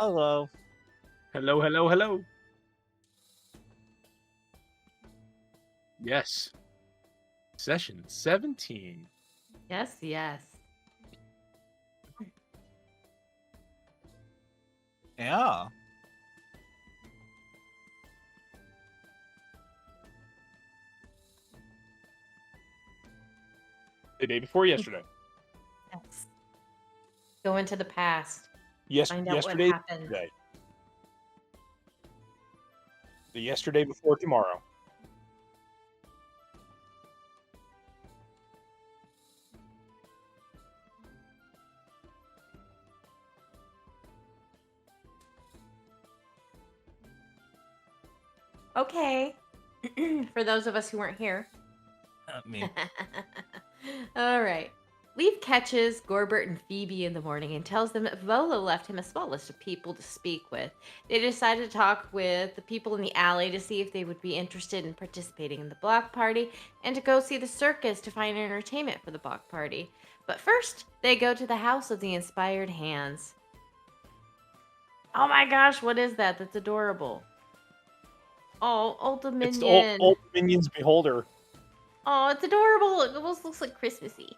Hello. Hello, hello, hello. Yes, session 17. Yes, yes. Yeah. The day before yesterday. Yes. Go into the past. Yes, Find out what yesterday, happened. today. The yesterday before tomorrow. Okay. For those of us who weren't here. Me. All right. Leaf catches Gorbert and Phoebe in the morning and tells them that Volo left him a small list of people to speak with. They decided to talk with the people in the alley to see if they would be interested in participating in the block party and to go see the circus to find entertainment for the block party. But first, they go to the house of the inspired hands. Oh my gosh, what is that? That's adorable. Oh, Old It's the old, Dominion. old Minions Beholder. Oh, it's adorable. It almost looks like Christmassy.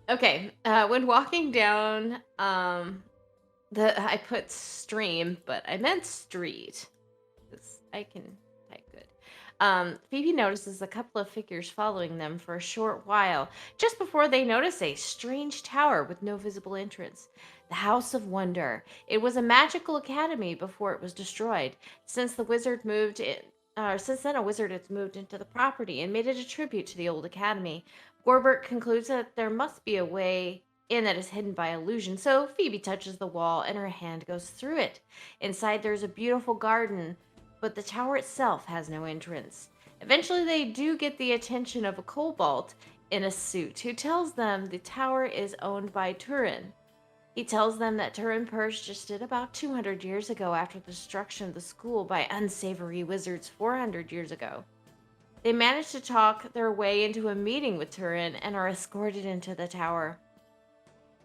Okay, when walking down, I put stream, but I meant street. 'Cause I can type good. Phoebe notices a couple of figures following them for a short while, just before they notice a strange tower with no visible entrance. The House of Wonder. It was a magical academy before it was destroyed. Since the wizard moved in, since then, a wizard has moved into the property and made it a tribute to the old academy. Gorbert concludes that there must be a way in that is hidden by illusion, so Phoebe touches the wall and her hand goes through it. Inside, there's a beautiful garden, but the tower itself has no entrance. Eventually, they do get the attention of a kobold in a suit who tells them the tower is owned by Turin. He tells them that Turin purged it about 200 years ago after the destruction of the school by unsavory wizards 400 years ago. They manage to talk their way into a meeting with Turin and are escorted into the tower.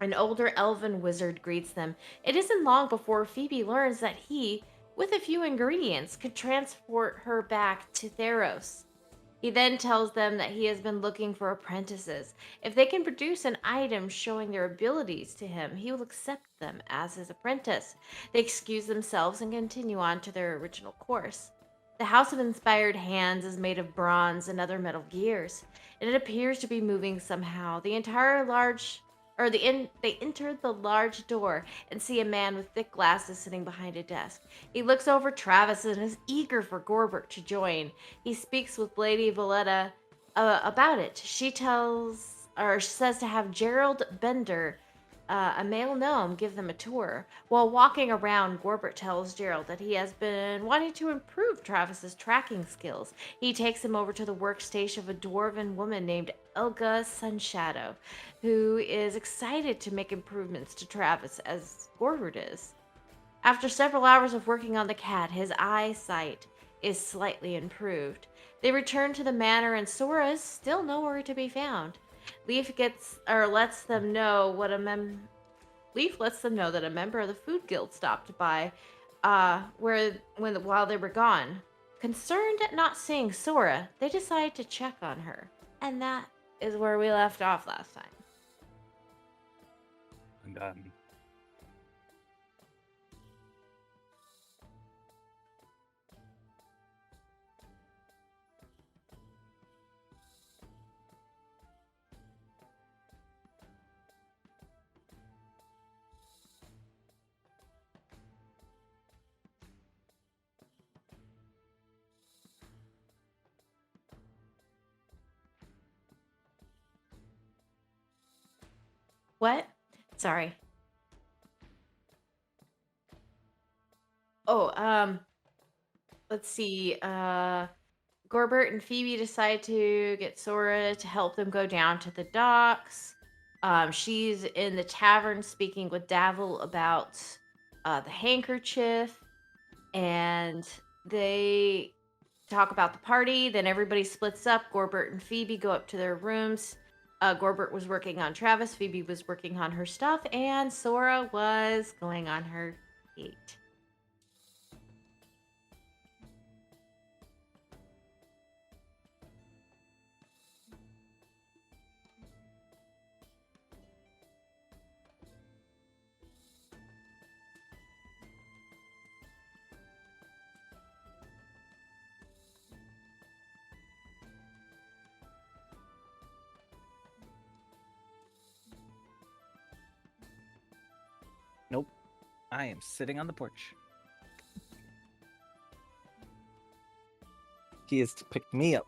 An older elven wizard greets them. It isn't long before Phoebe learns that he, with a few ingredients, could transport her back to Theros. He then tells them that he has been looking for apprentices. If they can produce an item showing their abilities to him, he will accept them as his apprentice. They excuse themselves and continue on to their original course. The House of Inspired Hands is made of bronze and other metal gears, and it appears to be moving somehow. They enter the large door and see a man with thick glasses sitting behind a desk. He looks over Travis and is eager for Gorbert to join. He speaks with Lady Valletta about it. She says to have Gerald Bender, a male gnome, give them a tour. While walking around, Gorbert tells Gerald that he has been wanting to improve Travis's tracking skills. He takes him over to the workstation of a dwarven woman named Elga Sunshadow, who is excited to make improvements to Travis as Gorbert is. After several hours of working on the cat, his eyesight is slightly improved. They return to the manor and Sora is still nowhere to be found. Leaf gets or lets them know what a Leaf lets them know that a member of the food guild stopped by while they were gone. Concerned at not seeing Sora, they decide to check on her. And that is where we left off last time. And What? Sorry. Oh, let's see. Gorbert and Phoebe decide to get Sora to help them go down to the docks. She's in the tavern speaking with Davil about the handkerchief, and they talk about the party. Then everybody splits up. Gorbert and Phoebe go up to their rooms. Gorbert was working on Travis, Phoebe was working on her stuff, and Sora was going on her date. Nope. I am sitting on the porch. He has to pick me up.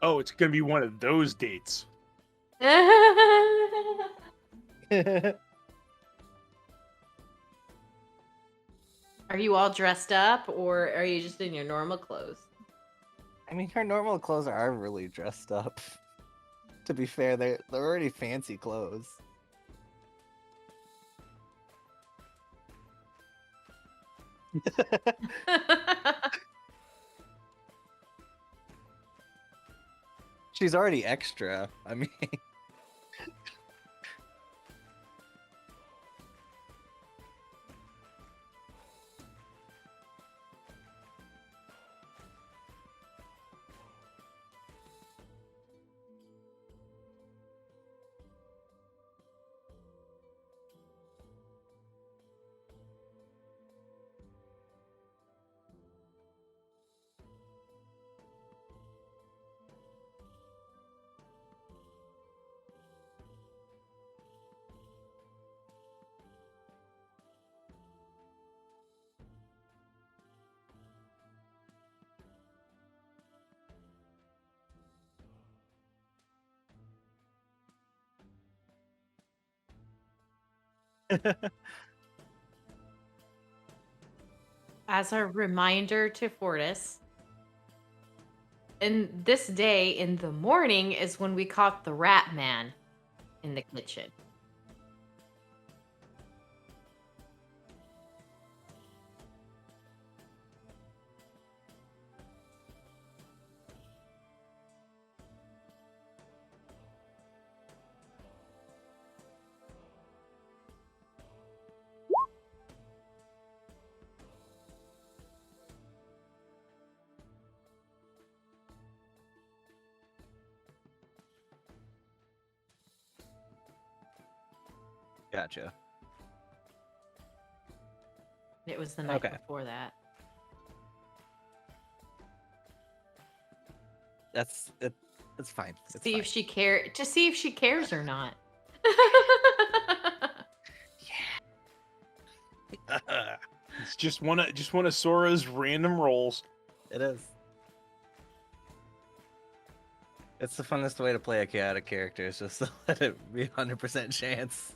Oh, it's gonna be one of those dates. Are you all dressed up, or are you just in your normal clothes? I mean, her normal clothes are really dressed up. To be fair, they're already fancy clothes. She's already extra. I mean, As a reminder to Fortis, and this day in the morning is when we caught the rat man in the kitchen. gotcha. It was the night Okay. before that. That's it. It's fine. It's See fine. if she cares or not. It's just one of Sora's random rolls. It is. It's the funnest way to play a chaotic character, is just to let it be 100% chance.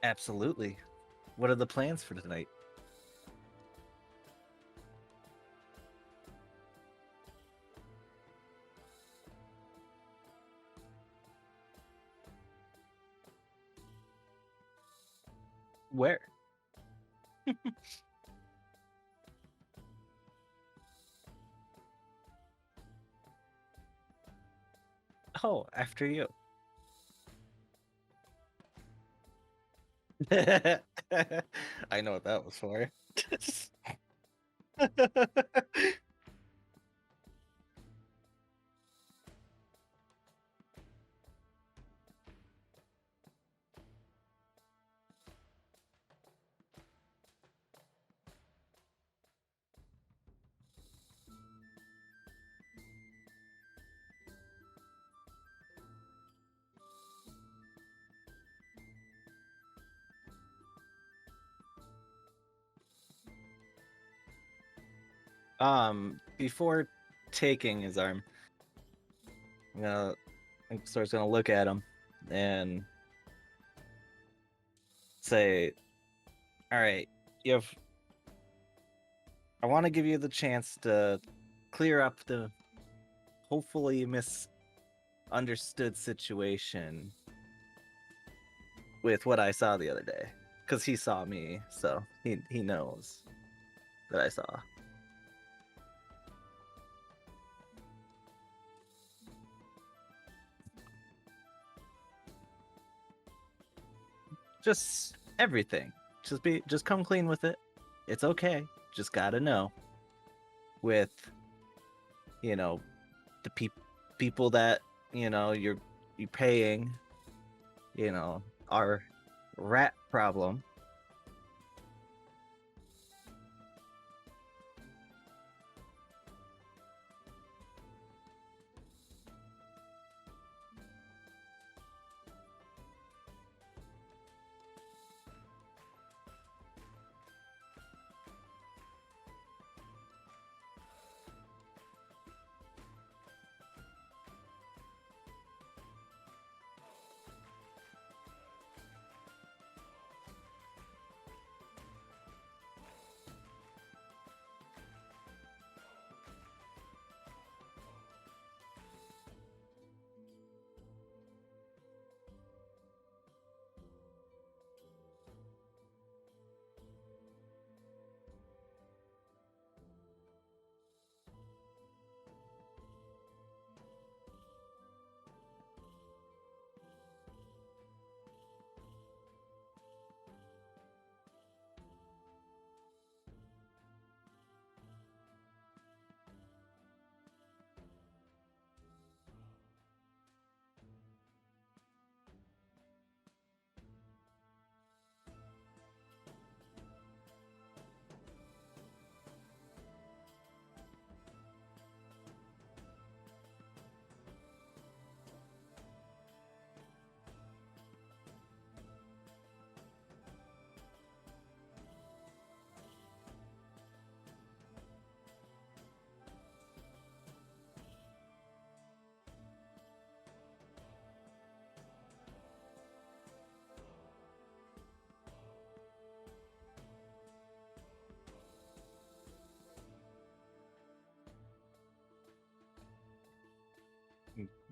Absolutely. What are the plans for tonight? Where? Oh, after you. I know what that was for. Before taking his arm. Sort's gonna look at him and say, "All right, I want to give you the chance to clear up the hopefully misunderstood situation with what I saw the other day, because he saw me, so he knows that I saw." Just everything. Just come clean with it. It's okay. Just gotta know. With, the people that, you're paying, our rat problem.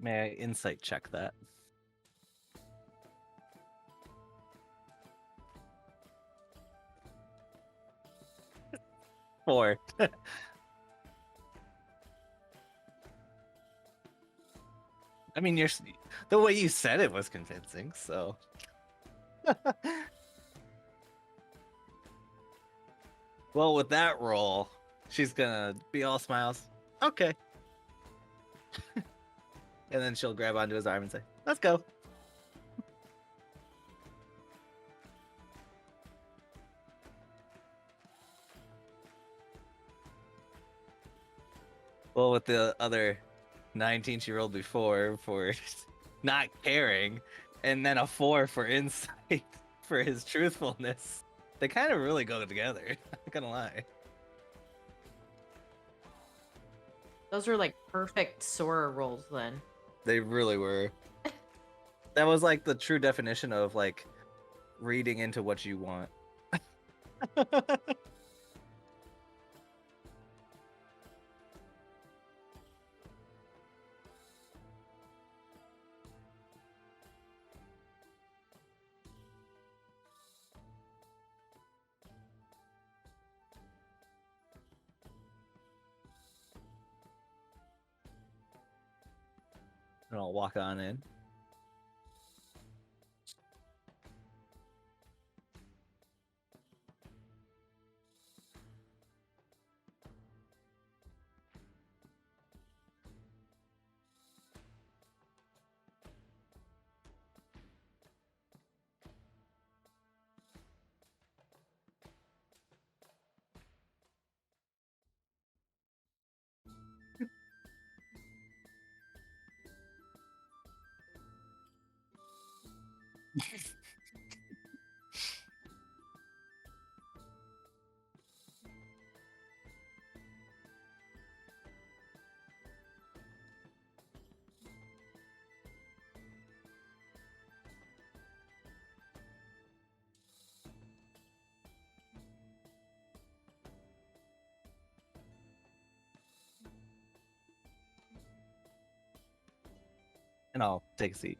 May I insight check that? 4. I mean, the way you said it was convincing, so. Well, with that roll, she's gonna be all smiles. Okay. And then she'll grab onto his arm and say, "Let's go." Well, with the other 19 she rolled before for not caring, and then a 4 for insight for his truthfulness, they kind of really go together. Not gonna lie. Those are like perfect Sora rolls then. They really were. That was like the true definition of like reading into what you want. And I'll walk on in. and I'll take a seat.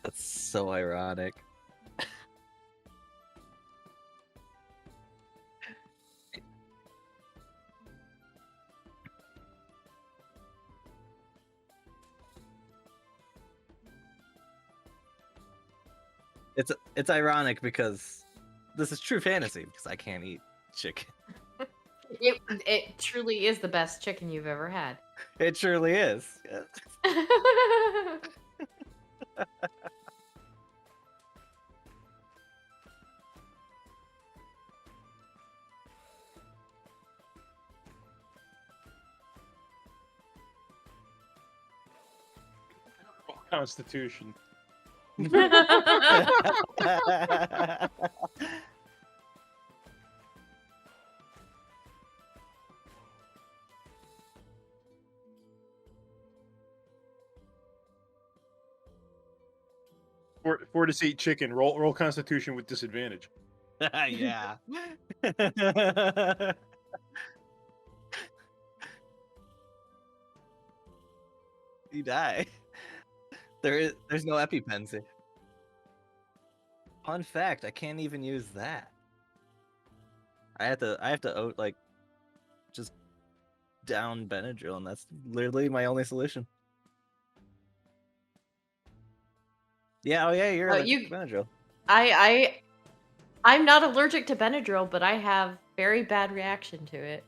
That's so ironic. It's ironic because this is true fantasy because I can't eat chicken. It truly is the best chicken you've ever had. It surely is. Constitution. For to eat chicken. Roll Constitution with disadvantage. Yeah. You die. There's no EpiPens here. Fun fact, I can't even use that. I have to like just down Benadryl, and that's literally my only solution. Yeah, oh yeah, you're allergic to Benadryl. I'm not allergic to Benadryl, but I have very bad reaction to it.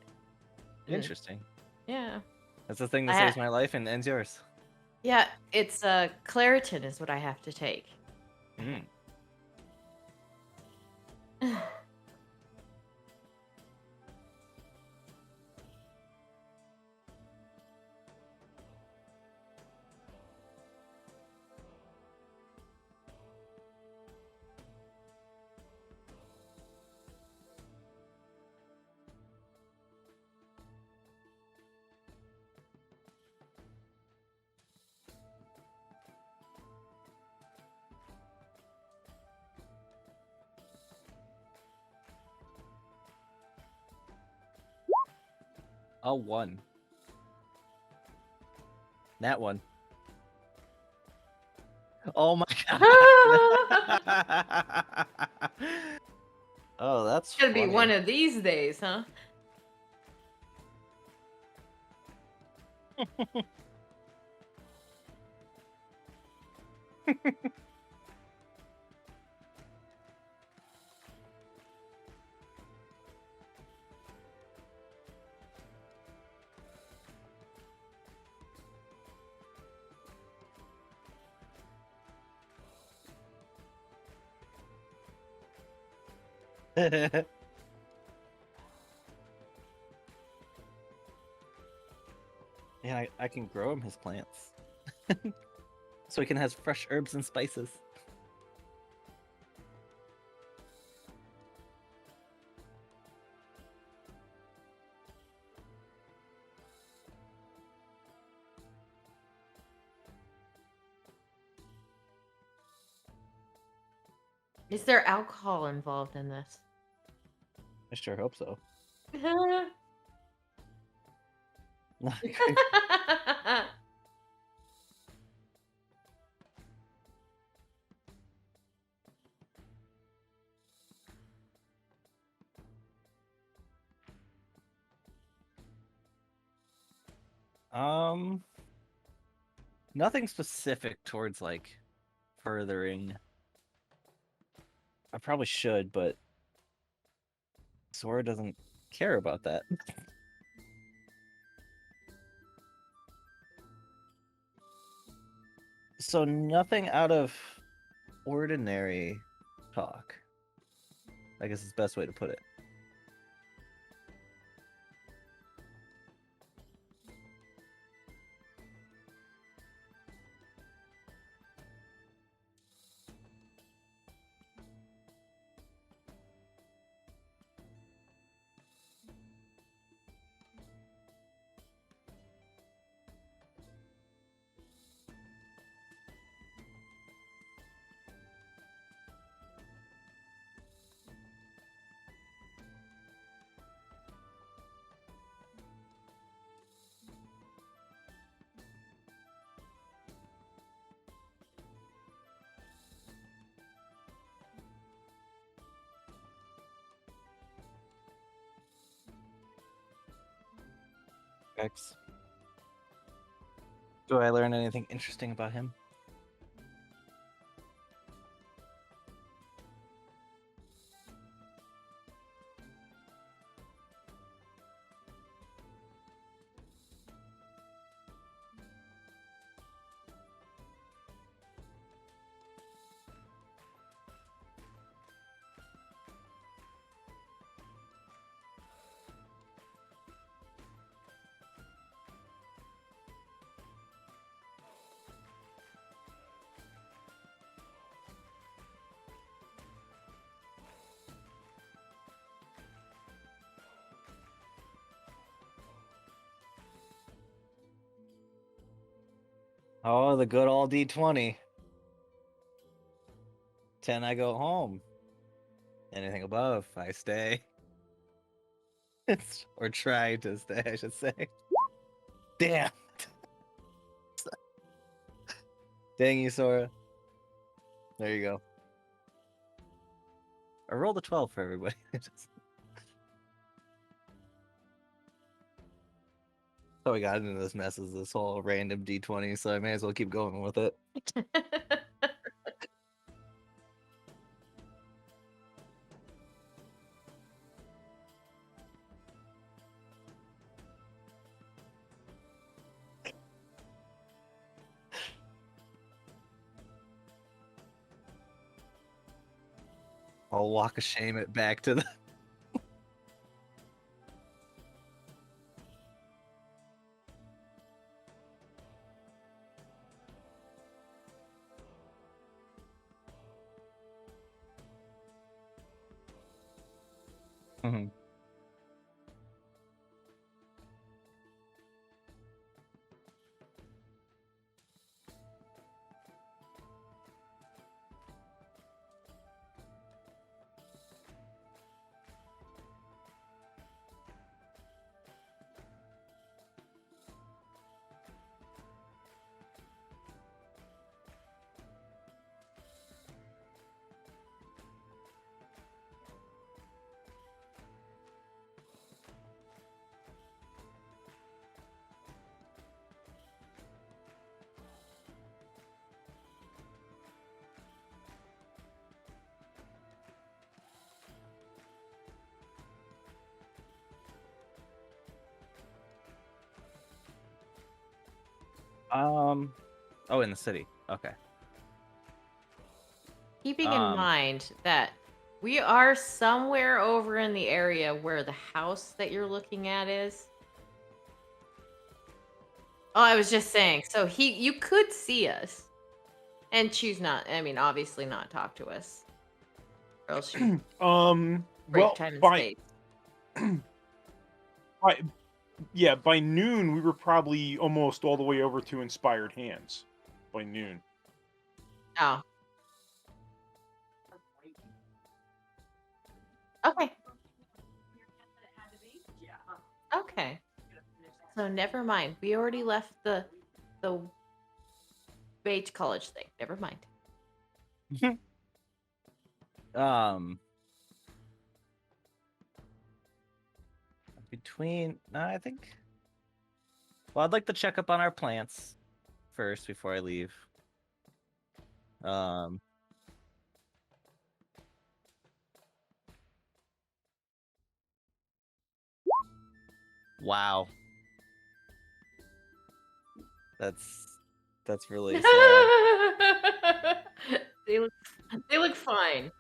Interesting. Yeah. That's the thing that saves my life and ends yours. Yeah, it's Claritin is what I have to take. Mm. Oh, one. That one. Oh my god. Oh, that's It's gonna be funny. one of these days, huh? Yeah, I can grow him his plants. So he can have fresh herbs and spices. Is there alcohol involved in this? I sure hope so. Nothing specific towards like furthering. I probably should, but Sora doesn't care about that. So nothing out of ordinary talk, I guess is the best way to put it. checks. Do I learn anything interesting about him? Oh, the good old D20. 10, I go home. Anything above, I stay. Or try to stay, I should say. Damn. Dang you, Sora. There you go. I rolled a 12 for everybody. So we got into this mess is this whole random D20, so I may as well keep going with it. I'll walk of shame it back to the Mhm. Oh, in the city. Okay. Keeping in mind that we are somewhere over in the area where the house that you're looking at is. Oh, I was just saying. So you could see us and choose not. I mean, obviously not talk to us. Or else you break Well, time and by space. by noon we were probably almost all the way over to Inspired Hands. By noon. Oh. Okay. Okay. So never mind. We already left the Beige College thing. Never mind. I think. Well, I'd like to check up on our plants first before I leave. Wow. That's really sad. They look fine.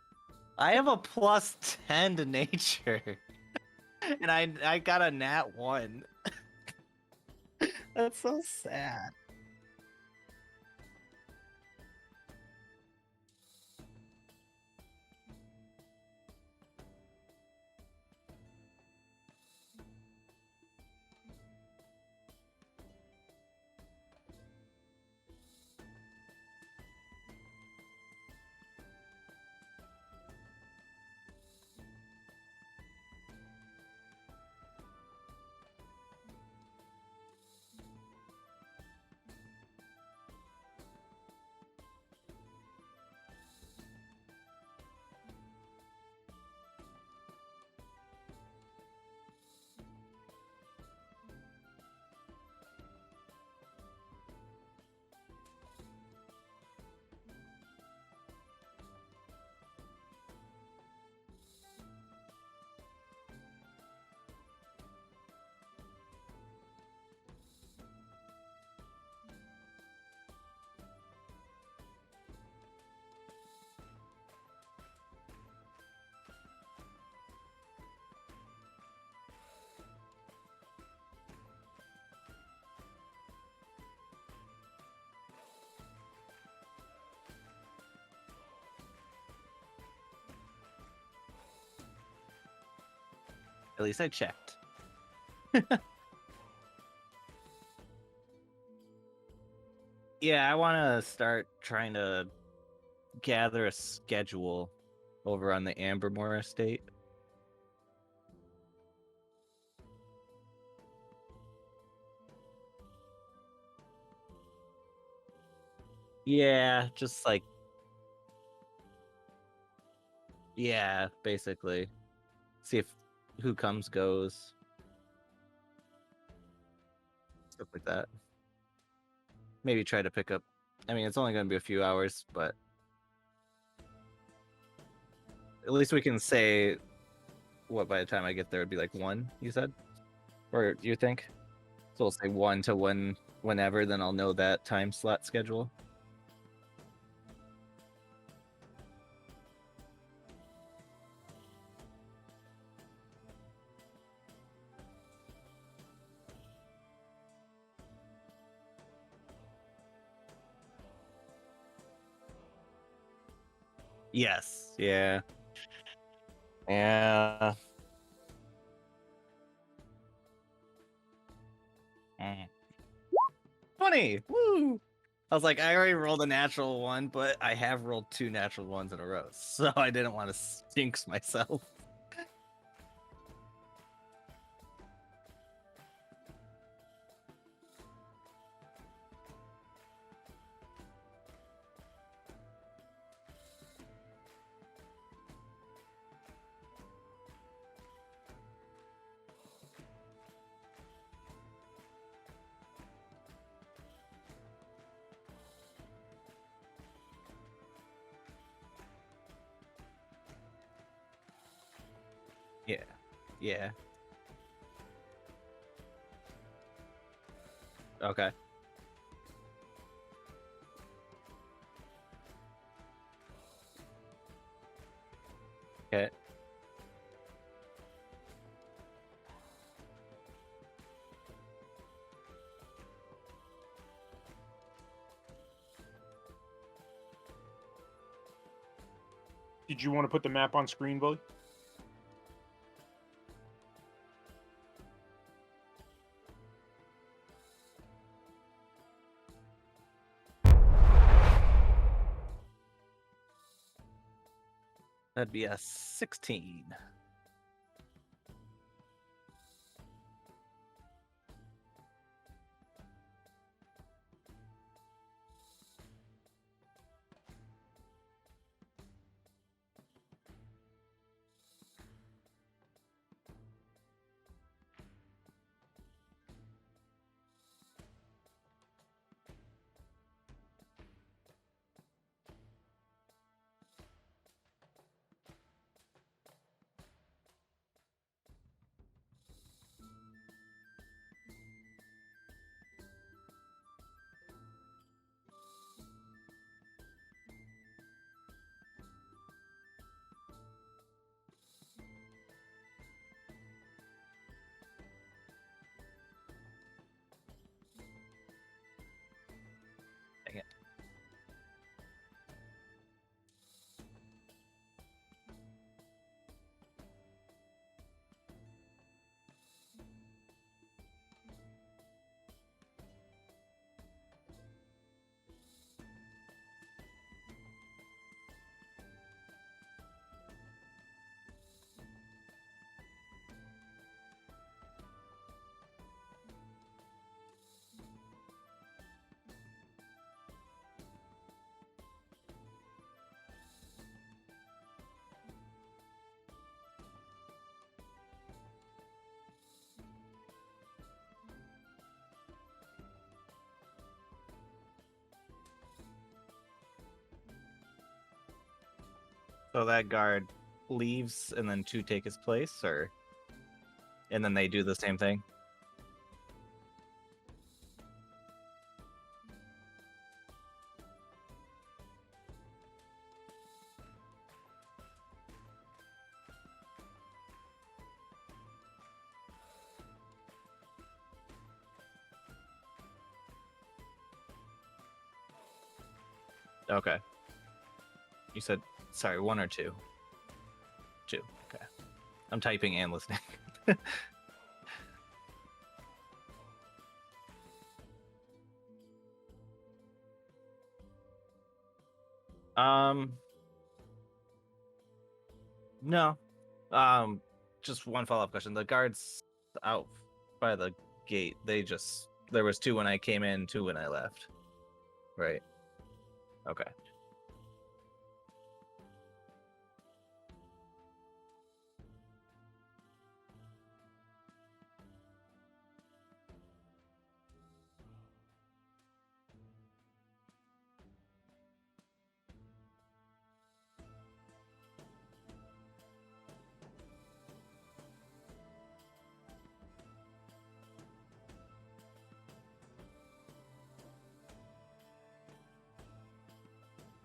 I have a +10 to nature. And I got a nat 1. That's so sad. At least I checked. Yeah, I want to start trying to gather a schedule over on the Ambermore estate. Yeah, just like, yeah, basically. See if who comes goes. Stuff like that. Maybe try to pick up. I mean, it's only going to be a few hours, but at least we can say what by the time I get there would be like 1, you said? Or you think? So we'll say 1 to 1 whenever, then I'll know that time slot schedule. Yes. Yeah. Yeah. 20. Woo! I was like, I already rolled a natural 1, but I have rolled 2 natural 1s in a row, so I didn't want to jinx myself. Yeah. Yeah. Okay. Okay. Did you want to put the map on screen, Billy? That'd be a 16. Dang it. So that guard leaves and then 2 take his place, or and then they do the same thing? Okay. You said, sorry, 1 or 2? 2. Okay. I'm typing and listening. No. Just one follow-up question. The guards out by the gate, there was 2 when I came in, 2 when I left. Right. Okay.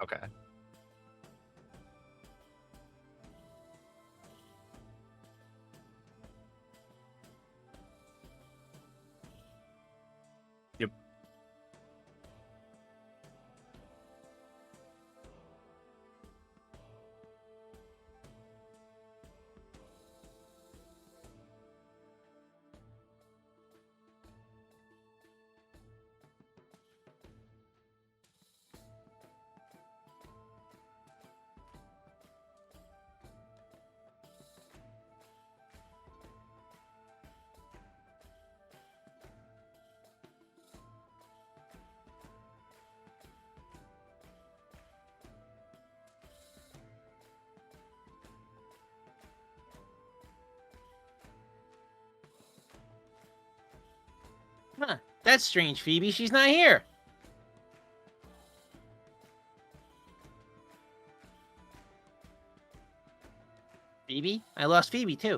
Okay. Yep. Huh, that's strange, Phoebe. She's not here. Phoebe? I lost Phoebe, too.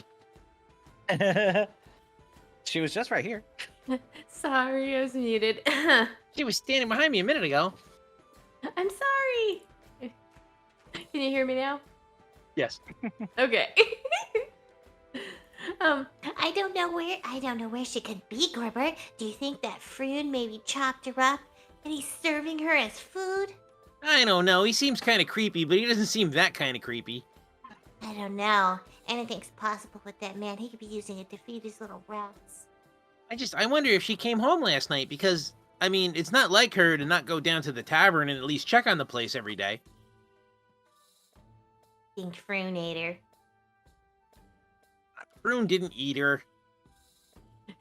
She was just right here. Sorry, I was muted. She was standing behind me a minute ago. I'm sorry. Can you hear me now? Yes. Okay. I don't know where she could be, Grubber. Do you think that Froon maybe chopped her up and he's serving her as food? I don't know. He seems kind of creepy, but he doesn't seem that kind of creepy. I don't know. Anything's possible with that man. He could be using it to feed his little rats. I wonder if she came home last night because, I mean, it's not like her to not go down to the tavern and at least check on the place every day. Think Froon ate her. Rune didn't eat her.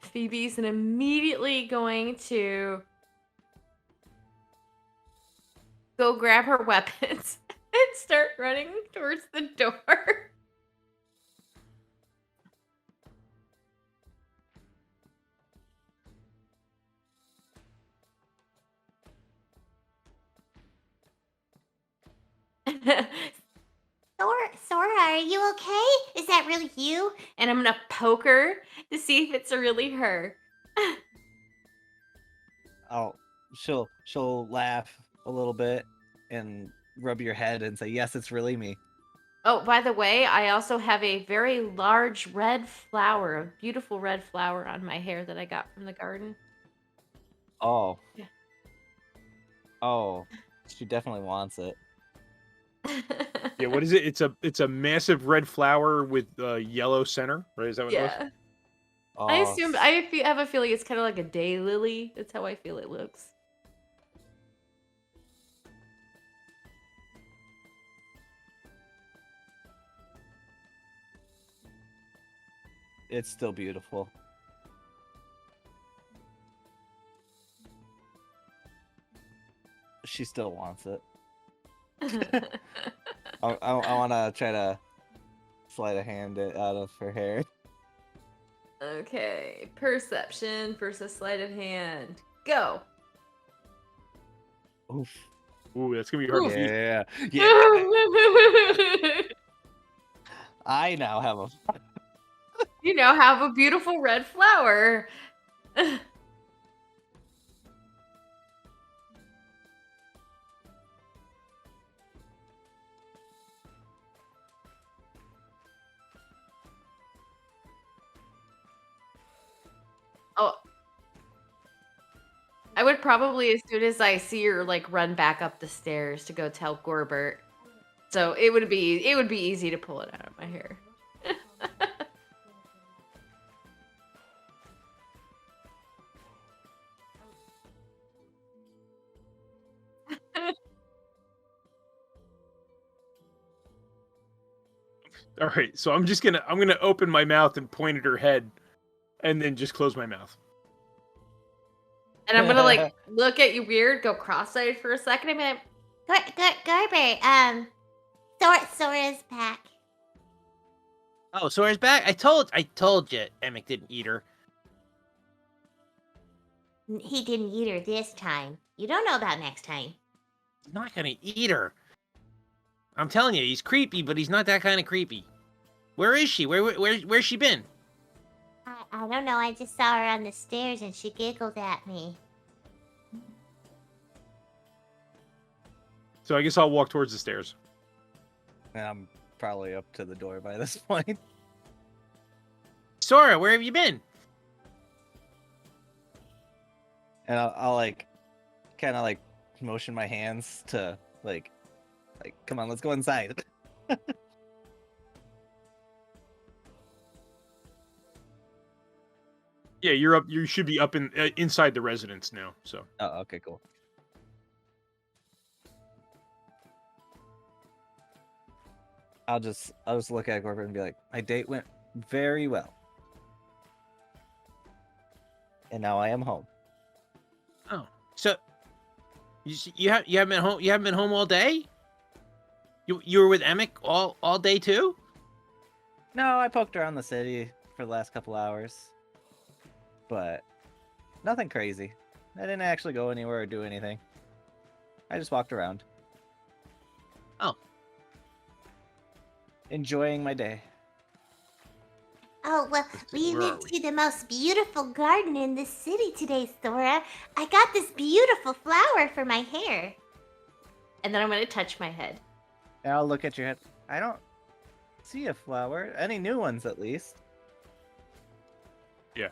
Phoebe's immediately going to go grab her weapons and start running towards the door. Sora, are you okay? Is that really you? And I'm gonna poke her to see if it's really her. She'll laugh a little bit and rub your head and say, "Yes, it's really me." Oh, by the way, I also have a very large red flower, a beautiful red flower on my hair that I got from the garden. Oh. Yeah. Oh, she definitely wants it. Yeah, what is it? It's a massive red flower with a yellow center, right? Is that what it was? Yeah. Oh, I assume have a feeling it's kind of like a daylily. That's how I feel it looks. it's still beautiful. She still wants it. I want to try to sleight of hand it out of her hair. Okay, perception versus sleight of hand. Go. Oof. Ooh, that's gonna be hard to beat. Yeah. Yeah. I now have a. You now have a beautiful red flower. Oh, I would probably, as soon as I see her, like run back up the stairs to go tell Gorbert. So it would be easy to pull it out of my hair. All right, so I'm gonna open my mouth and point at her head, and then just close my mouth. And I'm gonna like look at you weird, go cross-eyed for a second. I'm gonna Gerber, Sora's back. Oh, Sora's back. I told you, Emic didn't eat her. He didn't eat her this time. You don't know about next time. He's not gonna eat her. I'm telling you, he's creepy, but he's not that kind of creepy. Where is she? Where's she been? I don't know. I just saw her on the stairs and she giggled at me. So I guess I'll walk towards the stairs. And I'm probably up to the door by this point. Sora, where have you been? And I'll like, kind of like motion my hands to like, come on, let's go inside. Yeah, you're up. You should be up inside the residence now. So Oh, okay, cool. I'll just look at Corbin and be like, my date went very well. And now I am home. Oh, so you haven't been home? You haven't been home all day? You were with Emic all day too? No, I poked around the city for the last couple hours. But nothing crazy. I didn't actually go anywhere or do anything. I just walked around. Oh. Enjoying my day. Oh, well, we Where are went to the most beautiful garden in the city today, Sora. I got this beautiful flower for my hair. and then I'm gonna touch my head. And I'll look at your head. I don't see a flower. Any new ones, at least. yeah,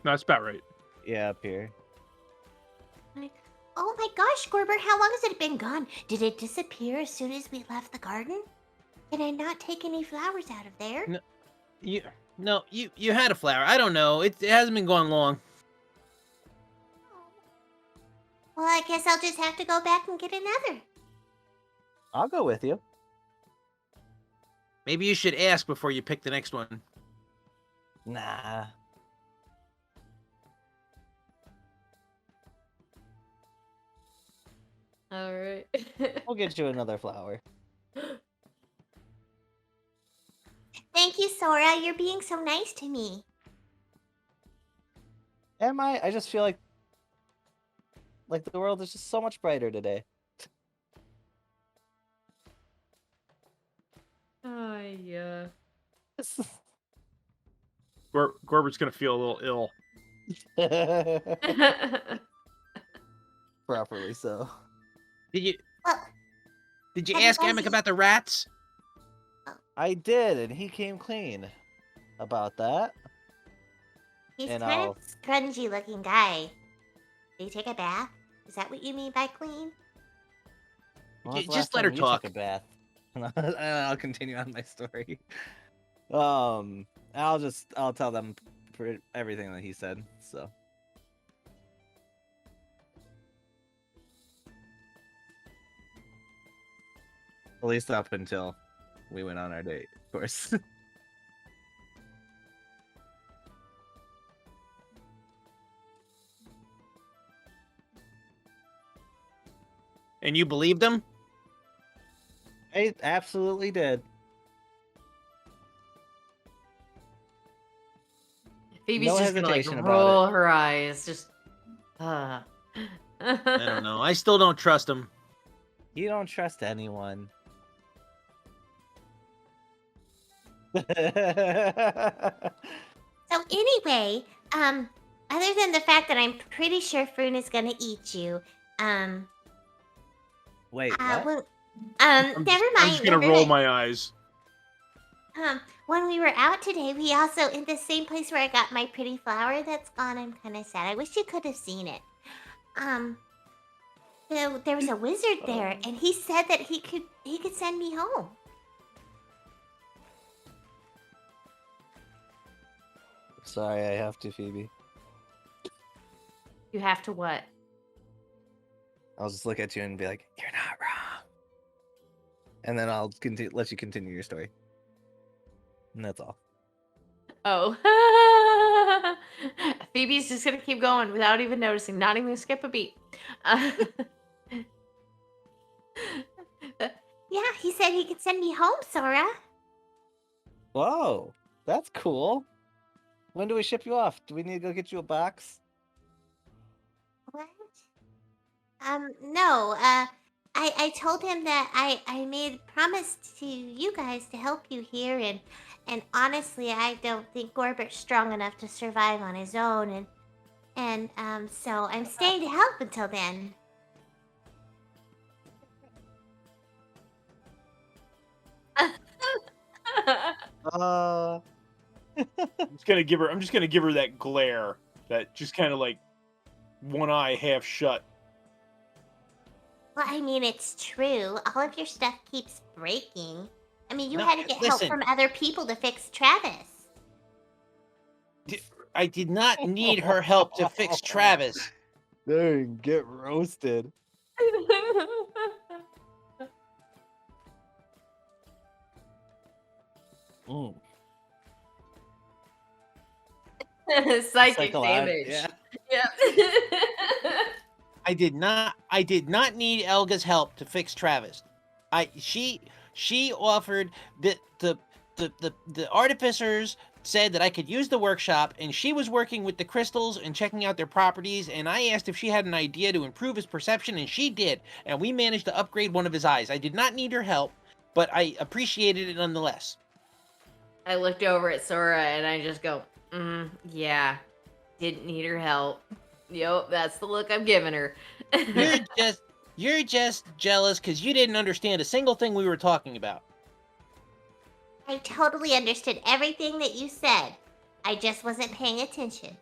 no, that's about right. Yeah, up here. Oh my gosh, Gorber, how long has it been gone? Did it disappear as soon as we left the garden? Can I not take any flowers out of there? No. You had a flower. I don't know. It hasn't been gone long. Well, I guess I'll just have to go back and get another. I'll go with you. Maybe you should ask before you pick the next one. Nah. All right. We'll get you another flower. Thank you, Sora. You're being so nice to me. Am I? I just feel like the world is just so much brighter today. Oh yeah. Gorbert's gonna feel a little ill. Properly so. Well, Did you Have you ask guys Emic eat- about the rats? I did, and he came clean about that. he's And kind I'll- of scrungy looking guy. Do you take a bath? Is that what you mean by clean? When was the Just last let her time you took talk. a bath? And I'll continue on my story. I'll tell them everything that he said. So. At least up until we went on our date, of course. And you believed him? I absolutely did. Phoebe's No just gonna like hesitation about roll her eyes, just. I don't know. I still don't trust him. You don't trust anyone. So anyway, other than the fact that I'm pretty sure Froon is gonna eat you, Wait, what? well, I'm never just, mind. I'm just gonna never roll mind. my eyes. When we were out today, we also, in the same place where I got my pretty flower that's gone, I'm kind of sad. I wish you could have seen it. There was a wizard there, and he said that he could send me home. Sorry, I have to, Phoebe. You have to what? I'll just look at you and be like, "You're not wrong." and then I'll let you continue your story. And that's all. Oh. Phoebe's just gonna keep going without even noticing, not even skip a beat. Yeah, he said he could send me home, Sora. Whoa, that's cool. When do we ship you off? Do we need to go get you a box? What? No, I told him that I made a promise to you guys to help you here, and honestly, I don't think Gorbert's strong enough to survive on his own, so I'm staying to help until then. Uh, I'm just gonna give her that glare, that just kind of like one eye half shut. Well, I mean, it's true. All of your stuff keeps breaking. I mean, you No, had to get help listen. from other people to fix Travis. I did not need her help to fix Travis. Dang, get roasted. Mm. Psychic Psycholo- damage. yeah. Yeah. I did not need Elga's help to fix Travis. She offered the artificers said that I could use the workshop, and she was working with the crystals and checking out their properties, and I asked if she had an idea to improve his perception, and she did, and we managed to upgrade one of his eyes. I did not need her help, but I appreciated it nonetheless. I looked over at Sora and I just go, yeah, didn't need her help. Yup, that's the look I'm giving her. You're just jealous because you didn't understand a single thing we were talking about. I totally understood everything that you said. I just wasn't paying attention.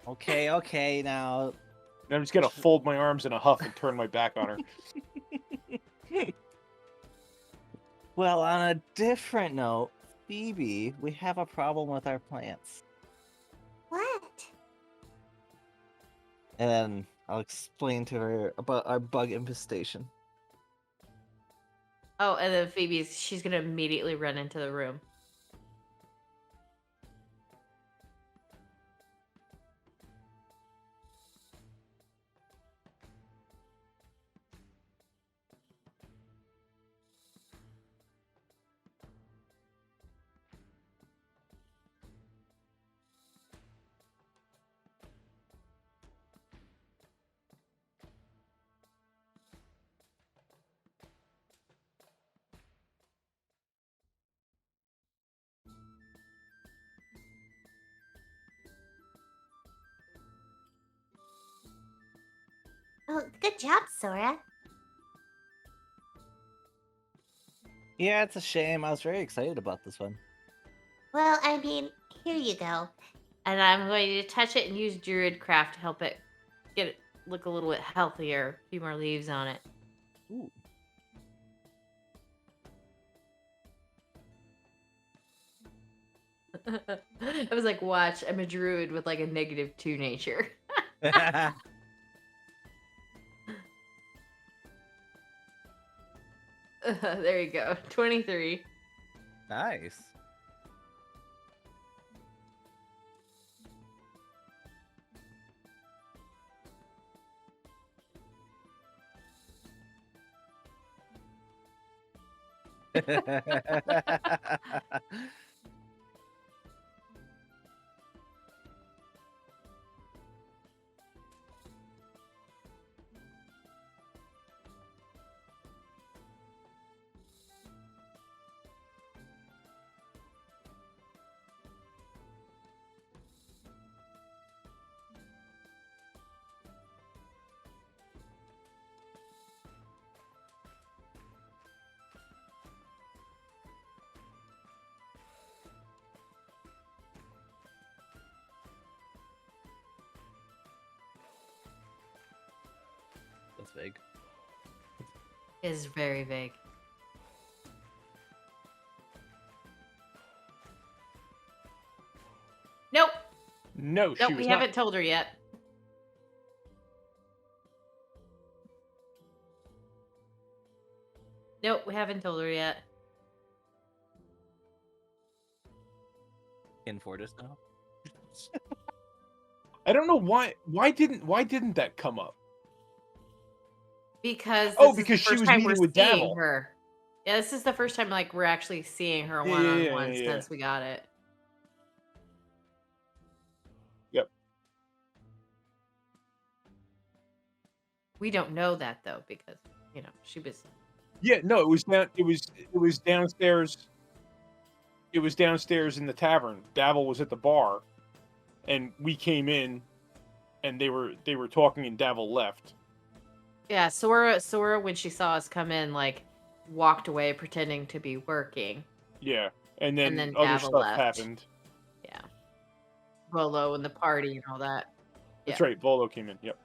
Okay, now. And I'm just gonna fold my arms in a huff and turn my back on her. Well, on a different note, Phoebe, we have a problem with our plants. What? And then I'll explain to her about our bug infestation. Oh, and then she's gonna immediately run into the room. Oh, good job, Sora. Yeah, it's a shame. I was very excited about this one. Well, I mean, here you go. And I'm going to touch it and use Druidcraft to help it look a little bit healthier. A few more leaves on it. Ooh. I was like, watch, I'm a druid with like a -2 nature. There you go. 23. Nice. That's vague. Is very vague. Nope. No, she Nope, was we not. haven't told her yet. Nope, we haven't told her yet. In Fortis now. I don't know why. Why didn't that come up? Because Oh, this is the because she first was time we're meeting with seeing Davil. her. Yeah, this is the first time like we're actually seeing her Yeah, one yeah, on yeah, one yeah, yeah. since we got it. Yep. We don't know that though because she was. Yeah, no, it was down. It was downstairs. It was downstairs in the tavern. Davil was at the bar, and we came in, and they were talking, and Davil left. Yeah, Sora, when she saw us come in, like walked away pretending to be working, Yeah, and and then then other Davil stuff left. happened. Yeah, Rolo and the party and all that. That's Yeah. right. Volo came in. Yep.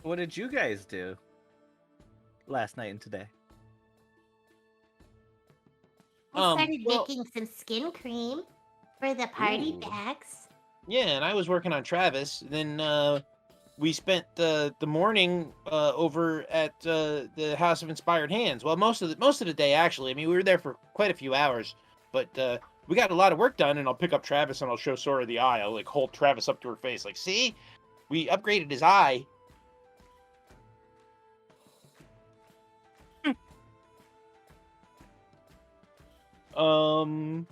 What did you guys do last night and today? I started Well, making some skin cream for the party Ooh. bags. yeah, and I was working on Travis. Then we spent the morning over at the House of Inspired Hands. Well, most of the day actually. I mean, we were there for quite a few hours, but we got a lot of work done. And I'll pick up Travis and I'll show Sora the eye. I'll like hold Travis up to her face, like, see, we upgraded his eye. I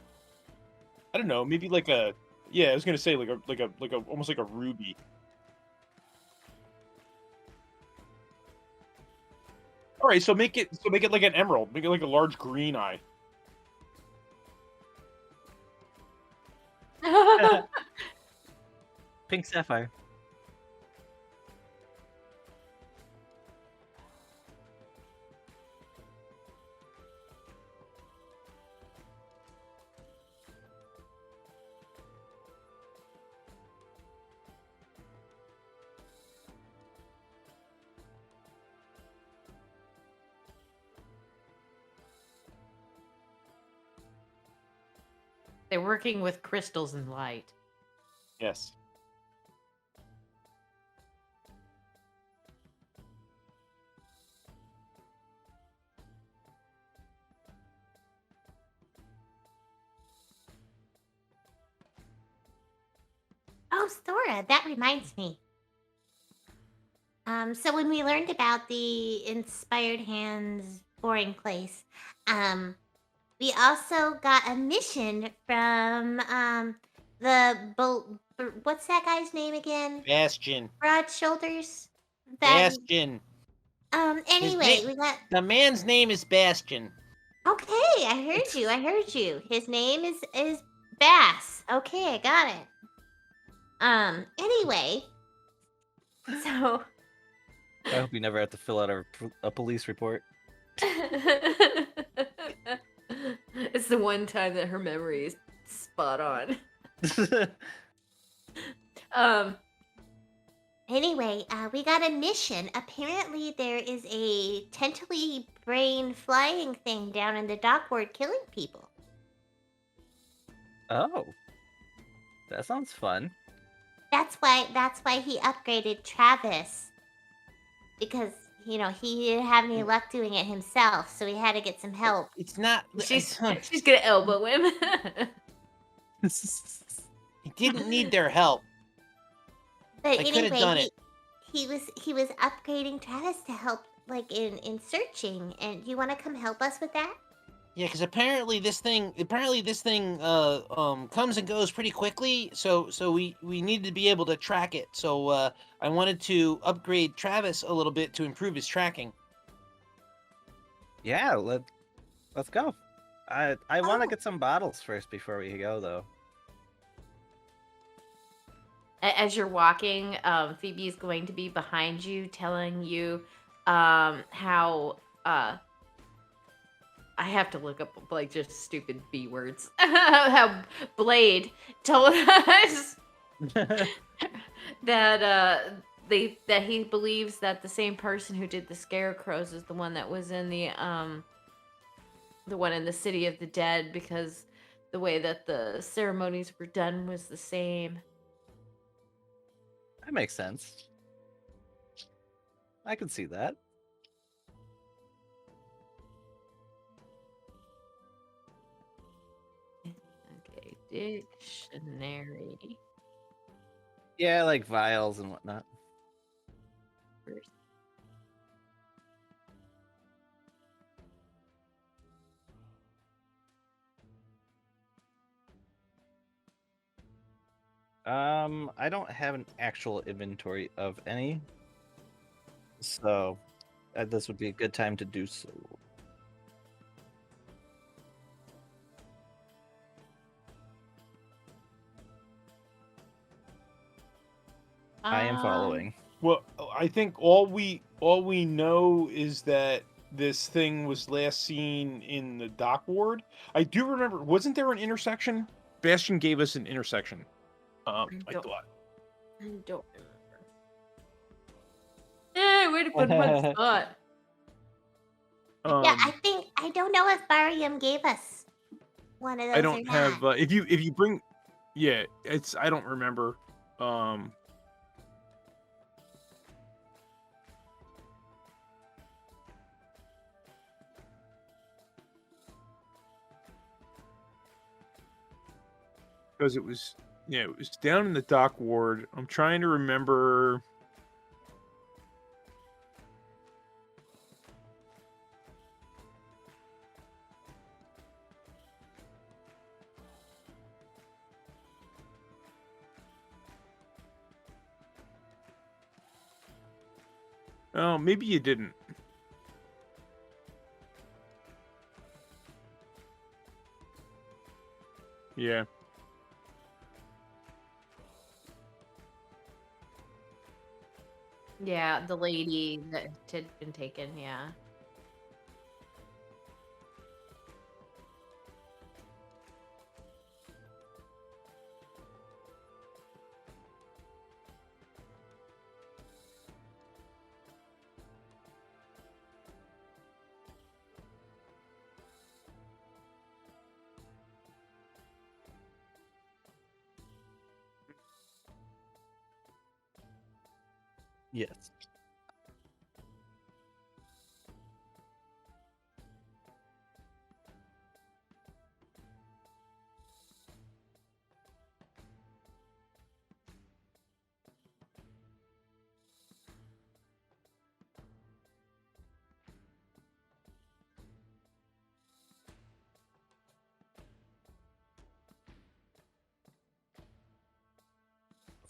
don't know. Maybe like a. Yeah, I was gonna say like a almost like a ruby. All right, so make it like an emerald. Make it like a large green eye. Pink sapphire. They're working with crystals and light. Yes. Oh, Sora, that reminds me. So when we learned about the Inspired Hands boring place, we also got a mission from what's that guy's name again? Bastion. Broad Shoulders. Bastion. Anyway, name- we got. The man's name is Bastion. Okay, I heard you. I heard you. His name is Bass. Okay, I got it. Anyway, so I hope you never have to fill out a police report. It's the one time that her memory is spot on. Anyway, we got a mission. Apparently, there is a tentacly brain flying thing down in the dockboard killing people. Oh, that sounds fun. That's why he upgraded Travis. Because, he didn't have any luck doing it himself, so he had to get some help. It's not. She's gonna elbow him. He didn't need their help. But I coulda anyway, done it. he was upgrading Travis to help like in searching, and you want to come help us with that? Yeah, because apparently this thing comes and goes pretty quickly. So we need to be able to track it. So I wanted to upgrade Travis a little bit to improve his tracking. Yeah, let's go. I want to Oh. get some bottles first before we go, though. As you're walking, Phoebe is going to be behind you, telling you how I have to look up like just stupid B words. How Blade told us that that he believes that the same person who did the scarecrows is the one that was in the one in the City of the Dead, because the way that the ceremonies were done was the same. That makes sense. I can see that. Okay, dictionary. Yeah, like vials and whatnot. I don't have an actual inventory of any, so this would be a good time to do so. I am following. Well, I think all we know is that this thing was last seen in the dock ward. I do remember, wasn't there an intersection? Bastion gave us an intersection. I don't- thought. I don't remember. Way to put him on the spot. Yeah, I don't know if Barium gave us one of those I or don't not. have. If you bring, yeah, it's I don't remember. Because it was down in the dock ward. I'm trying to remember. Oh, maybe you didn't. Yeah. Yeah, the lady that had been taken, yeah. Yes.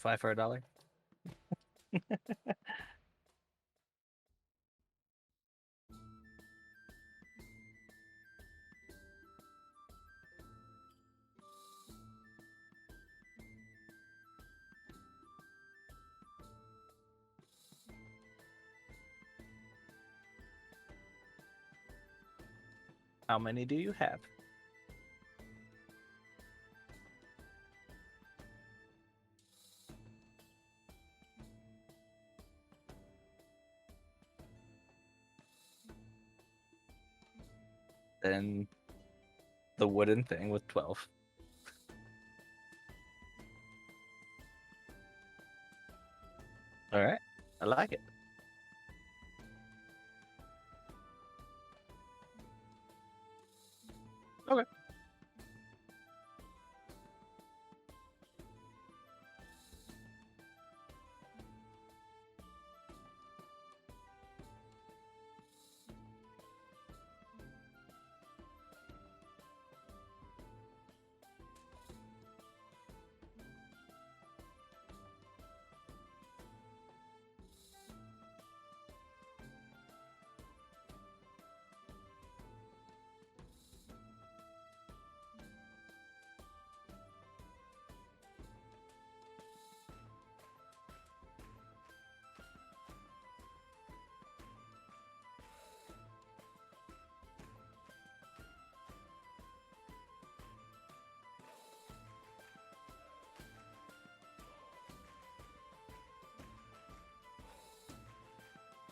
$5 for $1. How many do you have? Then the wooden thing with 12. All right. I like it. Okay.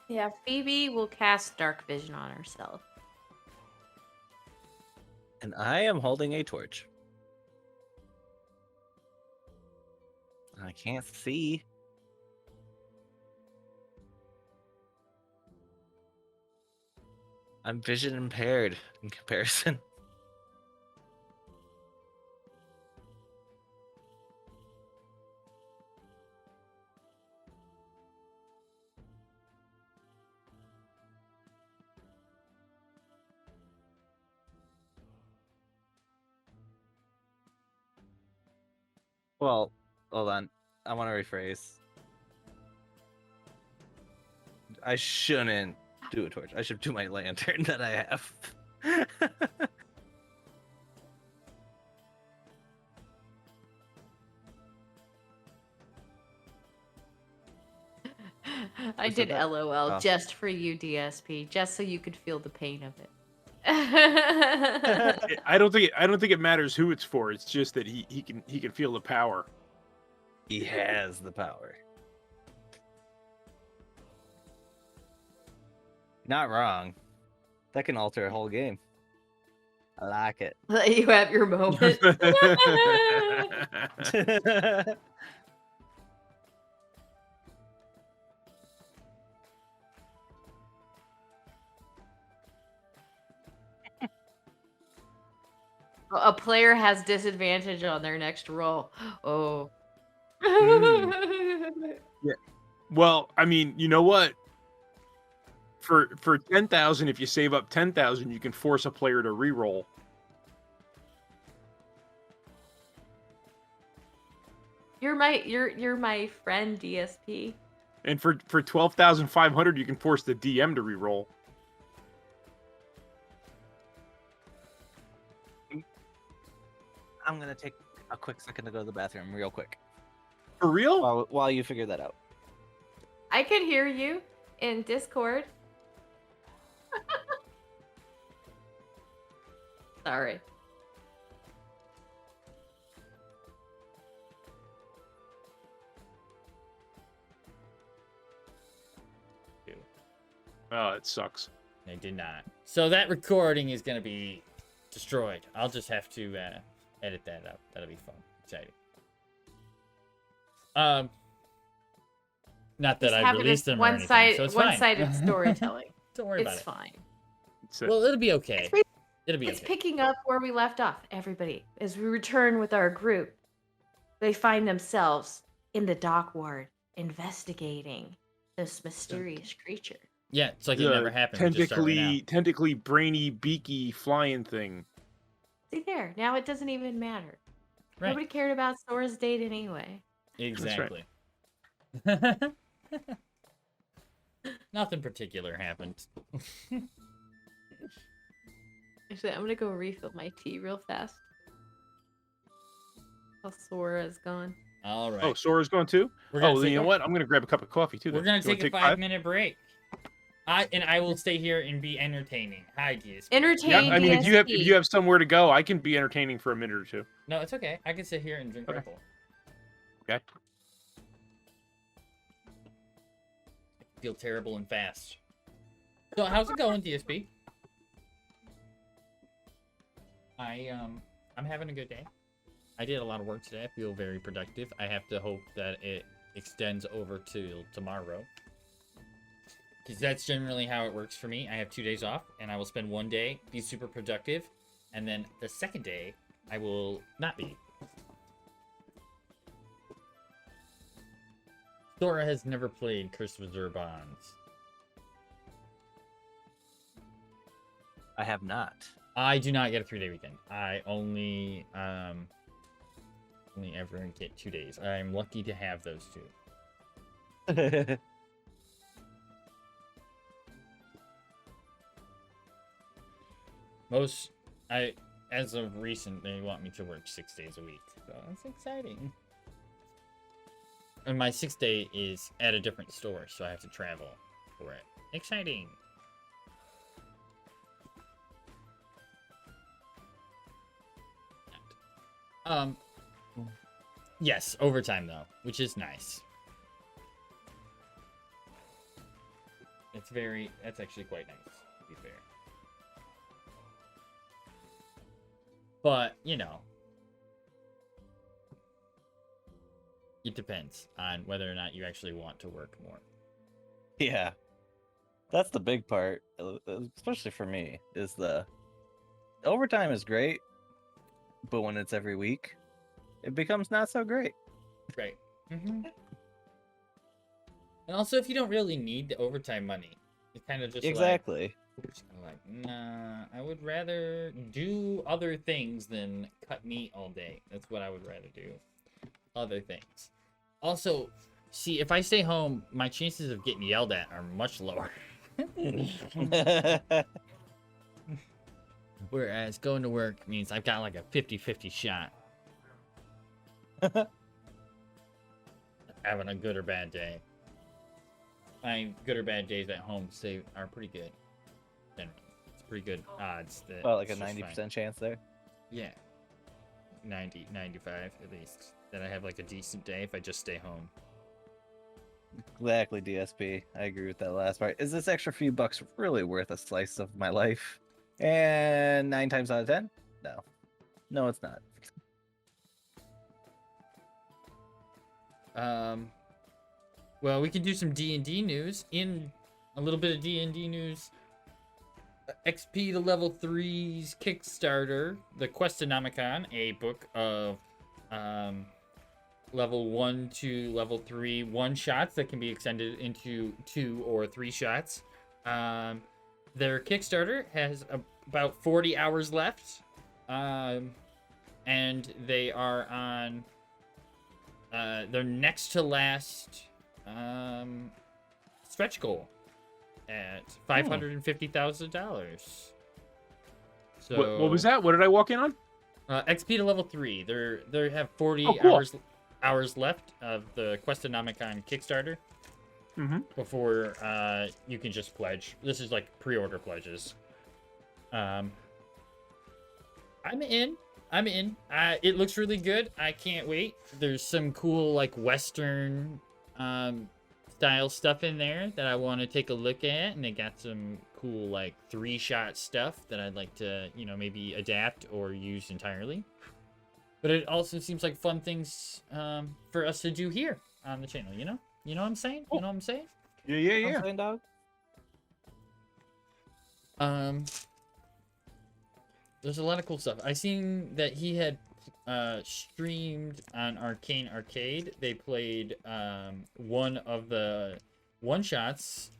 Yeah, Phoebe will cast Dark Vision on herself. And I am holding a torch. I can't see. I'm vision impaired in comparison. Well, hold on. I want to rephrase. I shouldn't do a torch. I should do my lantern that I have. I Who said did that? LOL Oh. just for you, DSP, just so you could feel the pain of it. I don't think it matters who it's for. It's just that he can feel the power. He has the power. Not wrong. That can alter a whole game. I like it. Let you have your moment. A player has disadvantage on their next roll. Oh. Well, I mean, you know what? For 10,000, if you save up 10,000, you can force a player to reroll. You're my friend, DSP. And for 12,500, you can force the DM to reroll. I'm gonna take a quick second to go to the bathroom, real quick, For real? while you figure that out. I could hear you in Discord. Sorry. Oh, it sucks. I did not. So that recording is gonna be destroyed. I'll just have to edit that out. That'll be fun, exciting. Not that Just I have it released as them or anything, so it's fine. one-sided storytelling. Don't worry about It's it. fine. It's a- Well, it'll be okay. It'll be It's okay. picking up where we left off, everybody. As we return with our group, they find themselves in the dock ward investigating this mysterious creature. Yeah, it's like it the never happened. We just start right now. tentacly, brainy, beaky, flying thing. See there, now it doesn't even matter. Right. Nobody cared about Sora's date anyway. Exactly. Nothing particular happened. Actually, I'm gonna go refill my tea real fast. While Sora is gone. All right. Oh, Sora's going too? We're gonna Then take you know a- what? I'm going to grab a cup of coffee too. We're then. gonna You wanna take a 5-minute break. I will stay here and be entertaining. Hi, DSP. Entertain Yeah, I mean, if DSP. you have somewhere to go, I can be entertaining for a minute or two. No, it's okay. I can sit here and drink Okay. Red Bull. Okay. Feel terrible and fast. So how's it going, DSP? I'm having a good day. I did a lot of work today. I feel very productive. I have to hope that it extends over to tomorrow, because that's generally how it works for me. I have 2 days off, and I will spend one day, be super productive, and then the second day, I will not be. Sora has never played Curse of Bonds. I have not. I do not get a 3-day weekend. I only ever get 2 days. I'm lucky to have those two. As of recent, they want me to work 6 days a week, so that's exciting. And my 6th day is at a different store, so I have to travel for it. Exciting. Yes, overtime though, which is nice. That's actually quite nice, to be fair. But, you know, it depends on whether or not you actually want to work more. Yeah. That's the big part, especially for me, is the overtime is great, but when it's every week, it becomes not so great. Right. And also, if you don't really need the overtime money, it's kind of just Exactly. like, nah, I would rather do other things than cut meat all day. That's what I would rather do. Other things. Also, see, if I stay home, my chances of getting yelled at are much lower. Whereas going to work means I've got like a 50-50 shot. Having a good or bad day. My good or bad days at home are pretty good. Generally. It's pretty good odds that Well, like a it's just 90% fine. chance there. Yeah. 90, 95 at least. That I have like a decent day if I just stay home. Exactly, DSP. I agree with that last part. Is this extra few bucks really worth a slice of my life? And 9 times out of 10, no. No, it's not. Well, we can do some D&D news. In a little bit of D&D news, XP to level 3's Kickstarter, the Questonomicon, a book of level 1 to level 3 one-shots that can be extended into 2 or 3 shots. Their Kickstarter has about 40 hours left, and they are on their next to last stretch goal at $550,000. So What was that? What did I walk in on? XP to level 3. They have 40 Oh, cool. hours left of the Questonomicon Kickstarter before you can just pledge. This is like pre-order pledges. I'm in. It looks really good. I can't wait. There's some cool like Western style stuff in there that I want to take a look at, and they got some cool like 3-shot stuff that I'd like to, maybe adapt or use entirely. But it also seems like fun things for us to do here on the channel. You know what I'm saying? Cool. You know what I'm saying? Yeah. I'm saying, dog. There's a lot of cool stuff. I seen that he had streamed on Arcane Arcade. They played one of the one-shots.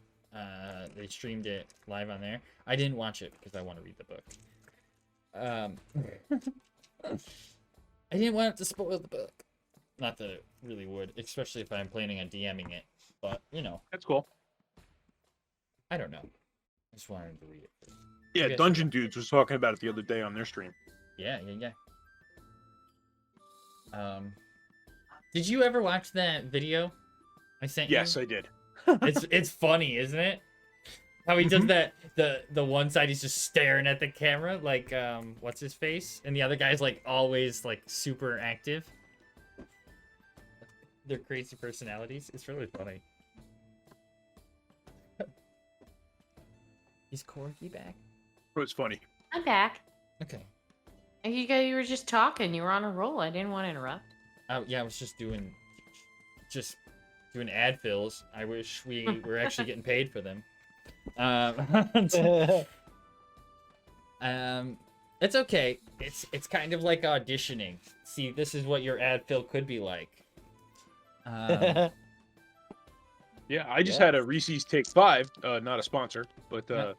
They streamed it live on there. I didn't watch it because I want to read the book. I didn't want it to spoil the book. Not that it really would, especially if I'm planning on DMing it. But, That's cool. I don't know. I just wanted to read it first. Yeah, guys- Dungeon Dudes was talking about it the other day on their stream. Yeah. Did you ever watch that video I sent you? Yes, I did. It's funny, isn't it? How he does that. The one side he's just staring at the camera, like what's his face, and the other guy's like always like super active. Their crazy personalities. It's really funny. Is Corky back? It was funny. I'm back. Okay. You were just talking. You were on a roll. I didn't want to interrupt. Yeah, I was just doing ad fills. I wish we were actually getting paid for them. It's okay. It's kind of like auditioning. See, this is what your ad fill could be like. Yeah, I just had a Reese's Take 5, not a sponsor, but No,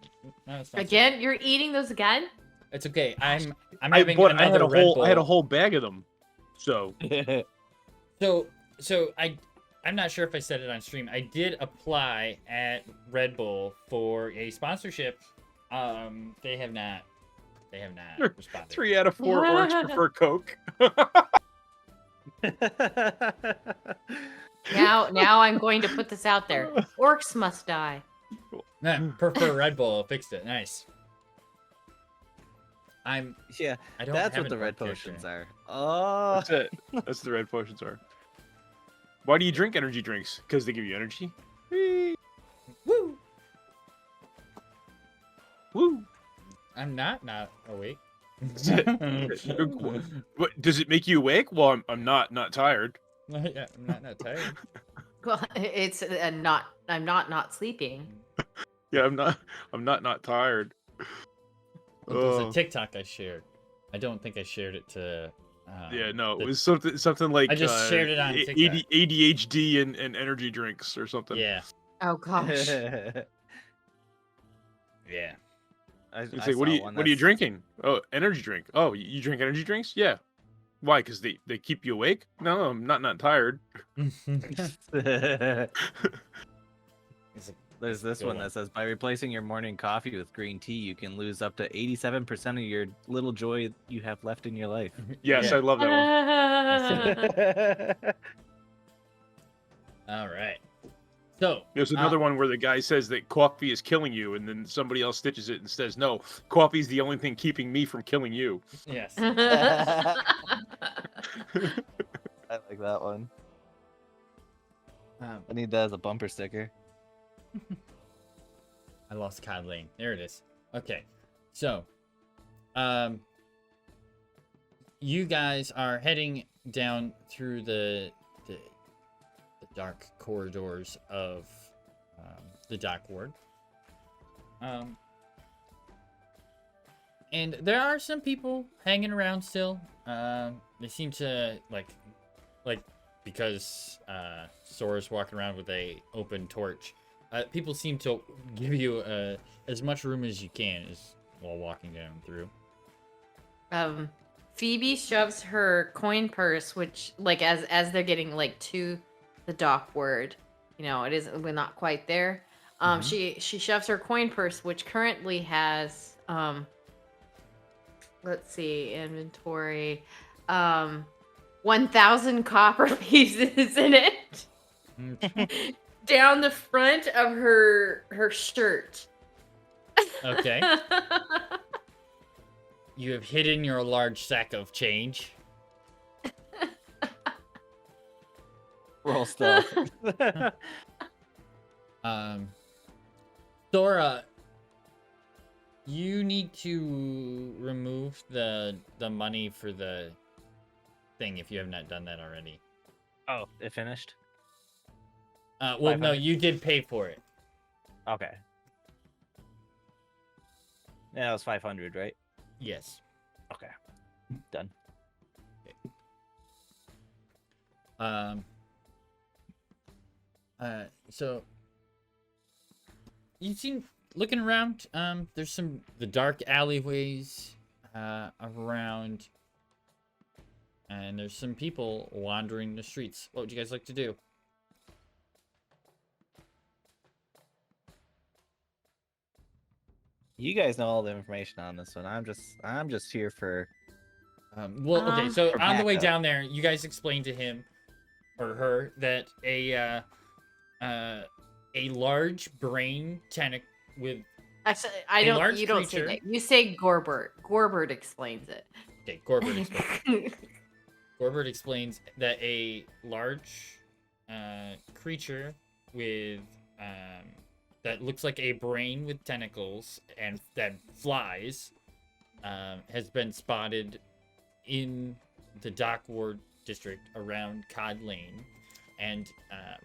it's not Again, you're eating those again? It's okay. I'm having I another had a Red whole Bull. I had a whole bag of them. So So I'm not sure if I said it on stream. I did apply at Red Bull for a sponsorship. They have not responded. 3 out of 4 orcs prefer Coke. Now I'm going to put this out there. Orcs must die. Nah, prefer Red Bull. Fixed it. Nice. Yeah, I don't. that's have what the an red orc character. potions are. Oh, That's it. That's the red potions are. Why do you drink energy drinks? Because they give you energy. Woo! Woo! I'm not awake. What does it make you awake? Well, I'm not tired. Yeah, I'm not tired. Well, it's I'm not sleeping. Yeah, I'm not tired. There was a Oh. TikTok I shared. I don't think I shared it to. Yeah, no, it the- was something like I just shared it on TikTok. ADHD and energy drinks or something. Yeah, Oh gosh. yeah. I It's I like, what saw are you one what are you that's- drinking? Oh, energy drink. Oh, you drink energy drinks? Yeah. Why? Because they keep you awake? No, I'm not tired. It's a- There's this Good one one. that says by replacing your morning coffee with green tea, you can lose up to 87% of your little joy you have left in your life. Yes, Yeah. I love that one. All right. So There's another one where the guy says that coffee is killing you, and then somebody else stitches it and says, "No, coffee is the only thing keeping me from killing you." yes. I like that one. I need that as a bumper sticker. I lost Cod Lane. There it is. Okay. So, you guys are heading down through the dark corridors of the dock ward. And there are some people hanging around still. They seem to like because Sora's walking around with a open torch. People seem to give you as much room as you can while walking down through. Phoebe shoves her coin purse, which like as they're getting like to the dock ward, we're not quite there. She shoves her coin purse, which currently has let's see, inventory, 1,000 copper pieces in it. Down the front of her shirt. Okay. You have hidden your large sack of change. Roll stealth. Sora, you need to remove the money for the thing if you have not done that already. Oh, it finished? Well, no, 500? you did pay for it. Okay. Yeah, that was 500, right? Yes. Okay. Done. So you've seen looking around. There's the dark alleyways around, and there's some people wandering the streets. What would you guys like to do? You guys know all the information on this one. I'm just here for Well, okay. So For on the way backup. down there, you guys explained to him or her that a large brain tentacle with Actually, I A don't. large You don't say creature. that. You say Gorbert. Gorbert explains it. okay, Gorbert explains. Gorbert explains that a large creature with that looks like a brain with tentacles and that flies has been spotted in the Dock Ward district around Cod Lane, and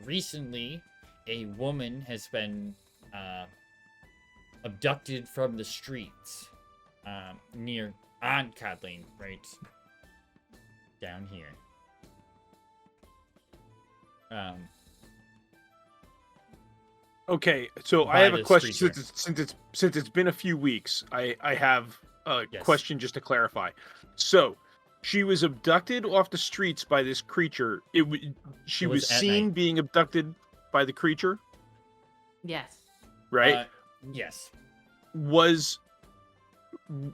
recently a woman has been abducted from the streets near on Cod Lane, right down here. Okay, so By I have the a question. street Since it's been a few weeks, I have a Yes. question just to clarify. So, she was abducted off the streets by this creature. She It was was at seen night. being abducted by the creature, Yes. right? Yes.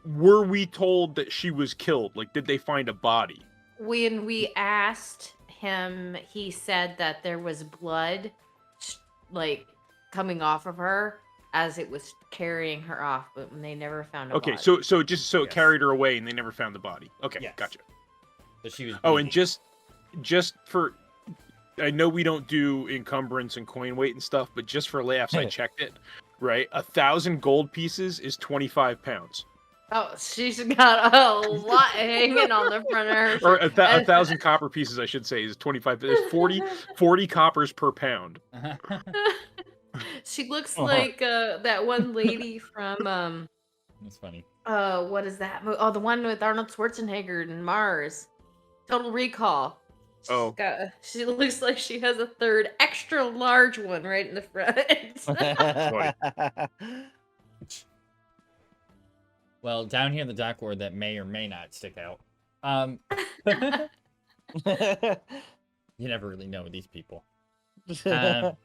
Were we told that she was killed? Like, did they find a body? When we asked him, he said that there was blood, like coming off of her as it was carrying her off, but they never found a Okay, body. so it Yes. carried her away and they never found the body. Okay, Yes. gotcha. But she was. Oh, and bleeding. just for, I know we don't do encumbrance and coin weight and stuff, but just for laughs, I checked it. Right, 1,000 gold pieces is 25 pounds, Oh, she's got a lot hanging on the front of her. or shirt. 1,000 copper pieces, I should say, is 25. There's 40 coppers per pound. She looks Uh-huh. like that one lady from That's funny. what is that? Oh, the one with Arnold Schwarzenegger and Mars. Total Recall. Oh. She looks like she has a third extra large one right in the front. Well, down here in the dock ward that may or may not stick out. You never really know with these people. I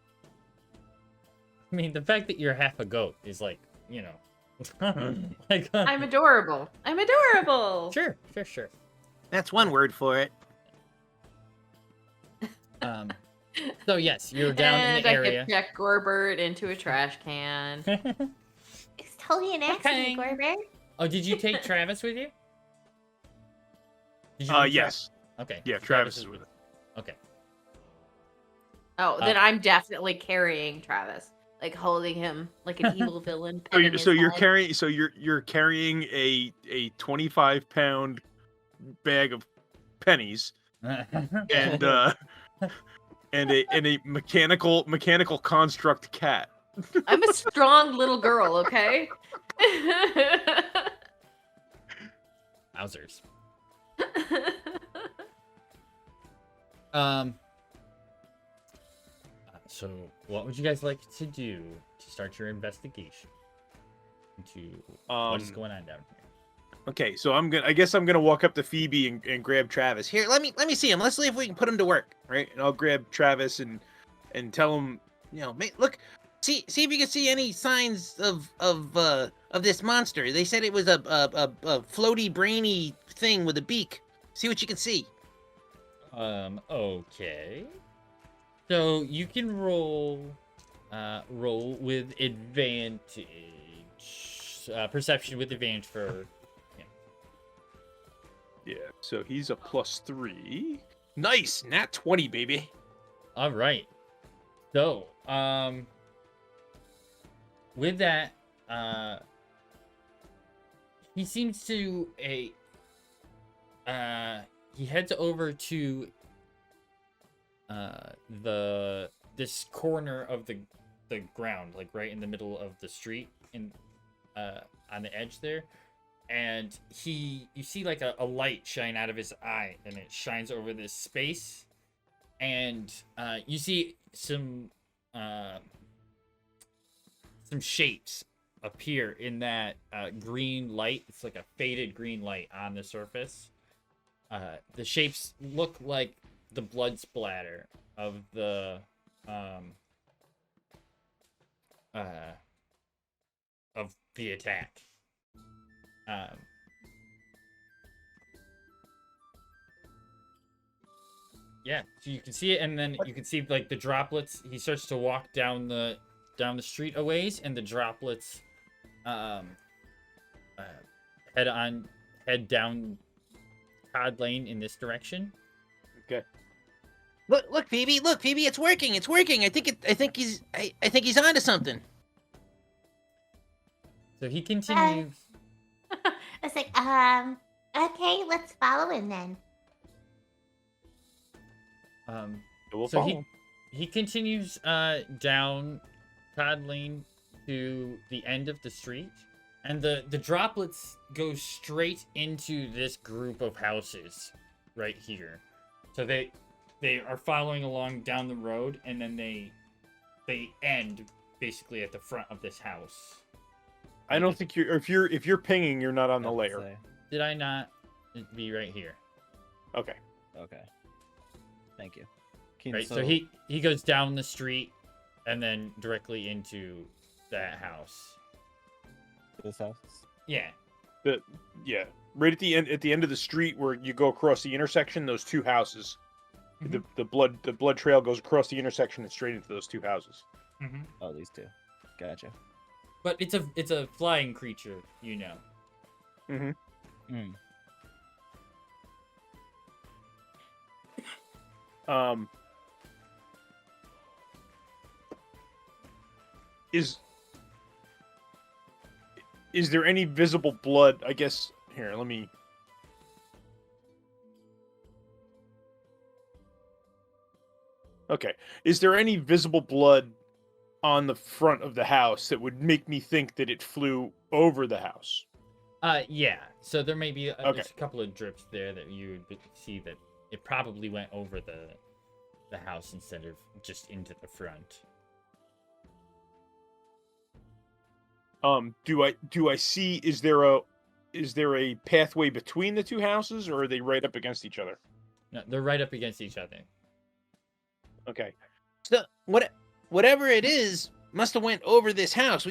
mean, the fact that you're half a goat is like, you know, like I'm adorable. I'm adorable. sure. That's one word for it. So yes, you're down in And the I area. could check Gorbert into a trash can. It's totally an accident, Okay. Gorbert. Oh, did you take Travis with you? Did you bring Yes. Okay. Yeah, Travis is with it. Okay. Oh, then I'm definitely carrying Travis, like holding him like an evil villain. So petting his head. you're carrying a 25-pound bag of pennies and and a mechanical construct cat. I'm a strong little girl, okay? Wowzers. So what would you guys like to do to start your investigation into what's going on down here? Okay, so I guess I'm gonna walk up to Phoebe and grab Travis. Here, let me see him. Let's see if we can put him to work. Right, and I'll grab Travis and tell him. You know, look, see if you can see any signs of this monster. They said it was a floaty, brainy thing with a beak. See what you can see. Okay. So you can roll with advantage. Perception with advantage for him. Yeah, so he's a +3. Nice, nat 20, baby. All right. So, with that, he seems to he heads over to this corner of the ground, like right in the middle of the street, on the edge there, and you see like a light shine out of his eye, and it shines over this space, and you see some shapes appear in that green light. It's like a faded green light on the surface. The shapes look like the blood splatter of the attack. Yeah, so you can see it, and then you can see like the droplets. He starts to walk down the street a ways, and the droplets head down Todd Lane in this direction. Okay. Look, Phoebe, it's working. I think he's onto something. So he continues. I was like, okay, let's follow him then. We'll So follow him. he continues down Todd Lane to the end of the street, and the droplets go straight into this group of houses right here. So they are following along down the road, and then they end basically at the front of this house. I don't think if you're pinging, you're not on the layer. Did I not? It'd be right here. Okay. Okay. Thank you. Right, so he goes down the street and then directly into that house. This house. Yeah. Yeah, right at the end of the street where you go across the intersection, those two houses. Mhm. The blood trail goes across the intersection and straight into those two houses. Mm-hmm. Oh, these two. Gotcha. But it's a flying creature, you know. Mm-hmm. Mm. Is there any visible blood? I guess here, let me. Okay. Is there any visible blood on the front of the house that would make me think that it flew over the house? Yeah. So there may be Okay. there's a couple of drips there that you would see that it probably went over the house instead of just into the front. Do I see? Is there a pathway between the two houses, or are they right up against each other? No, they're right up against each other. Okay. So whatever it is must have went over this house.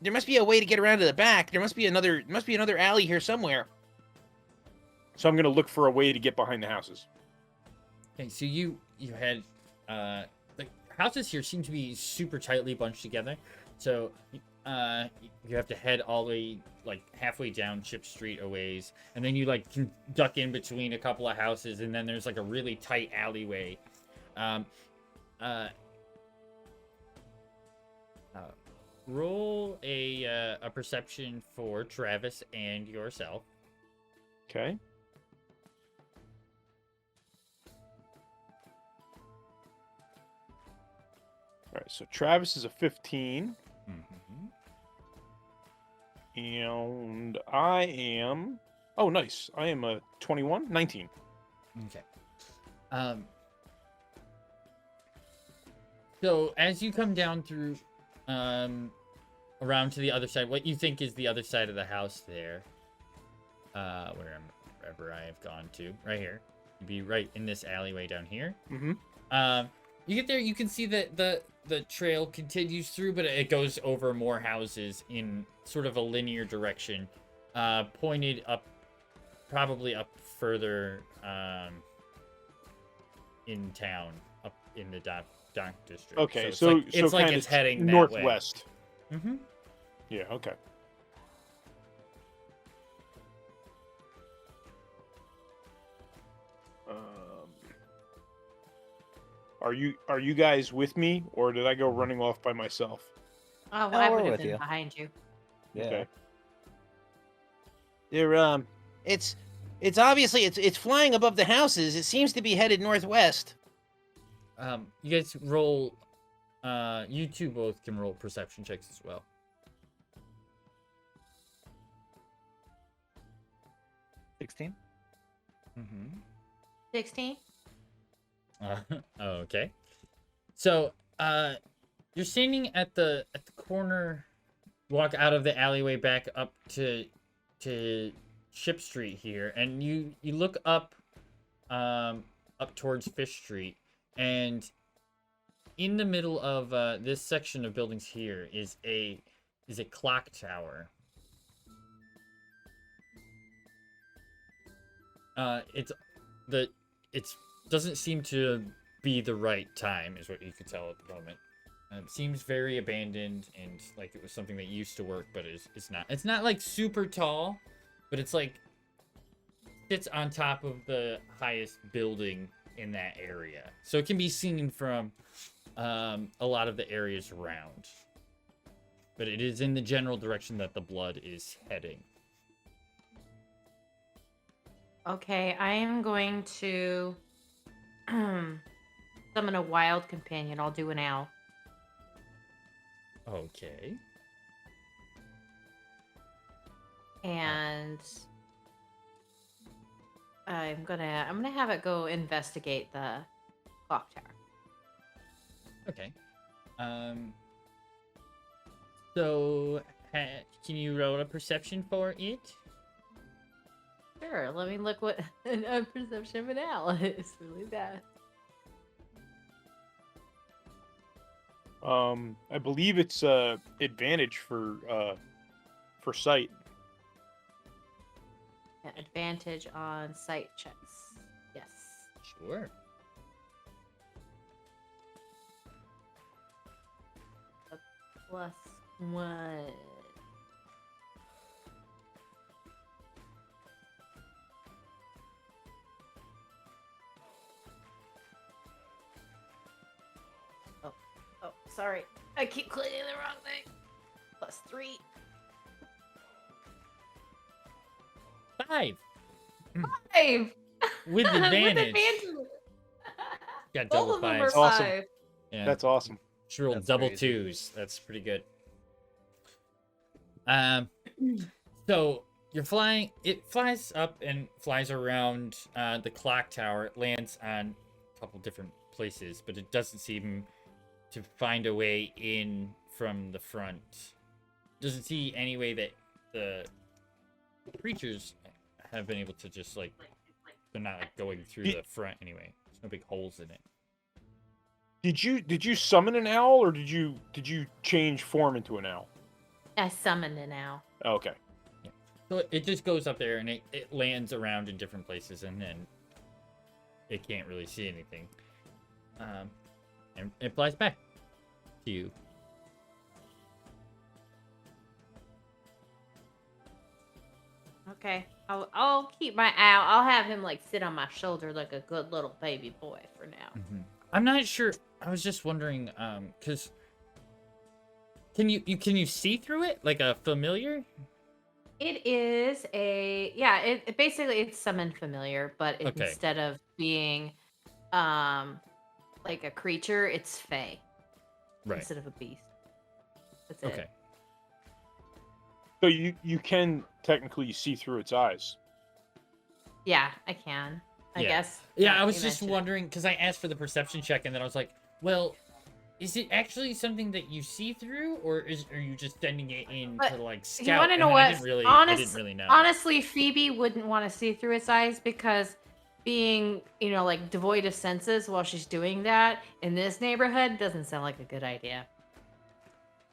There must be a way to get around to the back. There must be another alley here somewhere. So I'm gonna look for a way to get behind the houses. Okay, so you had the houses here seem to be super tightly bunched together. So you have to head all the way like halfway down Ship Street a ways, and then you like can duck in between a couple of houses, and then there's like a really tight alleyway. Roll a perception for Travis and yourself. Okay. All right. So Travis is a 15, and I am. Oh, nice. I am a 21, 19. Okay. So as you come down through, around to the other side, what you think is the other side of the house there, wherever I have gone to, right here, you'd be right in this alleyway down here. Mm-hmm. You get there, you can see that the trail continues through, but it goes over more houses in sort of a linear direction, pointed up, probably up further, in town, up in the Dock District. Okay. So it's like kinda it's heading that northwest. way. Mm-hmm. Yeah. Okay. Are you guys with me, or did I go running off by myself? Oh, Oh, I we're would have with been you. behind you. Yeah. Okay. There, it's obviously it's flying above the houses. It seems to be headed northwest. You guys roll. You two both can roll perception checks as well. 16. Mm-hmm. 16? Okay. So, you're standing at the corner, walk out of the alleyway back up to Ship Street here, and you look up towards Fish Street, and in the middle of this section of buildings here is a clock tower. It's doesn't seem to be the right time, is what you can tell at the moment. It seems very abandoned and like it was something that used to work, but it's not. It's not like super tall, but it's like sits on top of the highest building in that area, so it can be seen from a lot of the areas around. But it is in the general direction that the blood is heading. Okay, I am going to summon a wild companion. I'll do an owl. Okay. And I'm gonna have it go investigate the clock tower. Okay. So, can you roll a perception for it? Sure, let me look what a perception of an owl is. Really bad. I believe it's advantage for sight. Yeah, advantage on sight checks. Yes. Sure. +1. Oh, sorry. I keep clicking the wrong thing. +3. 5 5! with With advantage. advantage. Got Both double of them fives. are Awesome. 5. Yeah. That's awesome. She rolled That's double crazy. twos. That's pretty good. So you're flying. It flies up and flies around the clock tower. It lands on a couple different places, but it doesn't seem to find a way in from the front. Doesn't see any way that the creatures have been able to just like they're not like going through the front anyway. There's no big holes in it. Did you summon an owl, or did you change form into an owl? I summoned it now. Okay. So it just goes up there and it lands around in different places and then it can't really see anything. And it flies back to you. Okay, I'll keep my owl. I'll have him like sit on my shoulder like a good little baby boy for now. I'm not sure. I was just wondering, because can you see through it like a familiar? It is it basically it's summoned familiar, but Okay. instead of being like a creature, it's fey Right. instead of a beast. That's Okay. it. So you can technically see through its eyes. Yeah, I can. I Yeah. guess. Yeah, now I was you just mention it. wondering because I asked for the perception check and then I was like, well, is it actually something that you see through, or are you just sending it in But to like scout? You want to And know then what? I didn't really know. Honestly, Phoebe wouldn't want to see through its eyes because being, like devoid of senses while she's doing that in this neighborhood doesn't sound like a good idea.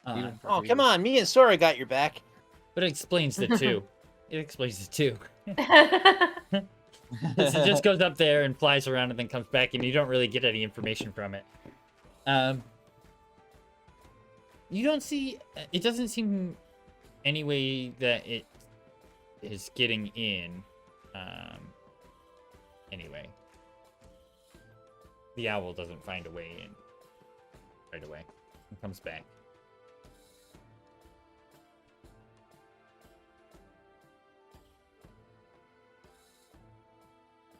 Even for Oh, Phoebe. come on. Me and Sora got your back. But it explains the two. It explains the two. It just goes up there and flies around and then comes back, and you don't really get any information from it. You don't see. It doesn't seem any way that it is getting in. Anyway, the owl doesn't find a way in right away. It comes back.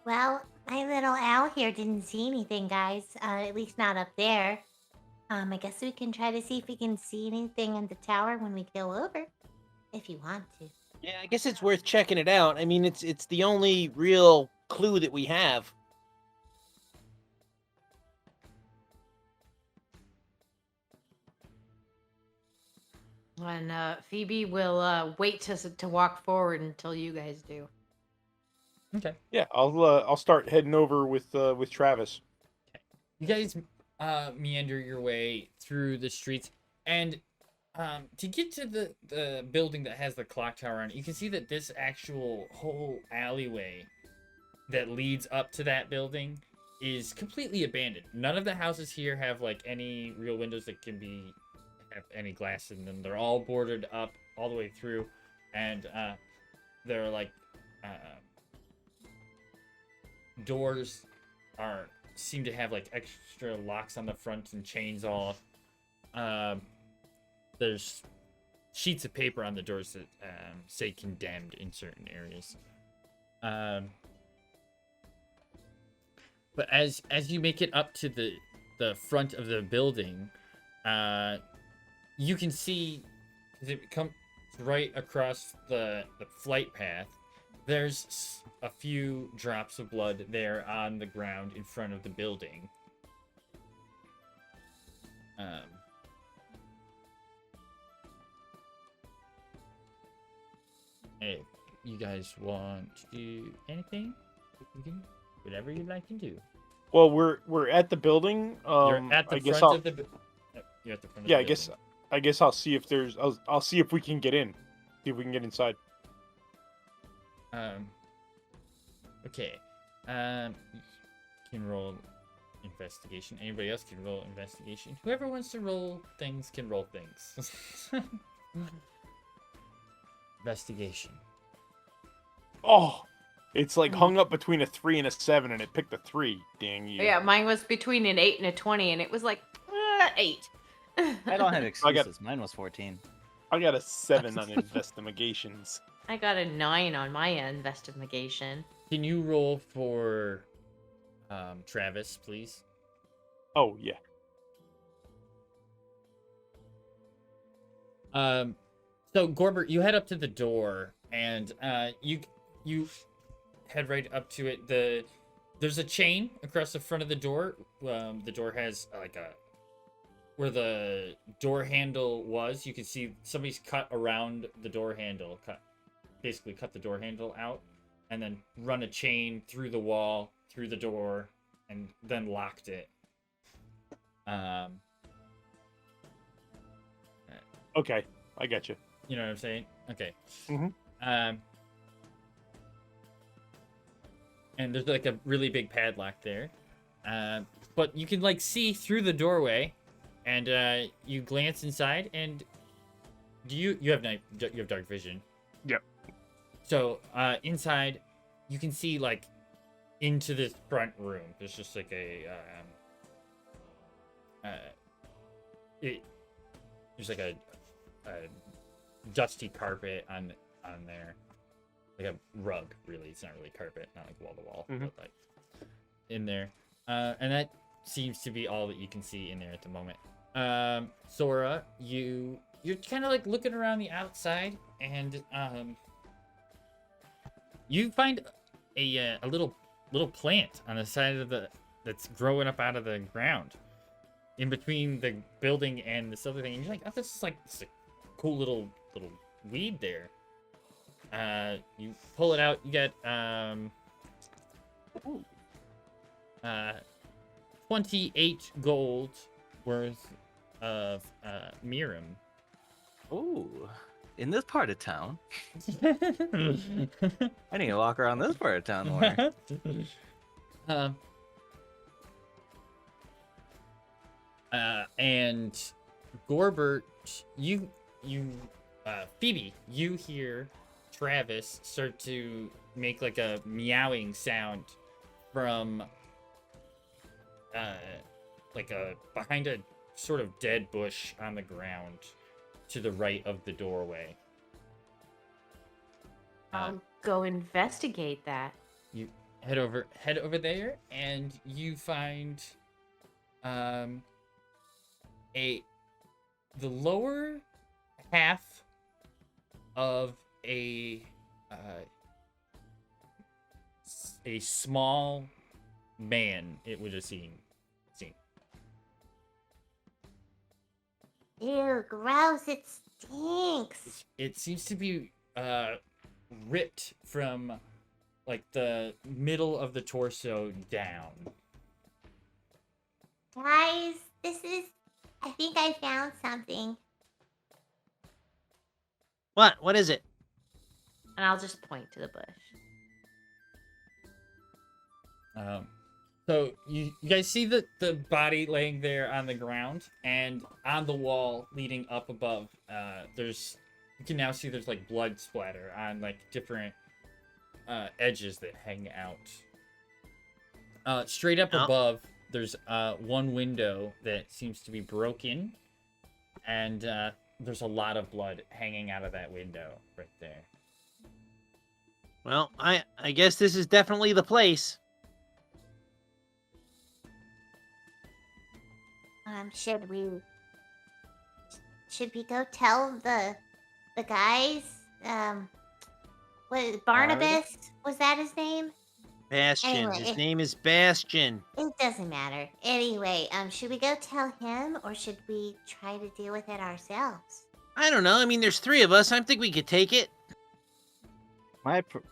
Well, my little owl here didn't see anything, guys. At least not up there. I guess we can try to see if we can see anything in the tower when we go over, if you want to. Yeah, I guess it's worth checking it out. I mean, it's the only real clue that we have. And Phoebe will wait to walk forward until you guys do. Okay. Yeah, I'll start heading over with Travis. You guys meander your way through the streets, and to get to the building that has the clock tower on it, you can see that this actual whole alleyway that leads up to that building is completely abandoned. None of the houses here have like any real windows that can have any glass in them. They're all boarded up all the way through, and they're like doors seem to have like extra locks on the front and chains all. There's sheets of paper on the doors that say condemned in certain areas. But as you make it up to the front of the building, you can see as it comes right across the flight path. There's a few drops of blood there on the ground in front of the building. If you guys want to do anything, you can whatever you'd like to do. Well, we're at the building. You're at the I guess front I'll, of the. You're at the front. Of yeah, the I guess building. I'll see if there's. I'll see if we can get in. See if we can get inside. Okay. You can roll investigation. Anybody else can roll investigation. Whoever wants to roll things can roll things. Investigation. Oh, it's like hung up between a 3 and a 7, and it picked a 3. Dang you! Yeah, mine was between an 8 and a 20, and it was like 8. I don't have excuses. Mine was 14. I got a 7 on investigations. I got a 9 on my investigation. Can you roll for Travis, please? Oh yeah. So Gorbert, you head up to the door, and you head right up to it. There's a chain across the front of the door. The door has like a where the door handle was. You can see somebody's cut around the door handle, basically cut the door handle out, and then run a chain through the wall, through the door, and then locked it. Okay, I get you. You know what I'm saying? Okay. Mhm. And there's like a really big padlock there. But you can like see through the doorway, and you glance inside, and you have dark vision. Yep. So inside, you can see like into this front room. There's just like there's like a dusty carpet on there, like a rug. Really, it's not really carpet, not like wall to wall, but like in there. And that seems to be all that you can see in there at the moment. Sora, you're kind of like looking around the outside, and you find a little plant on the side of that's growing up out of the ground, in between the building and this other thing. And you're like, oh, this is a cool little weed there. You pull it out. You get 28 gold worth of mirum. Ooh, in this part of town. I need to walk around this part of town more. And Gorbert, Phoebe, you hear Travis start to make like a meowing sound from behind a sort of dead bush on the ground to the right of the doorway. I'll go investigate that. You head over there, and you find the lower half of a small man. It would have seen. Ew, gross, it stinks. It seems to be ripped from like the middle of the torso down. Guys, I think I found something. What? What is it? And I'll just point to the bush. So you guys see the body laying there on the ground, and on the wall leading up above, you can now see there's like blood splatter on like different edges that hang out. Straight up above, there's one window that seems to be broken, and there's a lot of blood hanging out of that window right there. Well, I guess this is definitely the place. Should we go tell the guys? What, Barnabas? Was that his name? Bastion. Anyway, His name is Bastion. It doesn't matter. Anyway, should we go tell him, or should we try to deal with it ourselves? I don't know. I mean, there's 3 of us. I think we could take it. I think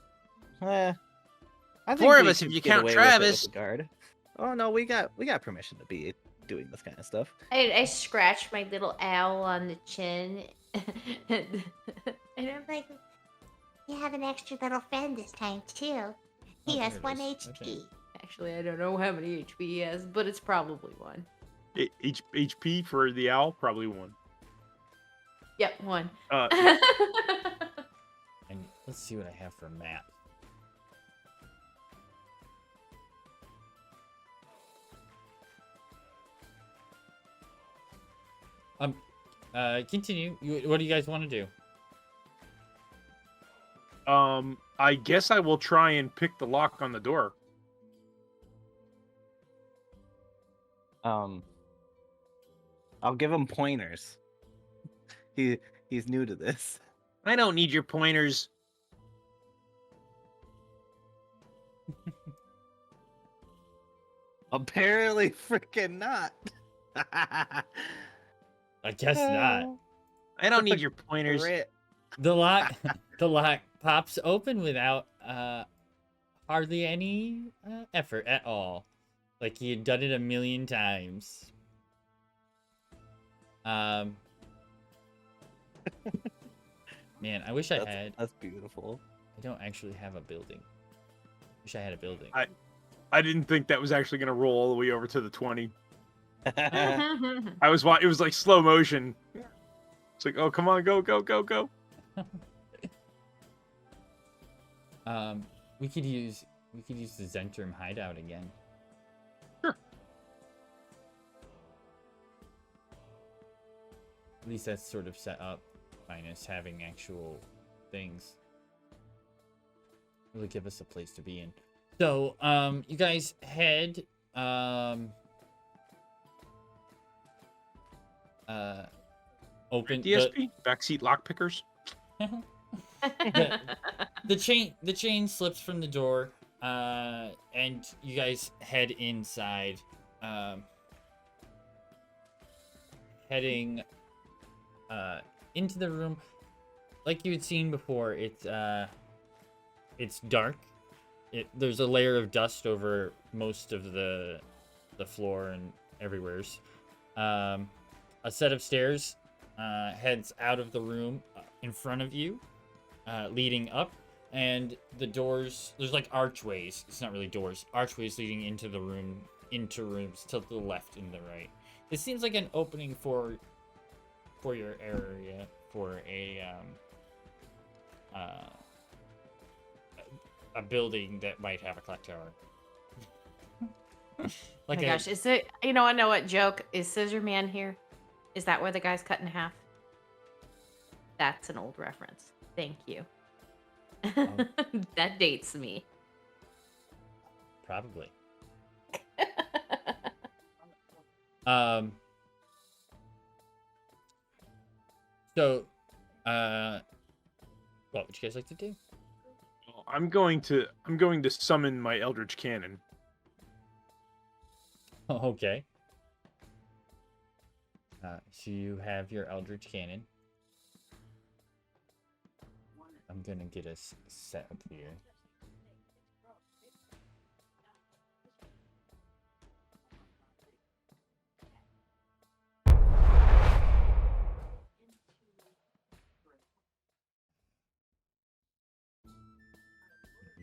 4 of we us if could you get count away with it with Travis. the guard. Oh no, we got permission to be doing this kind of stuff. I scratched my little owl on the chin. And I'm like, you have an extra little friend this time, too. He Oh, has there it 1 is. HP. Okay. Actually, I don't know how many HP he has, but it's probably 1. HP for the owl, probably 1. Yep, 1. And let's see what I have for map. Continue. What do you guys want to do? I guess I will try and pick the lock on the door. I'll give him pointers. He He's new to this. I don't need your pointers. Apparently, freaking not. I guess not. I don't need your pointers. Rip. The lock, the lock pops open without hardly any effort at all, like he had done it a million times. Man, I wish I had. That's beautiful. I don't actually have a building. Wish I had a building. I didn't think that was actually going to roll all the way over to the 20. Mm-hmm. It was like slow motion. It's like, oh, come on, go, go, go, go. We could use the Zentrum hideout again. Sure. At least that's sort of set up, minus having actual things. Really give us a place to be in. So, you guys head, open DSP? Backseat lockpickers? the chain slips from the door, and you guys head inside, heading into the room. Like you had seen before, it's dark. There's a layer of dust over most of the floor and everywhere's. A set of stairs heads out of the room in front of you, leading up, and the doors, there's like archways. It's not really doors, archways leading into the room, into rooms to the left and the right. It seems like an opening for your area for a building that might have a clock tower. Oh my gosh, is it? You know, I know what joke is. Scissor Man here? Is that where the guy's cut in half? That's an old reference. Thank you. Oh. That dates me. Probably. So, what would you guys like to do? I'm going to summon my Eldritch Cannon. Okay. So you have your Eldritch Cannon. I'm gonna get us set up here.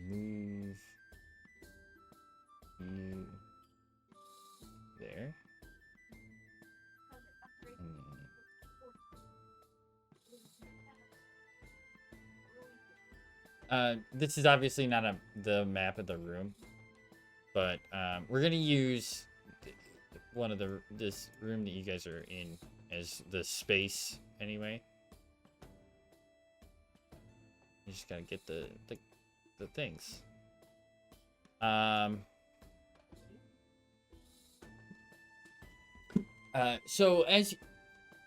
Move you there. This is obviously not the map of the room, but we're gonna use one of this room that you guys are in as the space anyway. You just gotta get the things. So as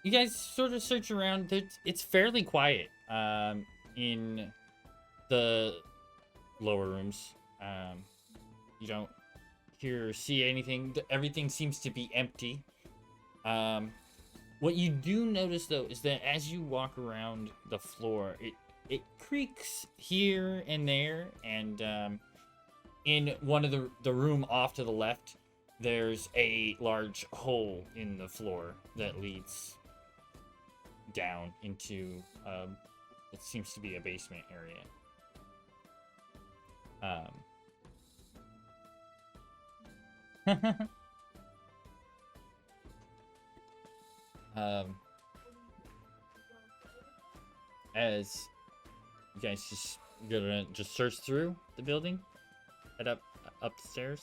you guys sort of search around, it's fairly quiet in the lower rooms. You don't hear or see anything. Everything seems to be empty. What you do notice though is that as you walk around the floor, it creaks here and there, and in one of the room off to the left, there's a large hole in the floor that leads down into what seems to be a basement area. As you guys gonna search through the building, head upstairs.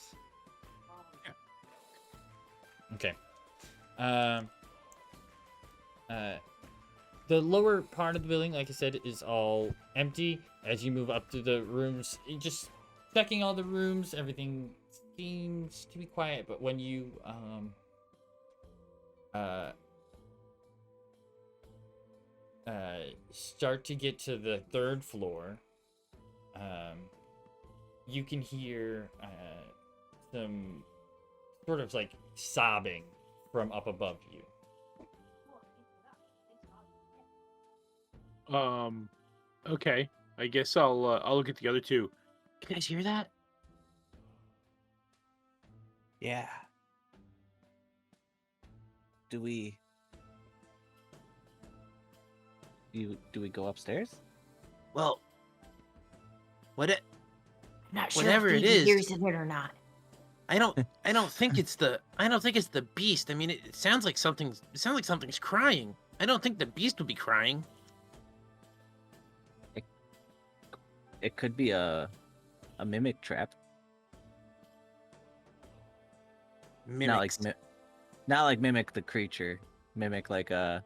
Okay. The lower part of the building, like I said, is all empty. As you move up to the rooms, just checking all the rooms, everything seems to be quiet. But when you, 'cause start to get to the 3rd floor, you can hear some sort of like sobbing from up above you. Okay. I guess I'll look at the other two. Can you guys hear that? Yeah. Do we go upstairs? Well, what it? I'm not sure Whatever if it Phoebe is. hears it or not. I don't think it's the beast. I mean, it sounds like something's crying. I don't think the beast would be crying. It could be a mimic trap. Mimics. Not like mimic the creature. Mimic like a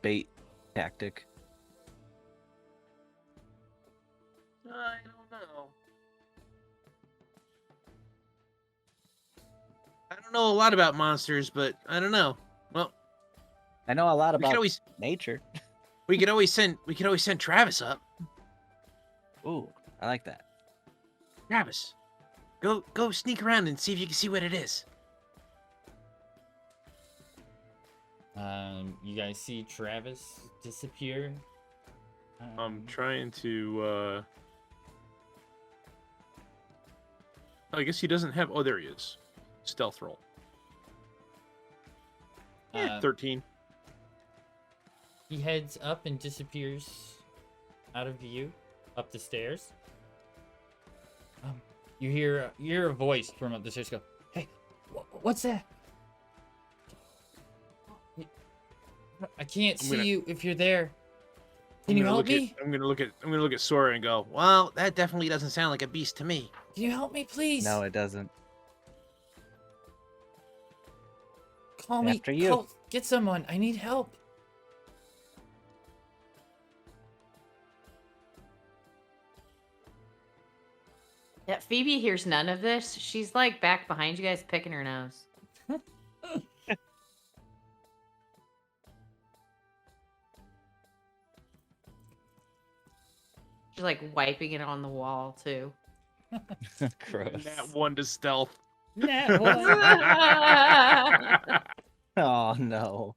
bait tactic. I don't know. I don't know a lot about monsters, but I don't know. Well, I know a lot we could about always nature. we could always send Travis up. Ooh, I like that. Travis, go sneak around and see if you can see what it is. You guys see Travis disappear. I'm trying to. I guess he doesn't have. Oh, there he is. Stealth roll. 13. He heads up and disappears out of view, up the stairs. You hear a voice from up the stairs go, "Hey, what's that? I can't see you if you're there. Can you help me? I'm gonna look at Sora and go. Well, that definitely doesn't sound like a beast to me. Can you help me, please? No, it doesn't. Call me. After you. Get someone. I need help." Yeah, Phoebe hears none of this. She's like back behind you guys picking her nose. She's like wiping it on the wall too. Gross. That one to stealth. Nah, Oh no.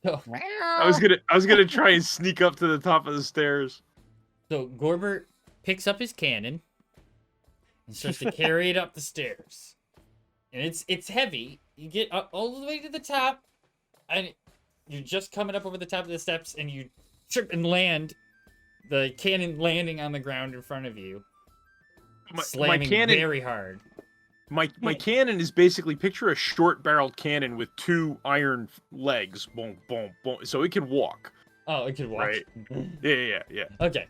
so, I was gonna try and sneak up to the top of the stairs. so Gorbert picks up his cannon and starts to carry it up the stairs. And it's heavy. You get up all the way to the top, and you're just coming up over the top of the steps, and you trip and land. The cannon landing on the ground in front of you, slamming very hard. My cannon is basically, picture a short-barreled cannon with two iron legs, boom, boom, boom, so it can walk. Oh, it could walk. Right. Yeah. Okay.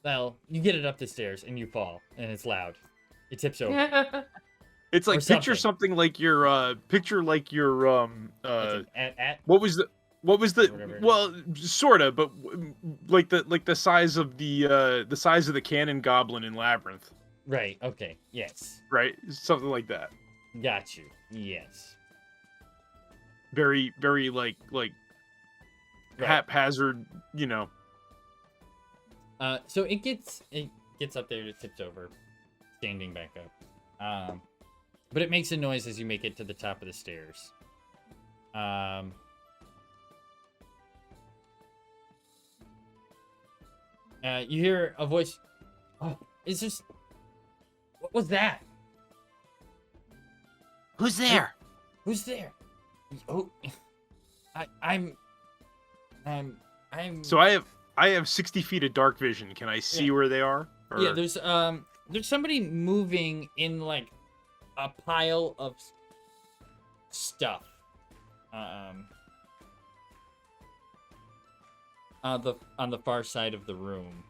Well, you get it up the stairs and you fall, and it's loud. It tips over. It's like Or picture something like your At what was the Whatever it is. well, sorta, but like the size of the cannon goblin in Labyrinth, right. Okay. Yes. right? Something like that. Got you. Yes. Very like Right. haphazard, you know. So it gets up there, it tips over, standing back up. But it makes a noise as you make it to the top of the stairs. You hear a voice. Oh, it's just. What was that? Who's there? Who's there? Oh, I'm. So I have 60 feet of dark vision. Can I see where they are? Or... Yeah, there's somebody moving in like a pile of stuff. On the far side of the room.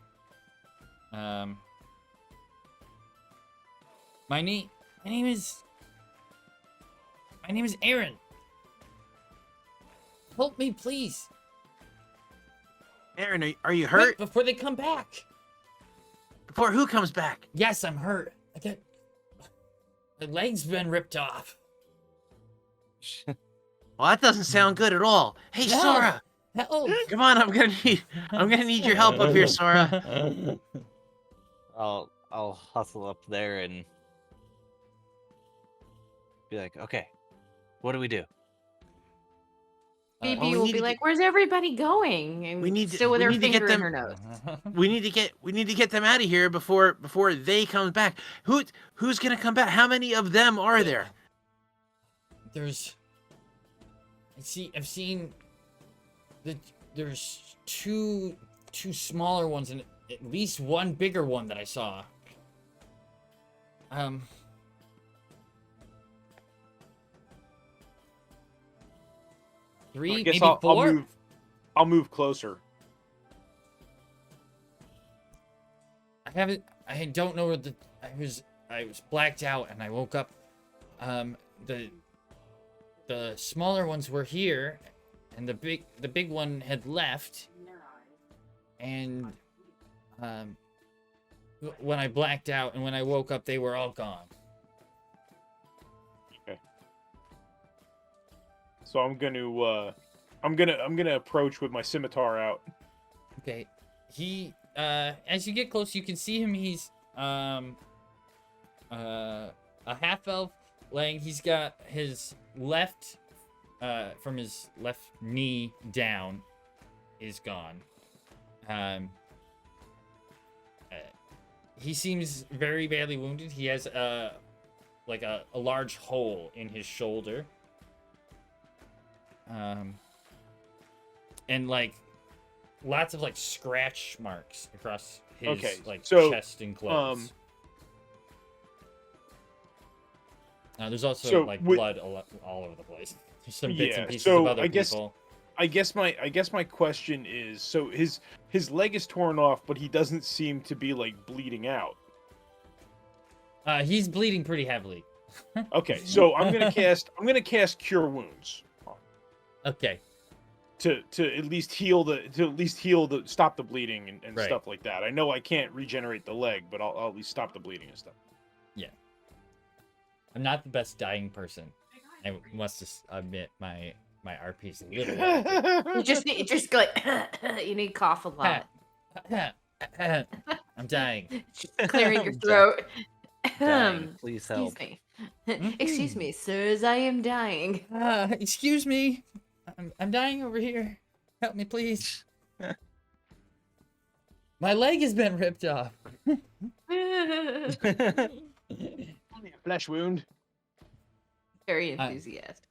My name is Aaron. Help me, please. Aaron, are you hurt? Wait, before they come back. Before who comes back? Yes, I'm hurt. My leg's been ripped off. Well, that doesn't sound good at all. Hey, Help! Sora, Help! come on. I'm gonna need your help up here, Sora. I'll hustle up there and be like, okay, what do we do? Phoebe we will need be to like, "Where's everybody going?" And We need to- still with we her need to get finger in them- her nose. We need to get them out of here before they come back. Who's gonna come back? How many of them are there? I've seen there's two smaller ones and at least one bigger one that I saw. Three, I guess maybe four. I'll move closer. I don't know where I was blacked out and I woke up. The smaller ones were here, and the big one had left. And when I blacked out and when I woke up, they were all gone. Okay. So I'm gonna approach with my scimitar out. Okay. He as you get close, you can see him. He's a half elf laying. He's got his left from his left knee down is gone. He seems very badly wounded. He has like a large hole in his shoulder. And like lots of like scratch marks across his chest and clothes. There's also blood all over the place. There's some bits and pieces of other people. I guess my question is, so his leg is torn off, but he doesn't seem to be like bleeding out. He's bleeding pretty heavily. Okay, so I'm gonna cast Cure Wounds. Okay. To at least stop the bleeding and right. stuff like that. I know I can't regenerate the leg, but I'll at least stop the bleeding and stuff. Yeah. I'm not the best dying person. I must just admit my RP is a little limited. You just go like you need to cough a lot. I'm dying. Just clearing your throat. Dying. Please help. Excuse me. Excuse me, sirs, I am dying. Excuse me. I'm dying over here. Help me, please. My leg has been ripped off. Only a flesh wound. Very enthusiastic.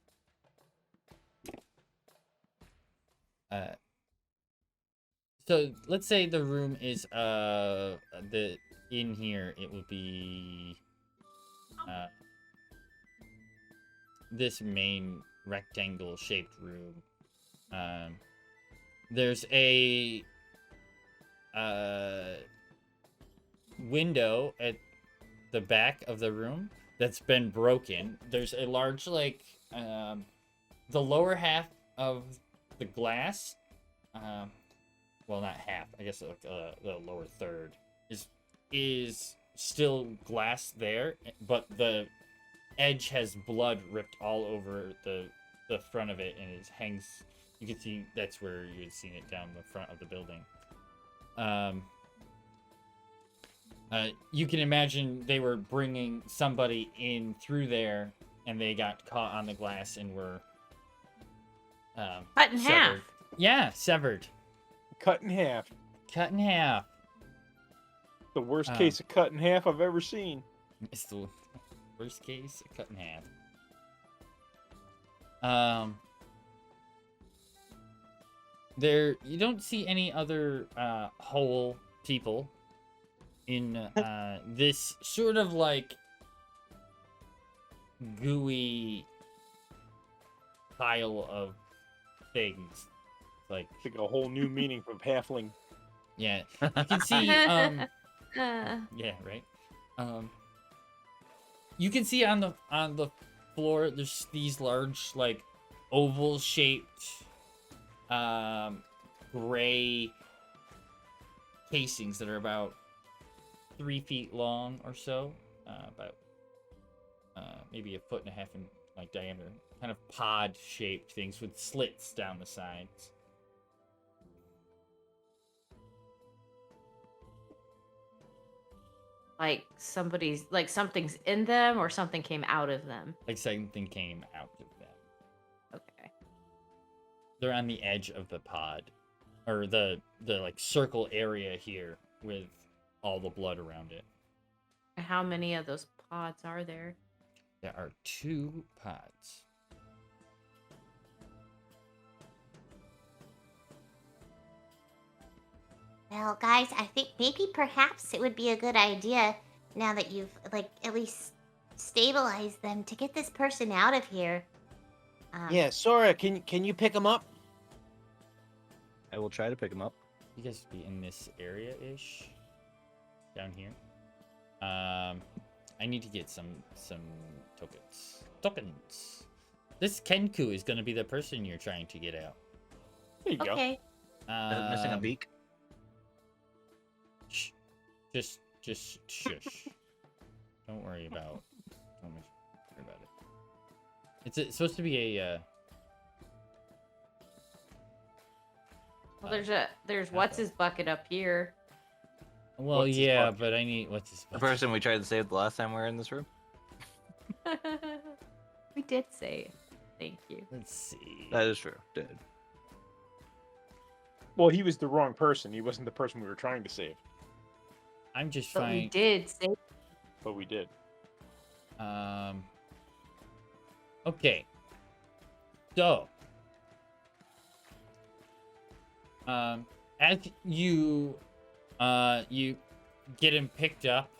So let's say the room is in here it will be this main rectangle shaped room. There's a window at the back of the room that's been broken. There's a large like the lower half of the glass, well, not half, I guess like the lower third is still glass there, but the edge has blood ripped all over the front of it, and it hangs. You can see that's where you had seen it down the front of the building. You can imagine they were bringing somebody in through there, and they got caught on the glass and were cut in half. Yeah, severed. Cut in half. Cut in half. The worst case of cut in half I've ever seen. It's the worst case, cut in half. There, you don't see any other whole people in this sort of like gooey pile of things. Like a whole new meaning from halfling. Yeah, you can see. Yeah, right. You can see on the floor. There's these large, like, oval-shaped, gray casings that are about 3 feet long or so, about maybe 1.5 feet like diameter, kind of pod-shaped things with slits down the sides. Like something's in them or something came out of them. Like something came out of them. Okay. They're on the edge of the pod, or the like circle area here with all the blood around it. How many of those pods are there? There are 2 pods. Well, guys, I think maybe perhaps it would be a good idea now that you've like at least stabilized them to get this person out of here. Yeah, Sora, can you pick him up? I will try to pick him up. You guys be in this area-ish. Down here. I need to get some tokens. Tokens. This Kenku is gonna be the person you're trying to get out. There you go. Okay. Missing a beak. Shh. Just shush. Don't worry about it. It's supposed to be a Well, there's what's his bucket up here. well, What's his yeah, bucket? but I need what's his The person we tried to save the last time we were in this room. We did say it. Thank you. Let's see. That is true. Did. Well, he was the wrong person. He wasn't the person we were trying to save, I'm just But we fine. did say but we did. Okay. So, as you get him picked up,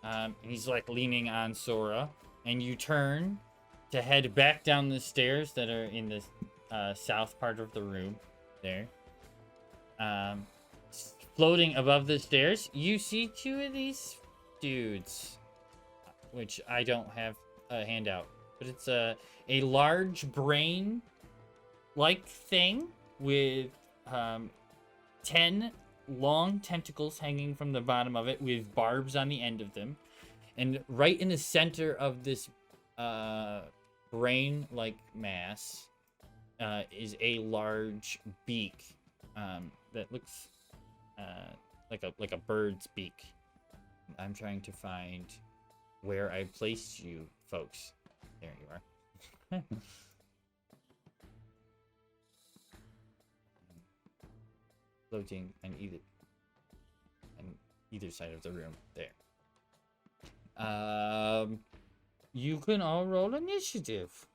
and he's like leaning on Sora, and you turn to head back down the stairs that are in the south part of the room there. Floating above the stairs, you see 2 of these dudes, which I don't have a handout, but it's a large brain like thing with 10 long tentacles hanging from the bottom of it with barbs on the end of them, and right in the center of this brain like mass is a large beak that looks like a bird's beak. I'm trying to find where I placed you folks. There you are. Floating on either side of the room there. You can all roll initiative.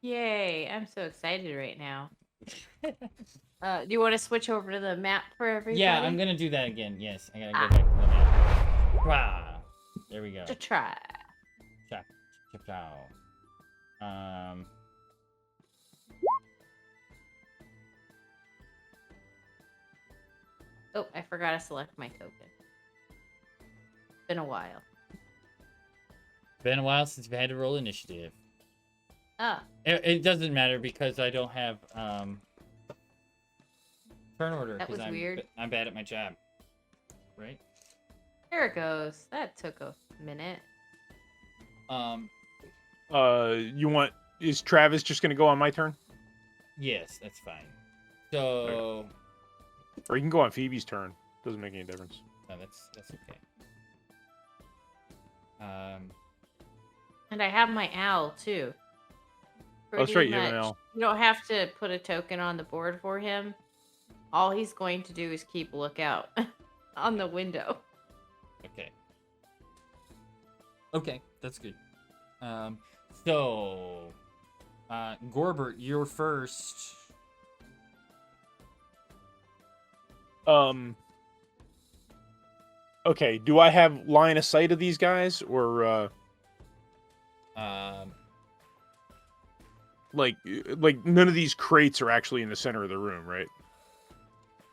Yay, I'm so excited right now. Do you want to switch over to the map for everybody? Yeah, I'm gonna do that again. Yes, I gotta go back to the map. Wow. There we go. to try. Chap, chap, chow. Oh, I forgot to select my token. Been a while. Been a while since we had to roll initiative. Ah, It doesn't matter because I don't have turn order. That 'cause was weird. I'm bad at my job. Right? there it goes. That took a minute. Is Travis just gonna go on my turn, Yes, that's fine. So or he can go on Phoebe's turn? Doesn't make any difference. no, that's okay. And I have my owl too. Oh, that's right, you have an much. owl. You don't have to put a token on the board for him. All he's going to do is keep a lookout on the window. Okay, that's good. So Gorbert, you're first. Okay, do I have line of sight of these guys, or like none of these crates are actually in the center of the room, right?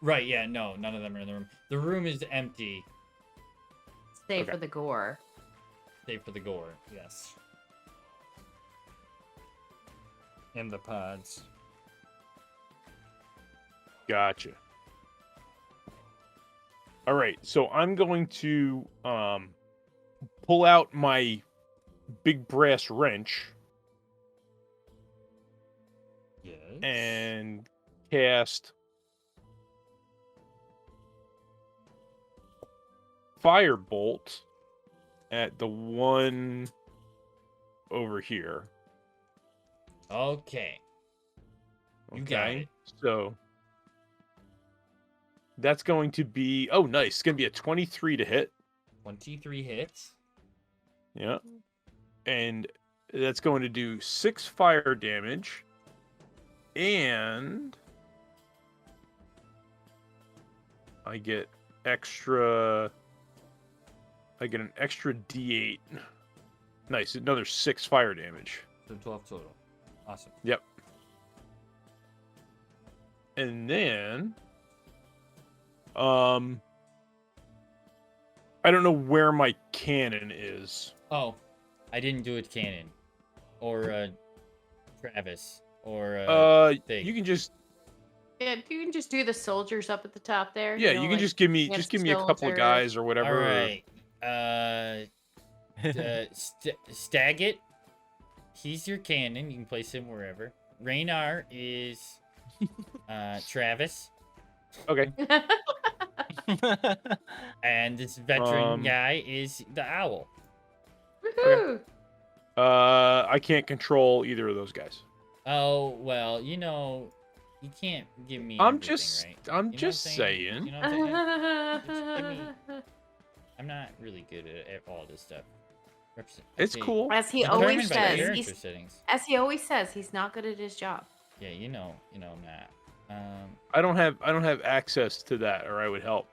Right, yeah, no, none of them are in the room. The room is empty, Save Okay. for the gore. save for the gore, yes. And the pods. Gotcha. All right, so I'm going to pull out my big brass wrench Yes. and cast firebolt at the one over here. Okay. You got it. So that's going to be nice. It's going to be a 23 to hit. 23 hits. Yeah. And that's going to do 6 fire damage. And I get an extra D8. Nice. Another 6 fire damage. So 12 total. Awesome. Yep. And then I don't know where my cannon is. Oh, I didn't do it cannon. Or Travis. Or Thing. You can just Yeah, you can just do the soldiers up at the top there. you can like, just give me Enhanced a couple of soldier. guys or whatever. All right. Staggit. He's your cannon. You can place him wherever. Raynar is Travis. Okay. And this veteran guy is the owl. Woohoo! I can't control either of those guys. Oh, well, you can't give me I'm everything, just right? I'm You know just what I'm saying. You know what I'm saying? Just give me- I'm not really good at all this stuff. It's Okay, cool. As he determined always by says, character settings. he's not good at his job. Yeah, you know I'm not. I don't have access to that, or I would help.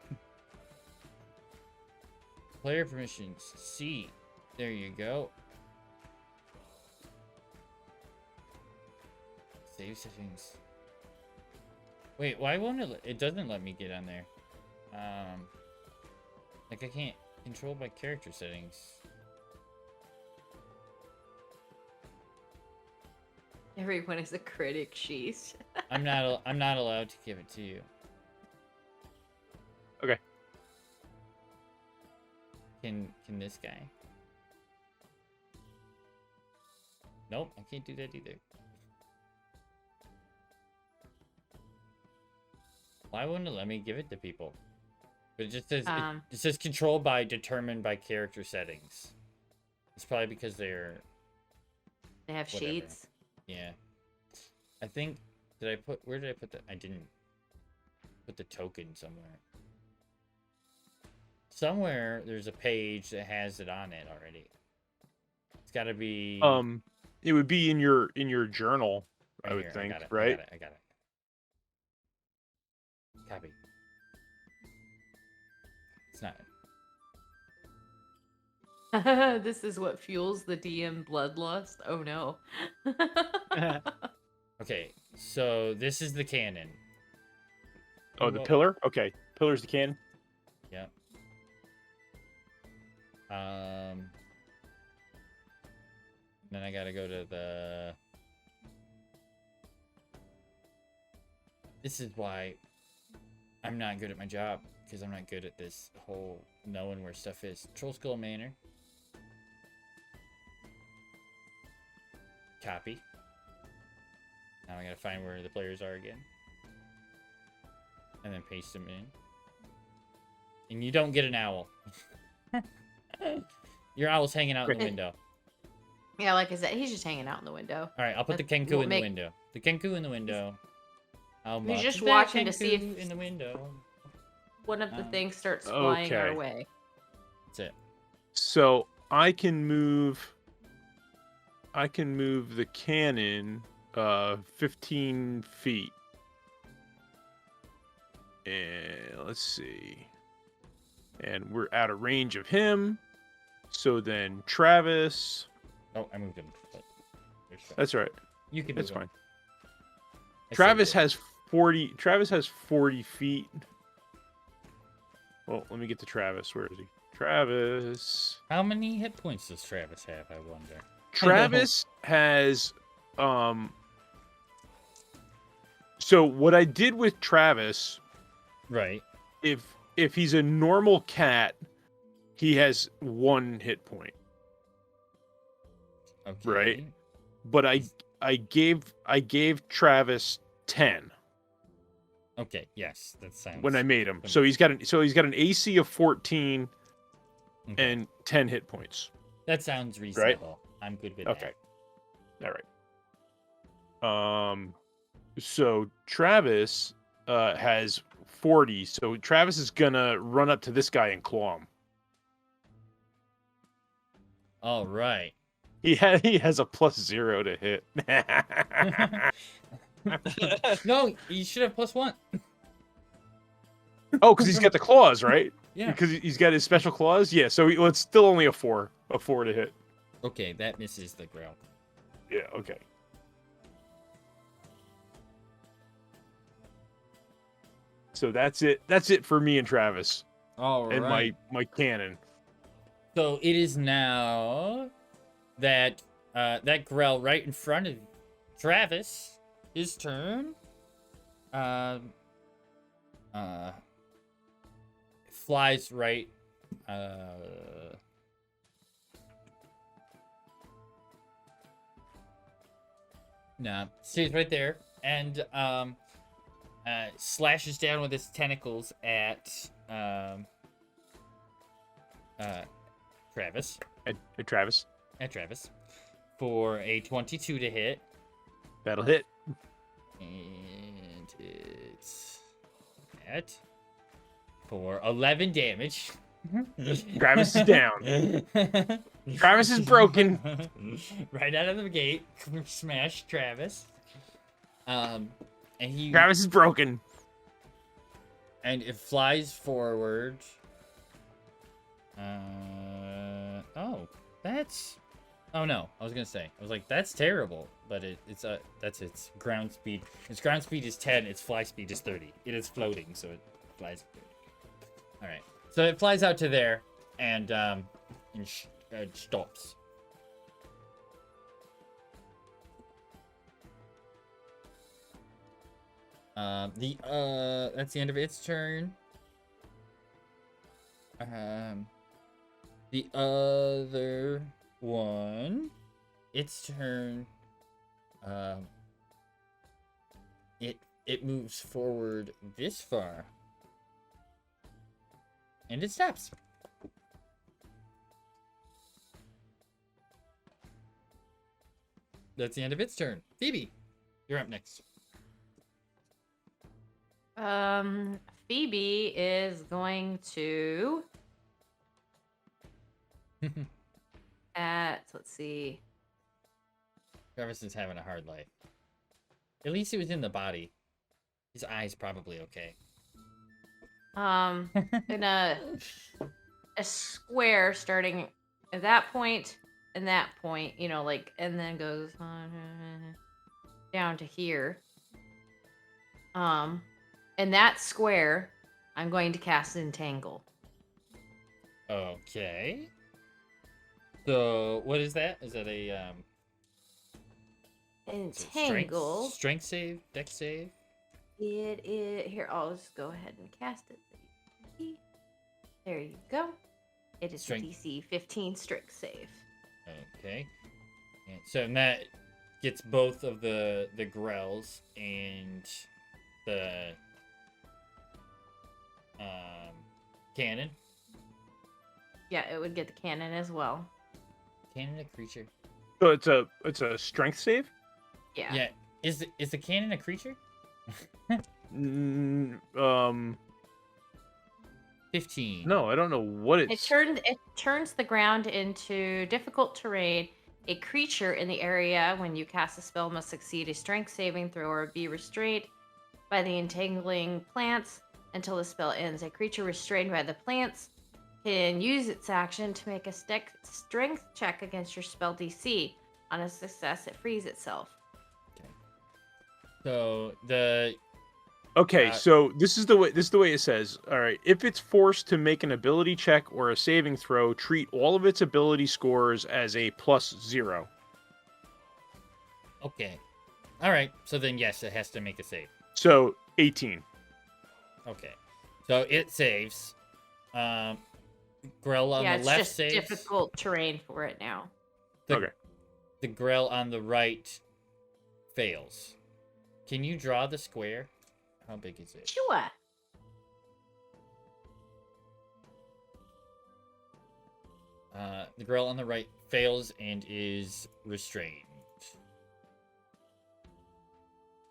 Player permissions. C. There you go. Save settings. Wait, why won't it doesn't let me get on there. Like I can't control my character settings. Everyone is a critic, sheesh. I'm not allowed to give it to you. Okay. Can this guy? Nope, I can't do that either. Why wouldn't it let me give it to people? But it just says it says controlled by determined by character settings. It's probably because They have whatever. sheets. Yeah. I think where did I put I didn't put the token somewhere. Somewhere there's a page that has it on it already. It's got to be It would be in your journal, right I would here. think, got it, right? I got it. Copy. It's not. This is what fuels the DM bloodlust. Oh no. Okay, so this is the cannon. Oh, the pillar? Okay. Pillar's the cannon. Yep. Then I gotta go to the... This is why I'm not good at my job, because I'm not good at this whole knowing where stuff is. Troll Skull Manor. Copy. Now I gotta find where the players are again. And then paste them in. And you don't get an owl. Your owl's hanging out in the window. Yeah, like I said, he's just hanging out in the window. Alright, I'll put the That Kenku won't in the make- window. The Kenku in the window. How He's much just is that watching to see Kenku if- in the window. One of the things starts flying our Okay. way. That's it. So I can move the cannon 15 feet. And let's see. And we're out of range of him. So then Travis. Oh, I moved him. But there's Travis. That's right. You can That's move him. fine. I Travis saved it. has 40. Travis has 40 feet. Well, let me get to Travis. Where is he? Travis. How many hit points does Travis have, I wonder? Travis has so what I did with Travis, Right. if he's a normal cat, he has 1 hit point. Okay. Right. But I gave Travis 10 Okay. Yes, that sounds. when I made him. So he's got an AC of 14 Okay. and 10 hit points. That sounds reasonable. I'm good with Okay. that. All right. So Travis has 40. So Travis is gonna run up to this guy and claw him. All right. He has a +0 to hit. No, you should have +1. Oh, because he's got the claws, right? Yeah. Because he's got his special claws. Yeah. So it's still only a 4 to hit. Okay, that misses the grill. Yeah. Okay. So that's it. That's it for me and Travis All and right. my cannon. So it is now that that Grell right in front of Travis. His turn. Flies right. No, stays right there and slashes down with his tentacles at Travis. And Travis, At Travis for a 22 to hit. that'll hit. And it's at for 11 damage. Travis is down. Travis is broken. Right out of the gate, smash Travis. And he Travis is broken. and it flies forward. Oh no, I was gonna say. I was like, that's terrible, but that's its ground speed. Its ground speed is 10. Its fly speed is 30. It is floating, so it flies. All right, so it flies out to there and stops. That's the end of its turn. The other one, its turn. It moves forward this far, and it stops. That's the end of its turn. Phoebe, you're up next. Phoebe is going to let's see. Travis is having a hard life. At least it was in the body. His eye's probably okay. In a square starting at that point and that point, like, and then goes on down to here. In that square, I'm going to cast Entangle. Okay. So what is that? Is that a Entangle. strength save, dex save? It is here. I'll just go ahead and cast it. There you go. It is Strength. DC 15 strength save. Okay. And so that gets both of the grells and the cannon. Yeah, it would get the cannon as well. Cannon a creature? So it's a strength save. Yeah. Yeah. Is the cannon a creature? 15. No, I don't know what It it's. turns the ground into difficult terrain. A creature in the area when you cast a spell must succeed a strength saving throw or be restrained by the entangling plants until the spell ends. A creature restrained by the plants can use its action to make a strength check against your spell DC. On a success, it frees itself. So Okay, so this is the way it says. All right, if it's forced to make an ability check or a saving throw, treat all of its ability scores as a +0. okay. All right. So then yes, it has to make a save. So 18. Okay. So it saves. Grell on yeah, the it's left just saves. difficult terrain for it now. The, Okay. the Grell on the right fails. Can you draw the square? How big is it? Sure. The Grell on the right fails and is restrained.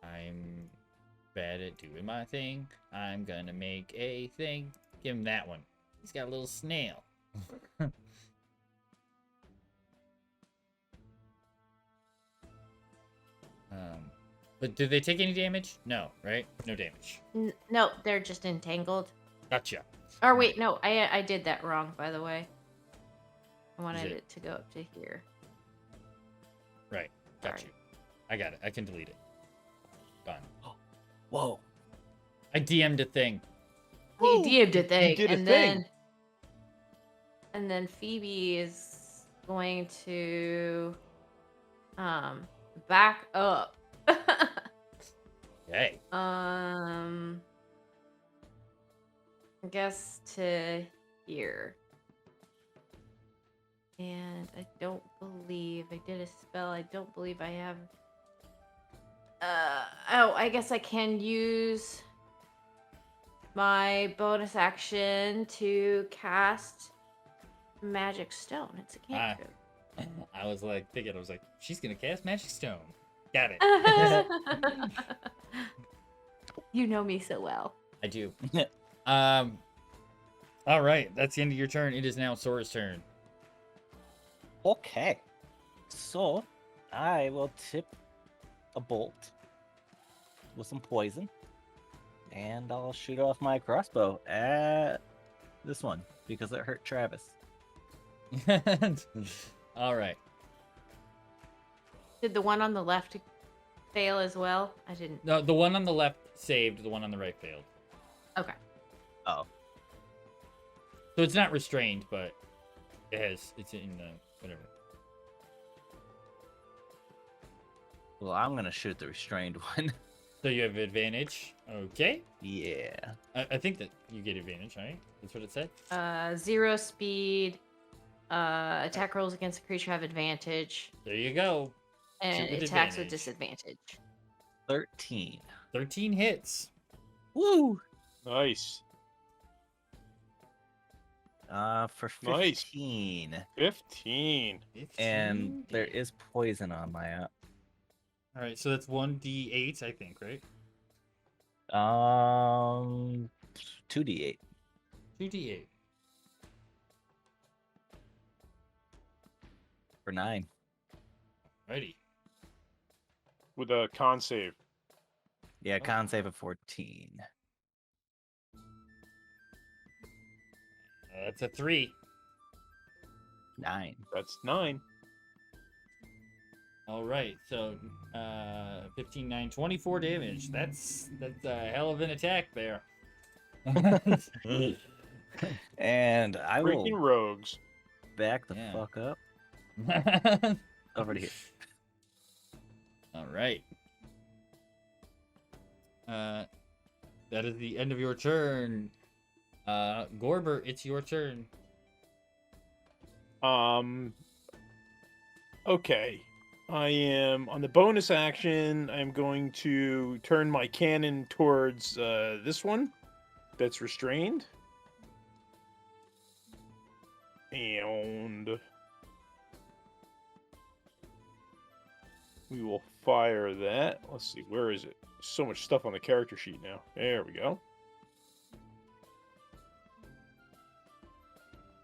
I'm bad at doing my thing. I'm gonna make a thing. Give him that one. He's got a little snail. But do they take any damage? No, right? No damage. No, they're just entangled. Gotcha. Or wait, no, I did that wrong, by the way. I wanted it- it to go up to here. Right. Got Sorry. you. I got it. I can delete it. Done. Whoa. I DM'd a thing. He DM'd a thing, did a and thing. then Phoebe is going to back up. Hey. I guess to here. And I don't believe I did a spell. I don't believe I have. Oh, I guess I can use my bonus action to cast Magic Stone. It's a cantrip. I was like thinking, she's gonna cast Magic Stone. Got it. You know me so well. I do. All right, that's the end of your turn. It is now Sora's turn. Okay. So, I will tip a bolt with some poison, and I'll shoot off my crossbow at this one because it hurt Travis. All right. Did the one on the left fail as well? I didn't. No, the one on the left saved. The one on the right failed. Okay. Oh, So it's not restrained, but it's in the whatever. well, I'm gonna shoot the restrained one. So you have advantage. Okay. Yeah. I think that you get advantage, right? That's what it said. 0 speed. Attack rolls against the creature have advantage, There you go. and with attacks with advantage. disadvantage. 13. 13 hits. Woo! Nice. For Nice. 15. 15. 15 And there damage. is poison on my app. All right, so that's 1d8, I think, right? 2d8. 2d8. For 9. Righty. With a con save. Yeah, con save of 14. That's a 3. 9. That's 9. All right, so 15, 9, 24 damage. That's a hell of an attack there. And I Freaking will rogues. back the Yeah. fuck up over to here. All right. That is the end of your turn. Gorber, it's your turn. Okay. I am on the bonus action. I'm going to turn my cannon towards this one that's restrained. And we will fire that. Let's see, where is it? So much stuff on the character sheet now. There we go.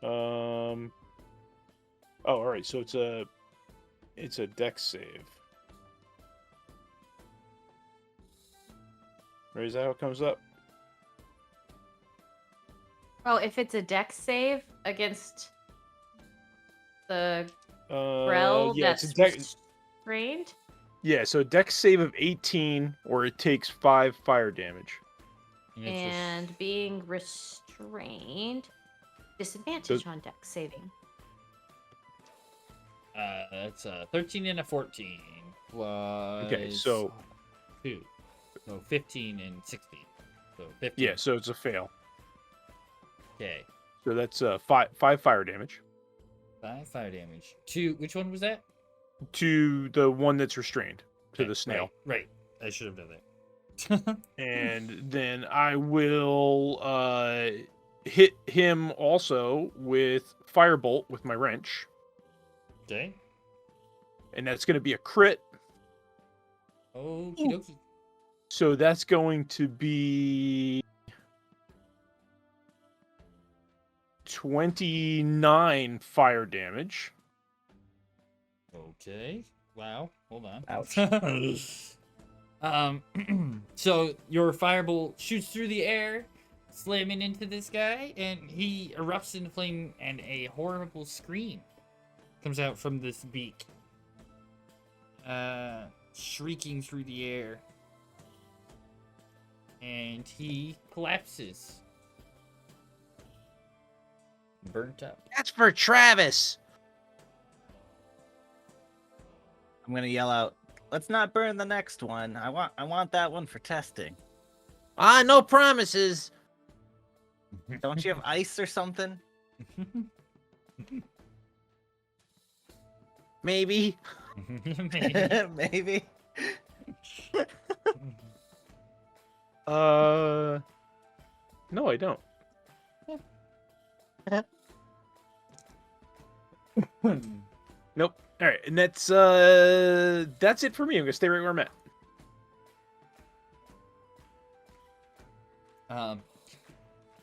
Oh, all right. So it's a dex save. Or is that how it comes up? Oh, if it's a dex save against the Grell Yeah, that's it's a dex. restrained. Yeah, so a dex save of 18, or it takes 5 fire damage. And it's And being restrained, disadvantage on dex saving. that's a 13 and a 14 plus. Okay, so 2, so 15 and 16. So 15. yeah, so it's a fail. Okay. So that's 5 fire damage. 5 fire damage. 2. Which one was that? to the one that's restrained, to Okay, the snail. Right. I should have done that. And then I will hit him also with firebolt with my wrench, Okay. and that's going to be a crit. Okie dokie. So that's going to be 29 fire damage. Okay. Wow. Hold on. Ouch. So your firebolt shoots through the air, slamming into this guy, and he erupts into flame, and a horrible scream comes out from this beak. Shrieking through the air. And he collapses. Burnt up. That's for Travis. I'm gonna yell out, "Let's not burn the next one. I want that one for testing. No promises. Don't you have ice or something?" Maybe. Maybe. No, I don't. Nope. All right, and that's it for me. I'm gonna stay right where I'm at.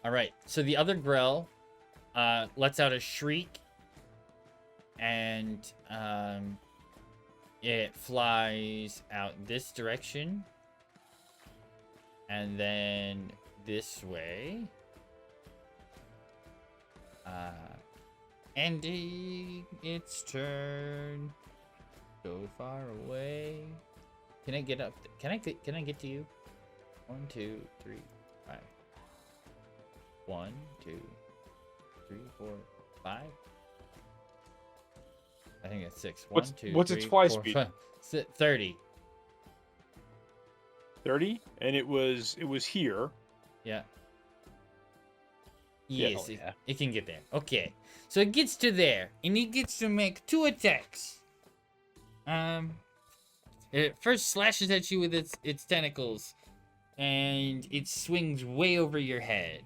All right. So the other Grell lets out a shriek, and it flies out this direction, and then this way. Ending its turn. So far away. Can I get up? Can I get to you? 1, 2, 3, 5. 1, 2, 3, 4, 5. I think it's 6. What's- 1, 2, what's 3, its fly 4, speed? 5, 30. 30, and it was here. Yeah. Yeah, Yes, oh, yeah. it can get there. Okay. So it gets to there, and it gets to make 2 attacks. It first slashes at you with its tentacles, and it swings way over your head.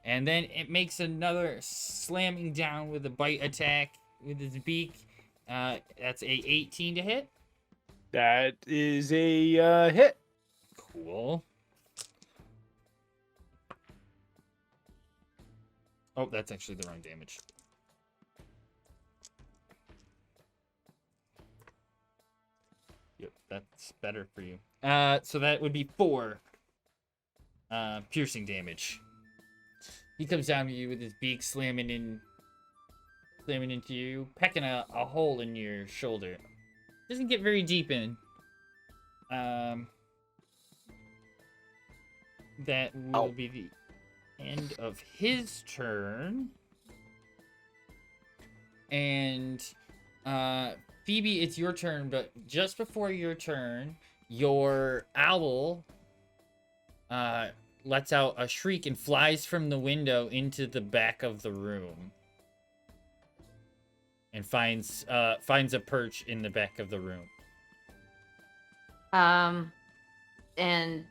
And then it makes another slamming down with a bite attack with its beak. That's a 18 to hit. That is a hit. Cool. Oh, that's actually the wrong damage. Yep, that's better for you. So that would be 4 piercing damage. He comes down to you with his beak slamming into you, pecking a hole in your shoulder. Doesn't get very deep in. That will be the end of his turn. And Phoebe, it's your turn, but just before your turn, your owl lets out a shriek and flies from the window into the back of the room. And finds a perch in the back of the room. And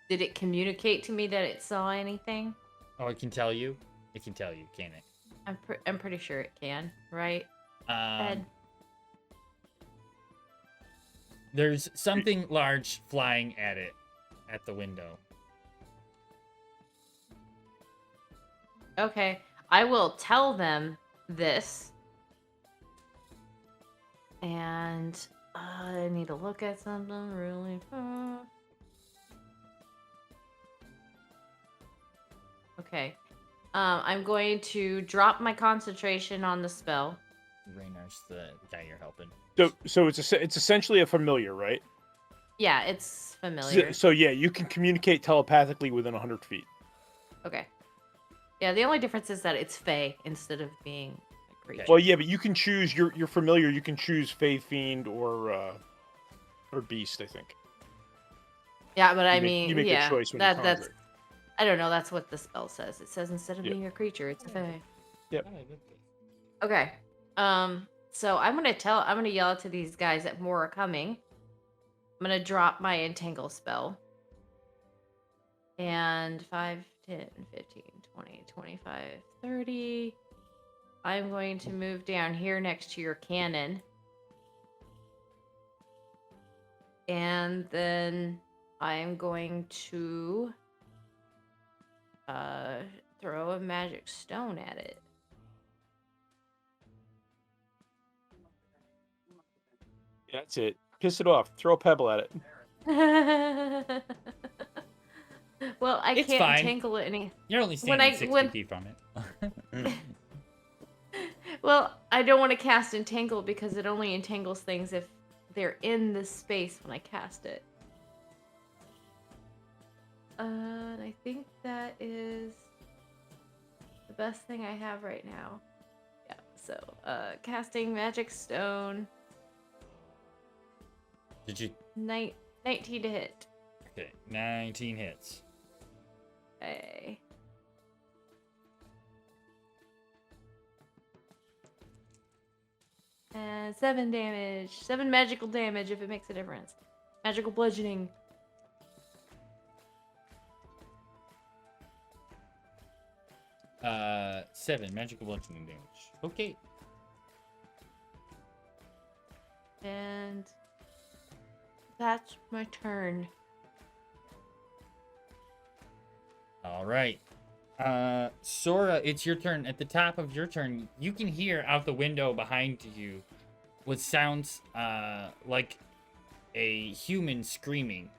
did it communicate to me that it saw anything? Oh, it can tell you? It can tell you, can it? I'm pretty sure it can, right? Ed? There's something large flying at it at the window. Okay, I will tell them this. And I need to look at something really fast. Okay. I'm going to drop my concentration on the spell. Raynar's the guy you're helping. So it's essentially a familiar, right? Yeah, it's familiar. So yeah, you can communicate telepathically within 100 feet. Okay. Yeah, the only difference is that it's Fey instead of being a creature. Well, yeah, but you can choose your familiar. You can choose Fey, Fiend, or Beast. I think. Yeah, but I You make- mean, you make a yeah, choice when you that's conjure. I don't know. That's what the spell says. It says instead of Yep. being a creature, it's a Fey. Yep. Okay. So I'm gonna yell out to these guys that more are coming. I'm gonna drop my entangle spell. And 5, 10, 15, 20, 25, 30. I'm going to move down here next to your cannon. And then I'm going to throw a magic stone at it. That's it. Piss it off. Throw a pebble at it. Well, I It's can't fine. entangle it any. You're only When standing 60 feet from it. Well, I don't want to cast entangle because it only entangles things if they're in the space when I cast it. And I think that is the best thing I have right now. Yeah, so casting magic stone. Did you? 19 to hit. Okay, 19 hits. Okay. And 7 damage. 7 magical damage if it makes a difference. Magical bludgeoning. Seven magical bludgeoning damage. Okay. And that's my turn. All right. Sora, it's your turn. At the top of your turn, you can hear out the window behind you what sounds like a human screaming.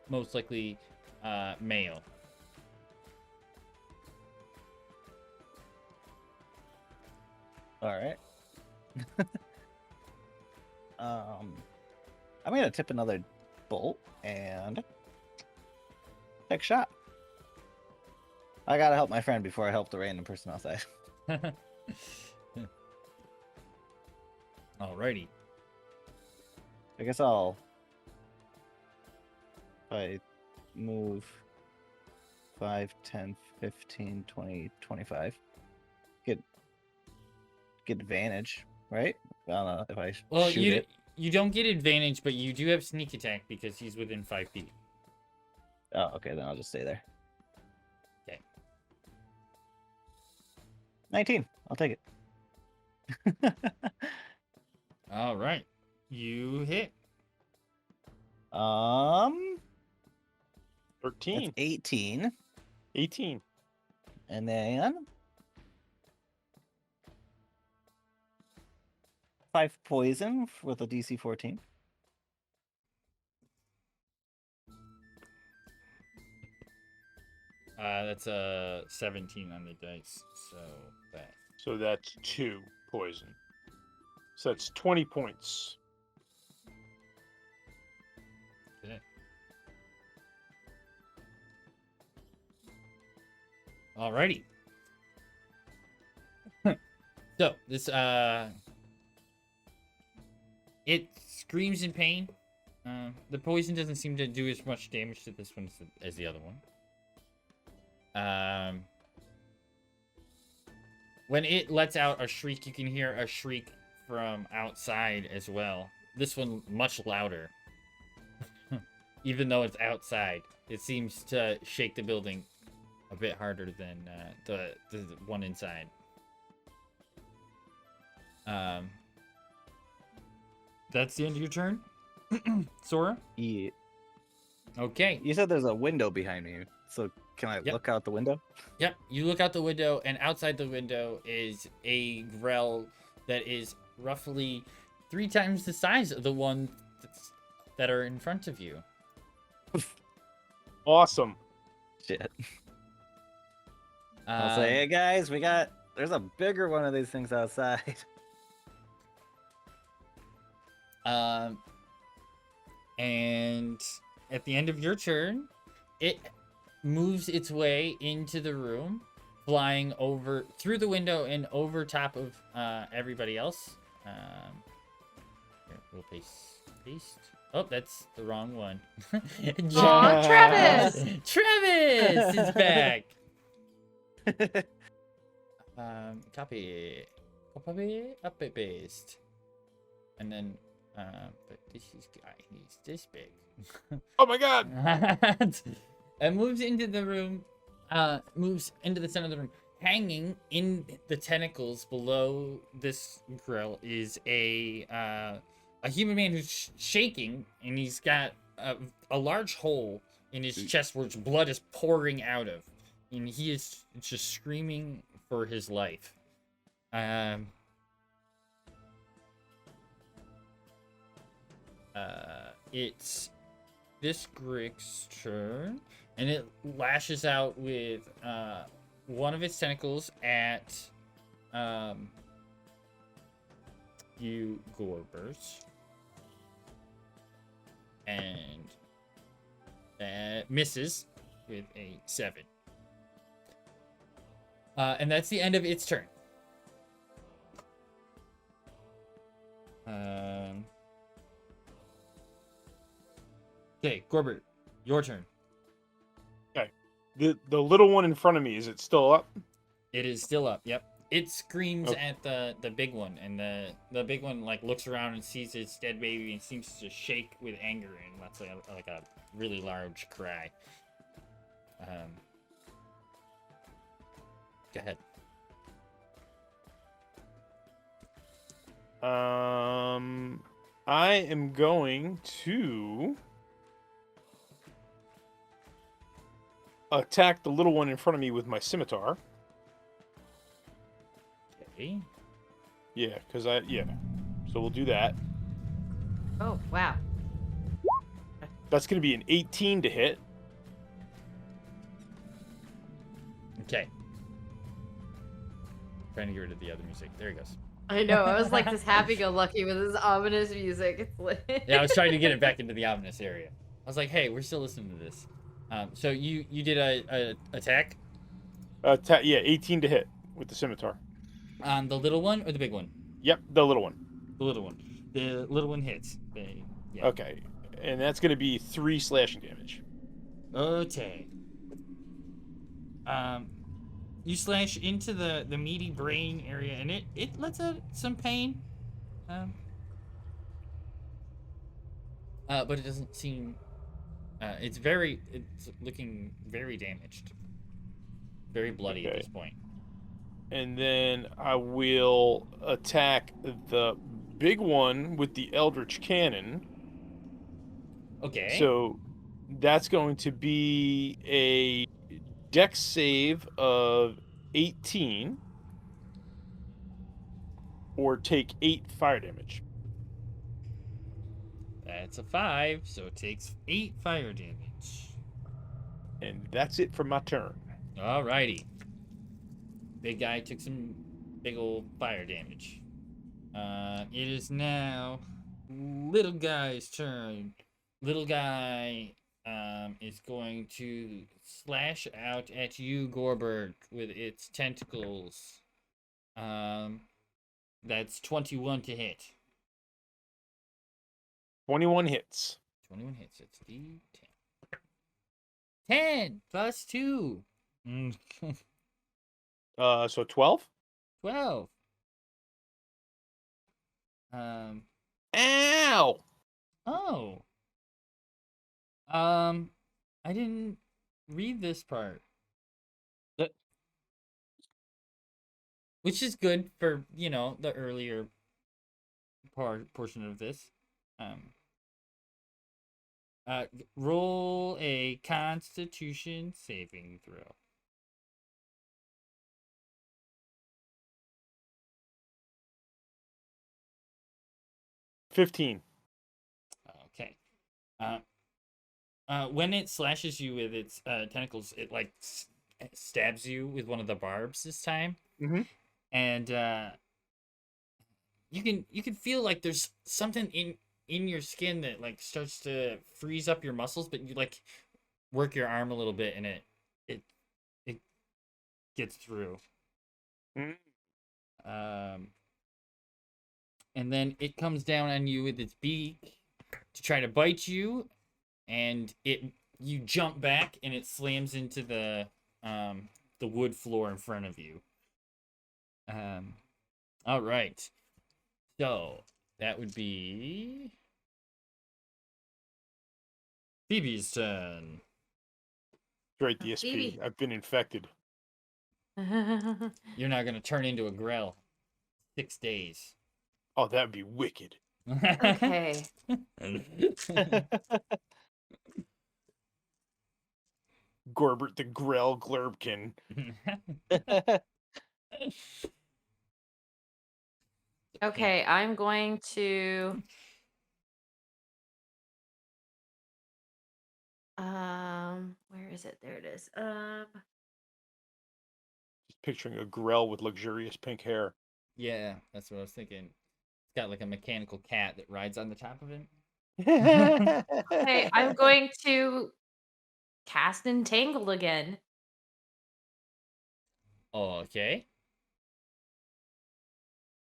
Most likely male. All right. I'm gonna tip another bolt and take a shot. I gotta help my friend before I help the random person outside. Alrighty. I guess if I move 5, 10, 15, 20, 25. Get advantage, right? I don't know if I Well, shoot it. you don't get advantage, but you do have sneak attack because he's within 5 feet. Oh, okay, then I'll just stay there. Okay. 19. I'll take it. All right. You hit. 13. That's 18. 18. And then 5 poison with a DC 14. That's a 17 on the dice. So that's 2 poison. So that's 20 points. Okay. Alrighty. So this it screams in pain. The poison doesn't seem to do as much damage to this one as the other one. When it lets out a shriek, you can hear a shriek from outside as well. This one much louder. Even though it's outside, it seems to shake the building a bit harder than the one inside. That's the end of your turn, Sora? Yeah. Okay. You said there's a window behind me, so can I Yep. look out the window? Yep, you look out the window, and outside the window is a grell that is roughly 3 times the size of the one that are in front of you. Awesome. Shit. I'll say, hey guys, there's a bigger one of these things outside. And at the end of your turn, it moves its way into the room, flying over through the window and over top of everybody else. Here, we'll paste. Oh, that's the wrong one. Aw, Travis! Travis is back. Copy, paste, and then but this guy, he's this big. Oh my god! And moves into the room, moves into the center of the room. Hanging in the tentacles below this grill is a human man who's shaking, and he's got a large hole in his chest where blood is pouring out of, and he is just screaming for his life. It's this Grix's turn, and it lashes out with one of its tentacles at you, Gorbers, and that misses with a 7. And that's the end of its turn. Okay, Gorbert, your turn. The little one in front of me, is it still up? It is still up. Yep. It screams at the big one, and the big one like looks around and sees its dead baby and seems to shake with anger and lets like a really large cry. Go ahead. I am going to attack the little one in front of me with my scimitar. Okay. Yeah, so we'll do that. Oh, wow. That's going to be an 18 to hit. Okay. Trying to get rid of the other music. There he goes. I know. I was like just happy-go-lucky with this ominous music. It's lit. Yeah, I was trying to get it back into the ominous area. I was like, hey, we're still listening to this. So you did a attack? Yeah, 18 to hit with the scimitar. On the little one or the big one? Yep, the little one. The little one. The little one hits. Yeah. Okay, and that's going to be 3 slashing damage. Okay. You slash into the meaty brain area, and it lets out some pain. But it doesn't seem. It's looking very damaged. Very bloody at this point. And then I will attack the big one with the Eldritch Cannon. Okay. So that's going to be a Dex save of 18 or take 8 fire damage. That's a 5, so it takes 8 fire damage. And that's it for my turn. Alrighty. Big guy took some big old fire damage. It is now little guy's turn. Little guy is going to slash out at you, Gorbert, with its tentacles. That's 21 to hit. 21 hits. 21 hits. It's D10. 10 plus 2. So 12? 12. Ow! Oh. I didn't read this part. Which is good for, the earlier portion of this. Roll a Constitution saving throw. $15. Okay. When it slashes you with its tentacles, it like stabs you with one of the barbs this time, and you can feel like there's something in your skin that like starts to freeze up your muscles, but you like work your arm a little bit, and it gets through. And then it comes down on you with its beak to try to bite you, and you jump back, and it slams into the wood floor in front of you. All right. So that would be Phoebe's turn. Right, DSP. Phoebe. I've been infected. You're not gonna turn into a Grell. 6 days. Oh, that would be wicked. Okay. Gorbert the Grell Glurbkin. Okay, I'm going to where is it? There it is. Just picturing a Grell with luxurious pink hair. Yeah, that's what I was thinking. It's got like a mechanical cat that rides on the top of him. Okay, I'm going to cast Entangled again. Okay.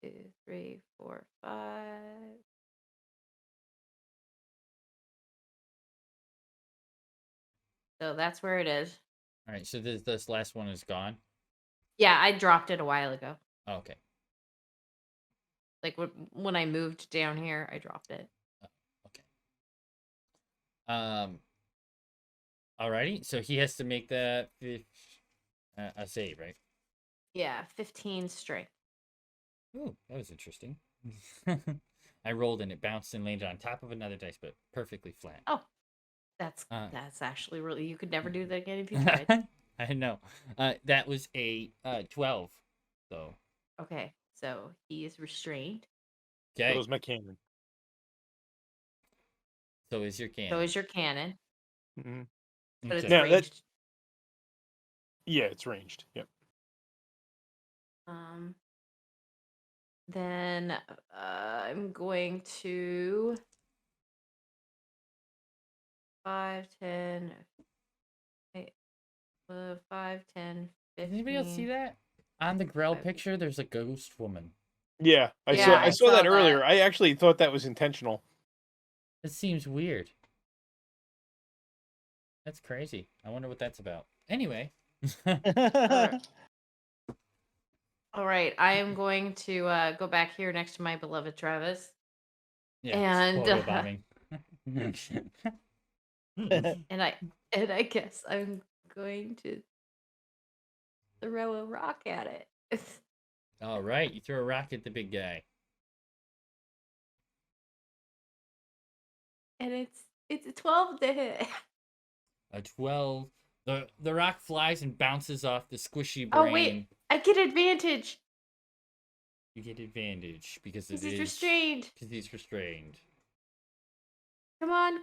2, 3, 4, 5. So that's where it is. All right. So this last one is gone. Yeah, I dropped it a while ago. Okay. Like when I moved down here, I dropped it. Okay. Alrighty. So he has to make that a save, right? Yeah, 15 strength. Ooh, that was interesting. I rolled and it bounced and landed on top of another dice, but perfectly flat. Oh, that's actually really, you could never do that again if you tried. I know. That was a 12. So Okay, so he is restrained. okay. That was my cannon. So is your cannon. So is your cannon, Mm-hmm. but it's Okay. Now, ranged. Yeah, it's ranged. Yep. Then I'm going to 5, 10, 5, 10, Did anybody else see 15. that? On the Grell 5. picture, there's a ghost woman. Yeah, I Yeah, saw. I I saw saw that that. earlier. I actually thought that was intentional. That seems weird. That's crazy. I wonder what that's about. Anyway. All right, I am going to go back here next to my beloved Travis. Yeah, And photo bombing. and I guess I'm going to throw a rock at it. All right, you throw a rock at the big guy. And it's a 12 to hit. A 12. The rock flies and bounces off the squishy brain. Oh wait, I get advantage. You get advantage because Because it he's is restrained. because he's restrained. Come on.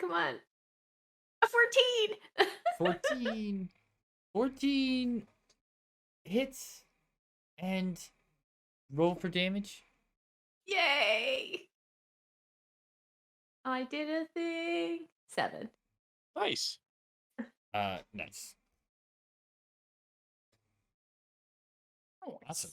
A 14. 14. 14 hits and roll for damage. Yay! I did a thing. 7. Nice. Nice. Oh, awesome.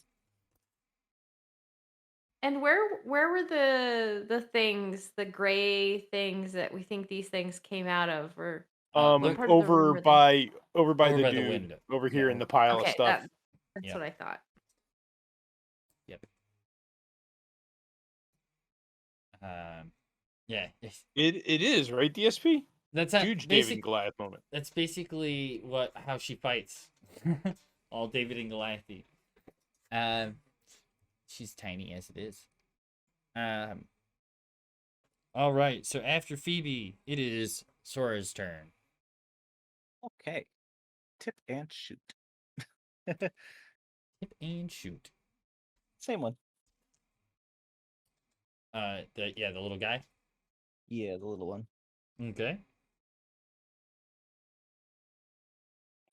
And where were the things, the gray things that we think these things came out of, or look- part of the room Over were they? by Over the by the dude, window. over here Yeah. in the pile of Okay, stuff. that's Yeah. what I thought. Yep. Yeah. It is right. DSP. That's Huge David and Goliath moment. That's basically how she fights. All David and Goliath. She's tiny as it is. All right. So after Phoebe, it is Sora's turn. Okay. Tip and shoot. Tip and shoot. Same one. The little guy. Yeah, the little one. Okay.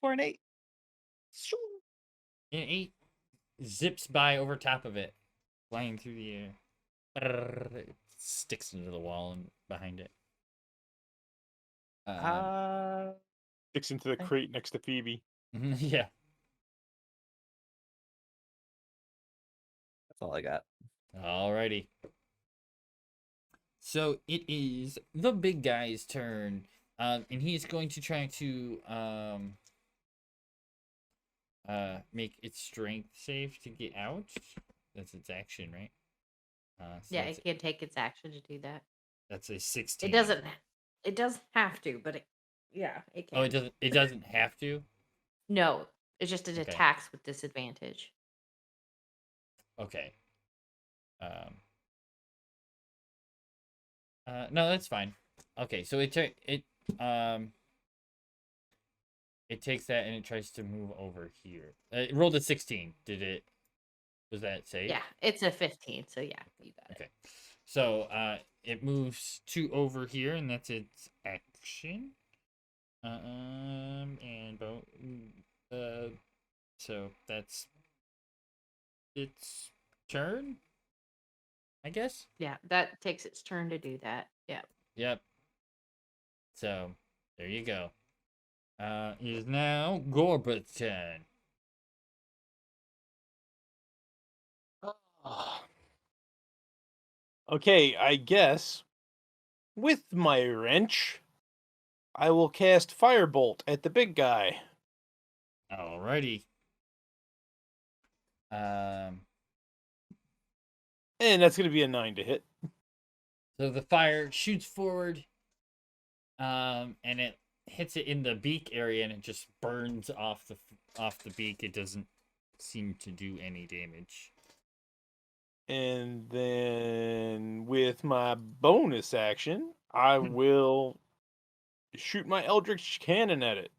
4 and 8. And 8 zips by over top of it, flying through the air. It sticks into the wall and behind it. Sticks into the crate next to Phoebe. Yeah. That's all I got. Alrighty. So it is the big guy's turn, and he's going to try to make its strength save to get out. That's its action, right? So Yeah, it can take its action to do that. that's a 16. It doesn't. It doesn't have to, but it can. Oh, it doesn't. It doesn't have to. No, it's just it Okay. attacks with disadvantage. Okay. No, that's fine. Okay, so it takes that and it tries to move over here. It rolled a 16. Was that safe? Yeah, it's a 15, so yeah, you got it. Okay. So it moves to over here, and that's its action. So that's its turn, I guess. Yeah, that takes its turn to do that. Yeah. Yep. So there you go. It is now Gorbat's turn. Okay, I guess with my wrench, I will cast Firebolt at the big guy. Alrighty. And that's going to be a 9 to hit. So the fire shoots forward, and it hits it in the beak area, and it just burns off the beak. It doesn't seem to do any damage. And then with my bonus action, I will shoot my Eldritch Cannon at it.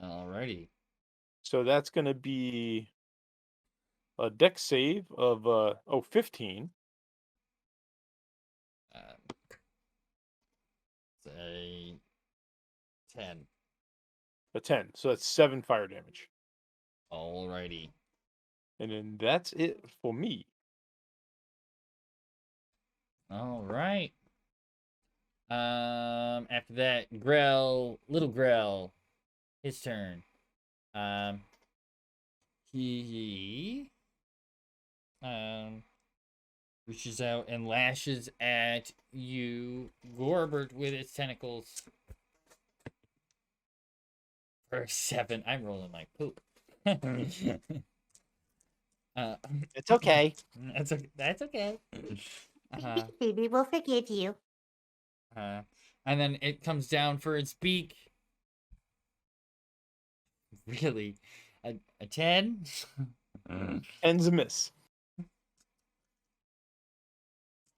Alrighty. So that's going to be a dex save of 15. Say 10. A 10. So that's 7 fire damage. Alrighty. And then that's it for me. All right. After that, little Grell, his turn. He reaches out and lashes at you, Gorbert, with its tentacles. For 7. I'm rolling my poop. It's okay. That's okay. Baby, we'll forgive you. And then it comes down for its beak. Really? A 10? 10's a miss.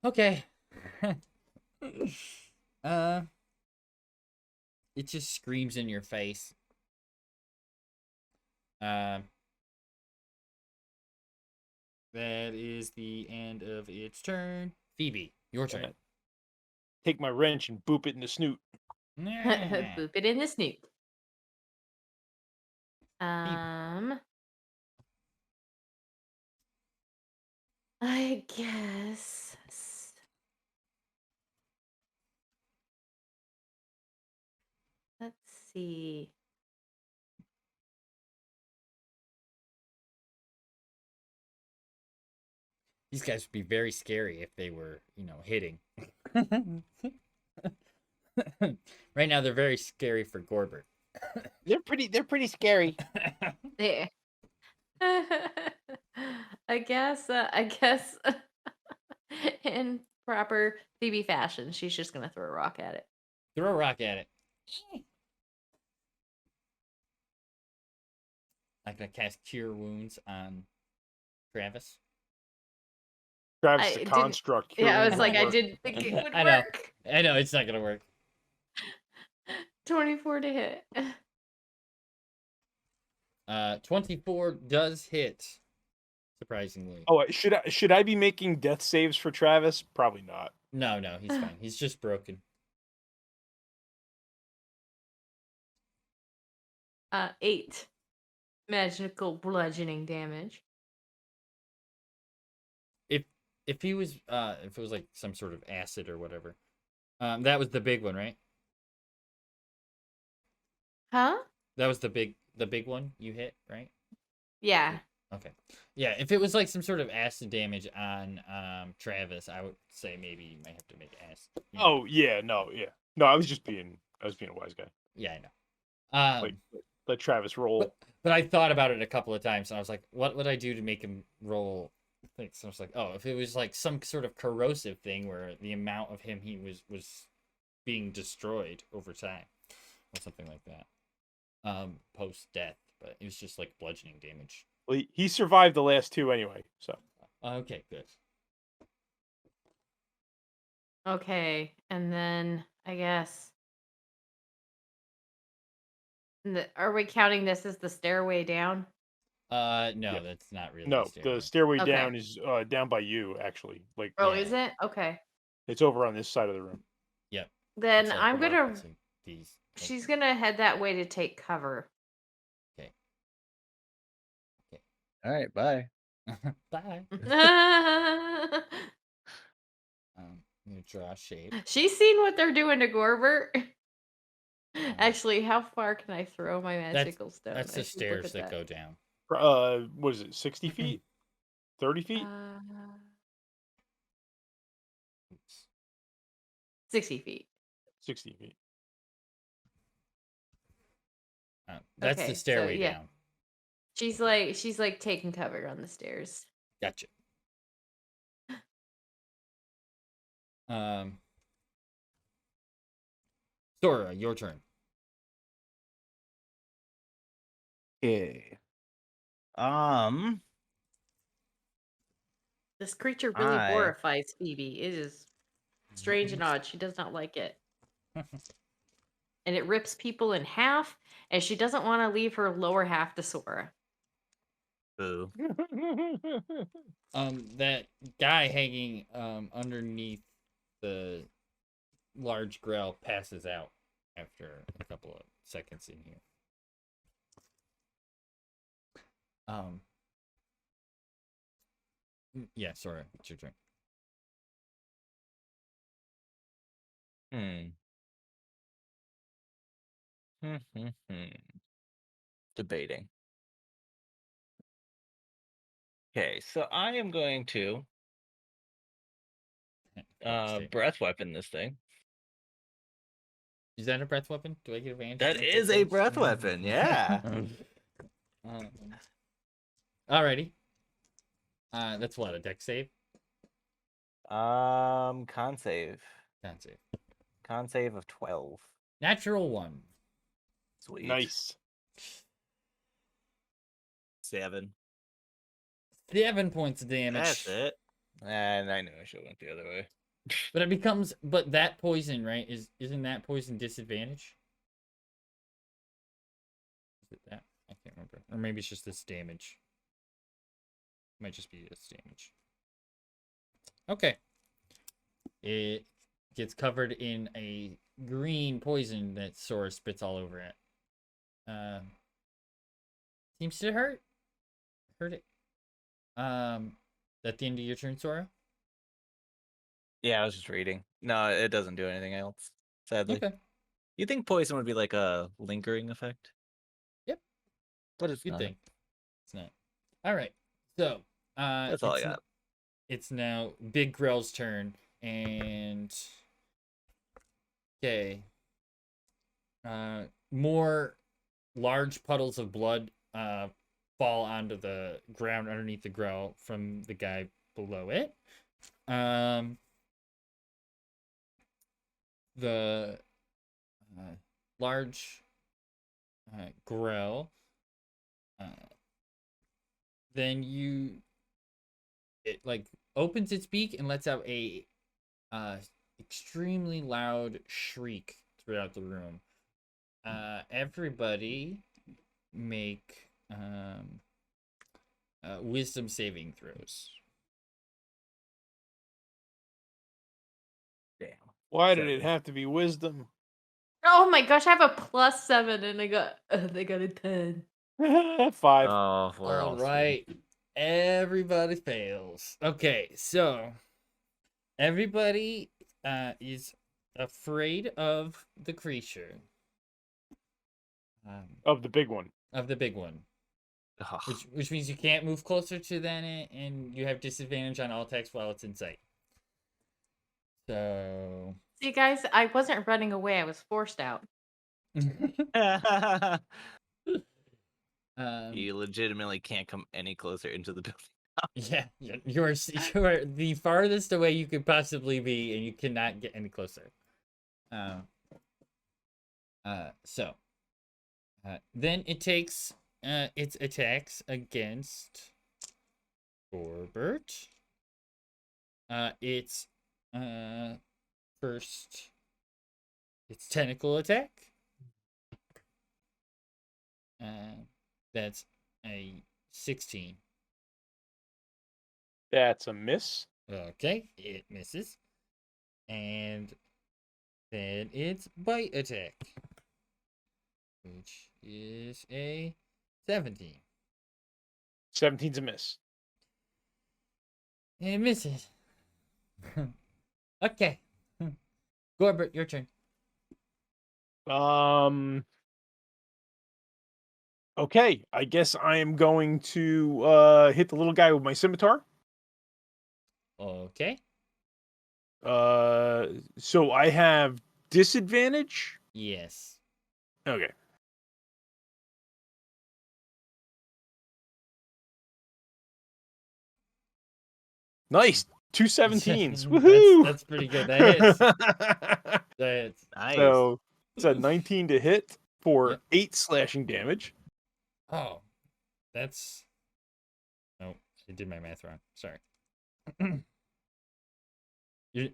Okay. It just screams in your face. That is the end of its turn. Phoebe, your turn. Take my wrench and boop it in the snoot. Boop it in the snoot. I guess. Let's see. These guys would be very scary if they were, hitting. Right now, they're very scary for Gorbert. They're pretty scary. There. I guess in proper Phoebe fashion, she's just gonna throw a rock at it. Throw a rock at it. I'm gonna cast Cure Wounds on Travis. Travis the construct. Yeah, I was like, I work. didn't think it would I know. work. I know it's not gonna work. 24 to hit. 24 does hit. Surprisingly. Oh, should I be making death saves for Travis? Probably not. No, he's fine. He's just broken. 8 magical bludgeoning damage. If he was if it was like some sort of acid or whatever, that was the big one, right? Huh? That was the big one you hit, right? Yeah. Okay. Yeah, if it was like some sort of acid damage on Travis, I would say maybe you might have to make acid. Oh yeah, no, I was being a wise guy. Yeah, I know. let Travis roll. But I thought about it a couple of times, and I was like, what would I do to make him roll things? So I was like, oh, if it was like some sort of corrosive thing where the amount of him he was being destroyed over time, or something like that, post death. But it was just like bludgeoning damage. Well, he survived the last two anyway, so. Okay, good. Okay, and then I guess. Are we counting this as the stairway down? No, Yeah. that's not really. No, the stairway Okay. down is down by you, actually. Like, Oh, Yeah. is it? Okay. it's over on this side of the room. Yep. Then It's like I'm gonna. it's like these. like- She's gonna head that way to take cover. All right, bye. Bye. I'm gonna draw a shape. She's seen what they're doing to Gorbert. Actually, how far can I throw my magical stone? That's I the should look stairs at that go down. What is it, 60 feet? 30 feet? 60 feet. 60 feet. That's Okay, the so, stairway yeah. down. She's like taking cover on the stairs. Gotcha. Sora, your turn. Okay. This creature really I- horrifies Phoebe. It is strange and odd. She does not like it. And it rips people in half, and she doesn't want to leave her lower half to Sora. Boo. That guy hanging underneath the large grell passes out after a couple of seconds in here. Yeah, Sora, it's your turn. Debating. Okay, so I am going to breath weapon this thing. Is that a breath weapon? Do I get advantage? That against is those a things? breath weapon, yeah. Alrighty. That's what, a dex save? Con save. Con save. Con save of 12. Natural 1. Sweet. Nice. 7. 7 points of damage. That's it. And I knew I should have went the other way. But it becomes, but that poison, right? Isn't that poison disadvantage? Is it that? I can't remember. Or maybe it's just this damage. Might just be this damage. Okay. It gets covered in a green poison that Sora spits all over it. Seems to hurt. Hurt it. At the end of your turn, Sora? Yeah, I was just reading. No, it doesn't do anything else, sadly. Okay. You think poison would be like a lingering effect? Yep. But it's Good not. thing. It's not. Alright. So, That's all I got. It's now Big Grell's turn, and okay. More large puddles of blood fall onto the ground underneath the Grell from the guy below it. The large Grell then it like opens its beak and lets out a extremely loud shriek throughout the room. Everybody make wisdom saving throws. Damn. Why did it have to be wisdom? Oh my gosh, I have a +7 and they got a 10. 5. Oh, we're All all right. Everybody fails. Okay, so everybody is afraid of the creature. Of the big one. Of the big one. Ugh. Which means you can't move closer to than it, and you have disadvantage on all attacks while it's in sight. So See, guys, I wasn't running away. I was forced out. You legitimately can't come any closer into the building. you are the farthest away you could possibly be, and you cannot get any closer. Then it takes its attacks against Gorbert. Its first, its tentacle attack. That's a 16. That's a miss. Okay, it misses. And then its bite attack, which is a 17. 17's a miss. It misses. Okay. Gorbert, your turn. Okay, I guess I am going to hit the little guy with my scimitar. Okay. So I have disadvantage. Yes. Okay. Nice. 2 17s. Woohoo! That's pretty good. That hits. That hits. Nice. So it's a 19 to hit for Yep. 8 slashing damage. Oh, that's. Oh, I did my math wrong. Sorry. You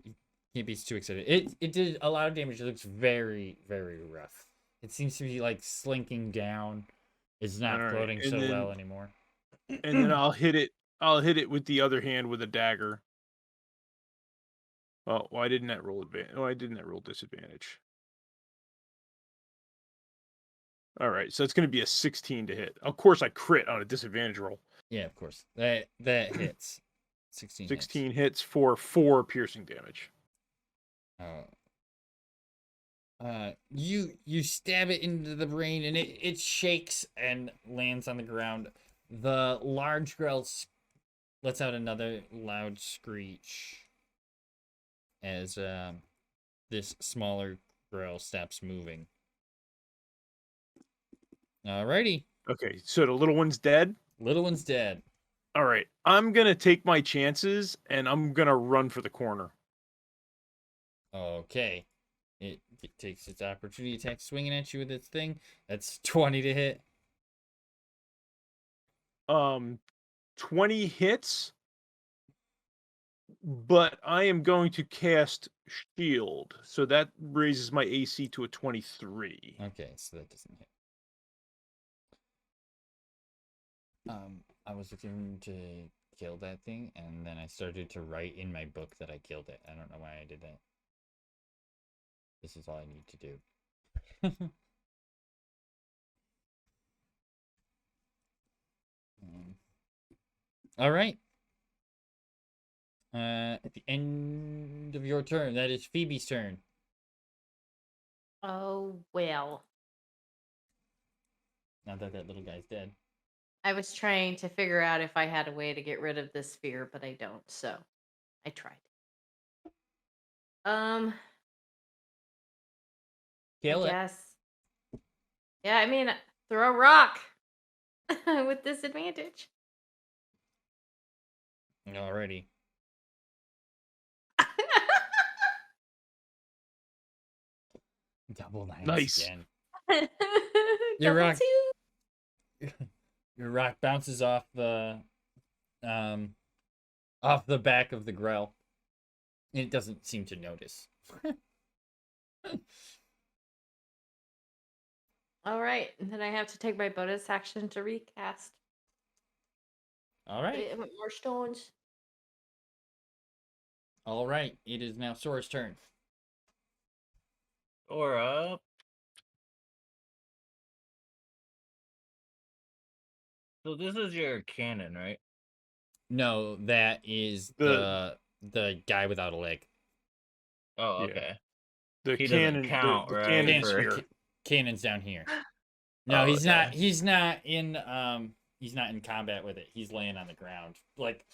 can't be too excited. It did a lot of damage. It looks very, very rough. It seems to be like slinking down. It's not All right, floating and so then- well anymore. And then I'll hit it with the other hand with a dagger. Oh, why didn't that roll advantage? Oh, I didn't that roll disadvantage. All right, so it's going to be a 16 to hit. Of course, I crit on a disadvantage roll. Yeah, of course. That hits. 16. 16 hits for 4 piercing damage. You stab it into the brain, and it shakes and lands on the ground. The large grell lets out another loud screech as this smaller grell stops moving. Alrighty, Okay, so the little one's dead. little one's dead. All right, I'm going to take my chances, and I'm going to run for the corner. Okay, it takes its opportunity attack, swinging at you with its thing. That's 20 to hit. 20 hits, but I am going to cast shield, so that raises my AC to a 23. Okay, so that doesn't hit. I was looking to kill that thing, and then I started to write in my book that I killed it. I don't know why I did that. This is all I need to do. All right. At the end of your turn, that is Phoebe's turn. Oh, well. Now that that little guy's dead. I was trying to figure out if I had a way to get rid of this fear, but I don't, so I tried. Kill I it. guess. Yeah, I mean, throw a rock with disadvantage. Alrighty. Double nines Nice. again. Double rock. two. Your rock bounces off the back of the grell. It doesn't seem to notice. All right, and then I have to take my bonus action to recast. All right. Wait, more stones. All right. It is now Sora's turn. Or up. So this is your cannon, right? No, that is the guy without a leg. Oh, Yeah. okay. The He doesn't cannon, count, the right, cannon's for- here. Cannon's down here. No, Oh, he's not. okay. He's not in combat with it. He's laying on the ground, like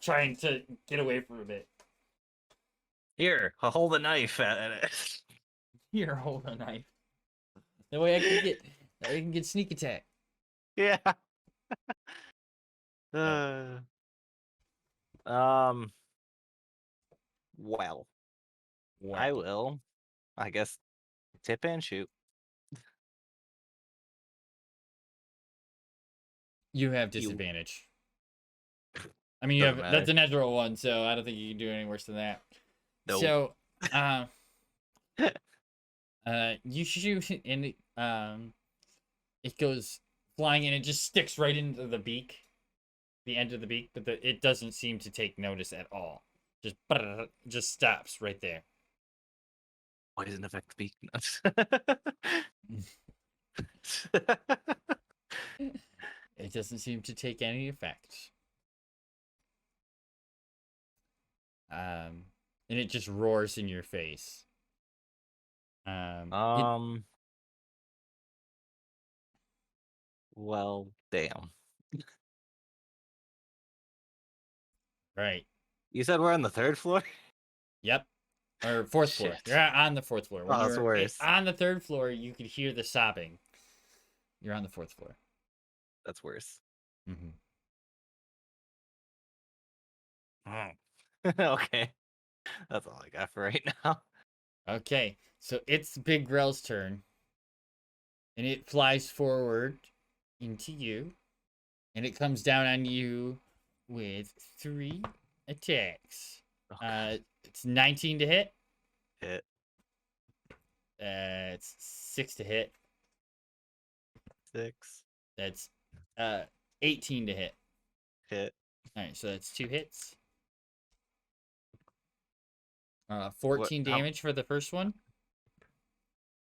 trying to get away from it. Here, I'll hold a knife at it. Here, hold a knife. That way I can get sneak attack. Yeah. Um. Well, I Well, will. I guess tip and shoot. you have You disadvantage. I mean, you doesn't have matter. that's a natural one, so I don't think you can do any worse than that. Nope. So, you shoot and it goes flying and it just sticks right into the beak, the end of the beak, but it doesn't seem to take notice at all. Just stops right there. Poison affect speak. It doesn't seem to take any effect. And it just roars in your face. Well, damn. Right. You said we're on the 3rd floor? Yep. Or 4th floor. Shit. You're on the 4th floor. When Oh, that's you're worse. on the 3rd floor, you could hear the sobbing. You're on the 4th floor. That's worse. Mm-hmm. Okay. That's all I got for right now. Okay. So it's Big Grell's turn. And it flies forward into you. And it comes down on you with 3 attacks. Okay. It's 19 to hit. Hit. It's 6 to hit. 6. That's 18 to hit. Hit. All right, so that's 2 hits. 14 damage for the first one.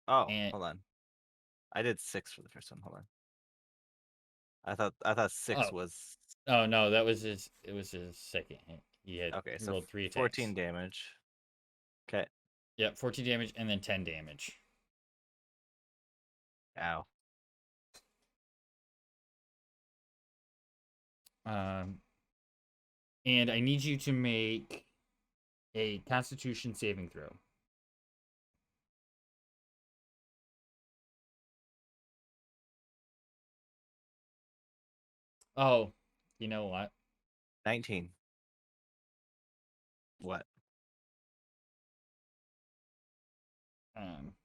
Oh, And- hold on. I did 6 for the first one. Hold on. I thought 6 was Oh no, that was his. It was his second hit. He had okay. So rolled 3 attacks. 14 damage. Okay. Yep, 14 damage and then 10 damage. Ow. And I need you to make a Constitution saving throw. Oh, you know what? 19. What?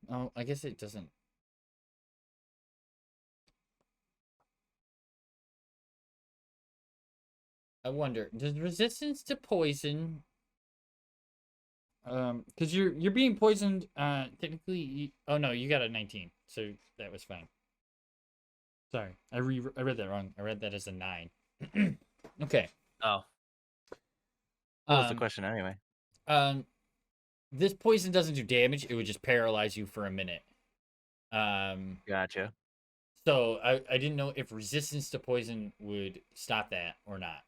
Oh, I guess it doesn't. I wonder, does resistance to poison? Because you're being poisoned. Technically, oh no, you got a 19, so that was fine. Sorry, I read that wrong. I read that as a 9. Okay. Oh. What was the question anyway? This poison doesn't do damage. It would just paralyze you for a minute. Gotcha. So I didn't know if resistance to poison would stop that or not.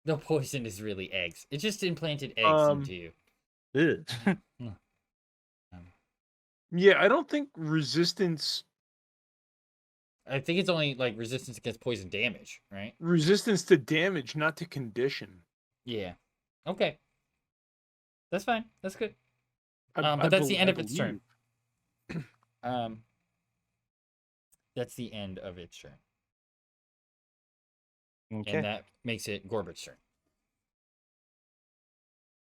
The poison is really eggs. It just implanted eggs into you. Yeah, I don't think resistance I think it's only like resistance against poison damage, right? resistance to damage, not to condition. Yeah. Okay. That's fine. That's good. I But that's the bel- end I of its turn. believe. That's the end of its turn. Okay. And that makes it Gorbert's turn.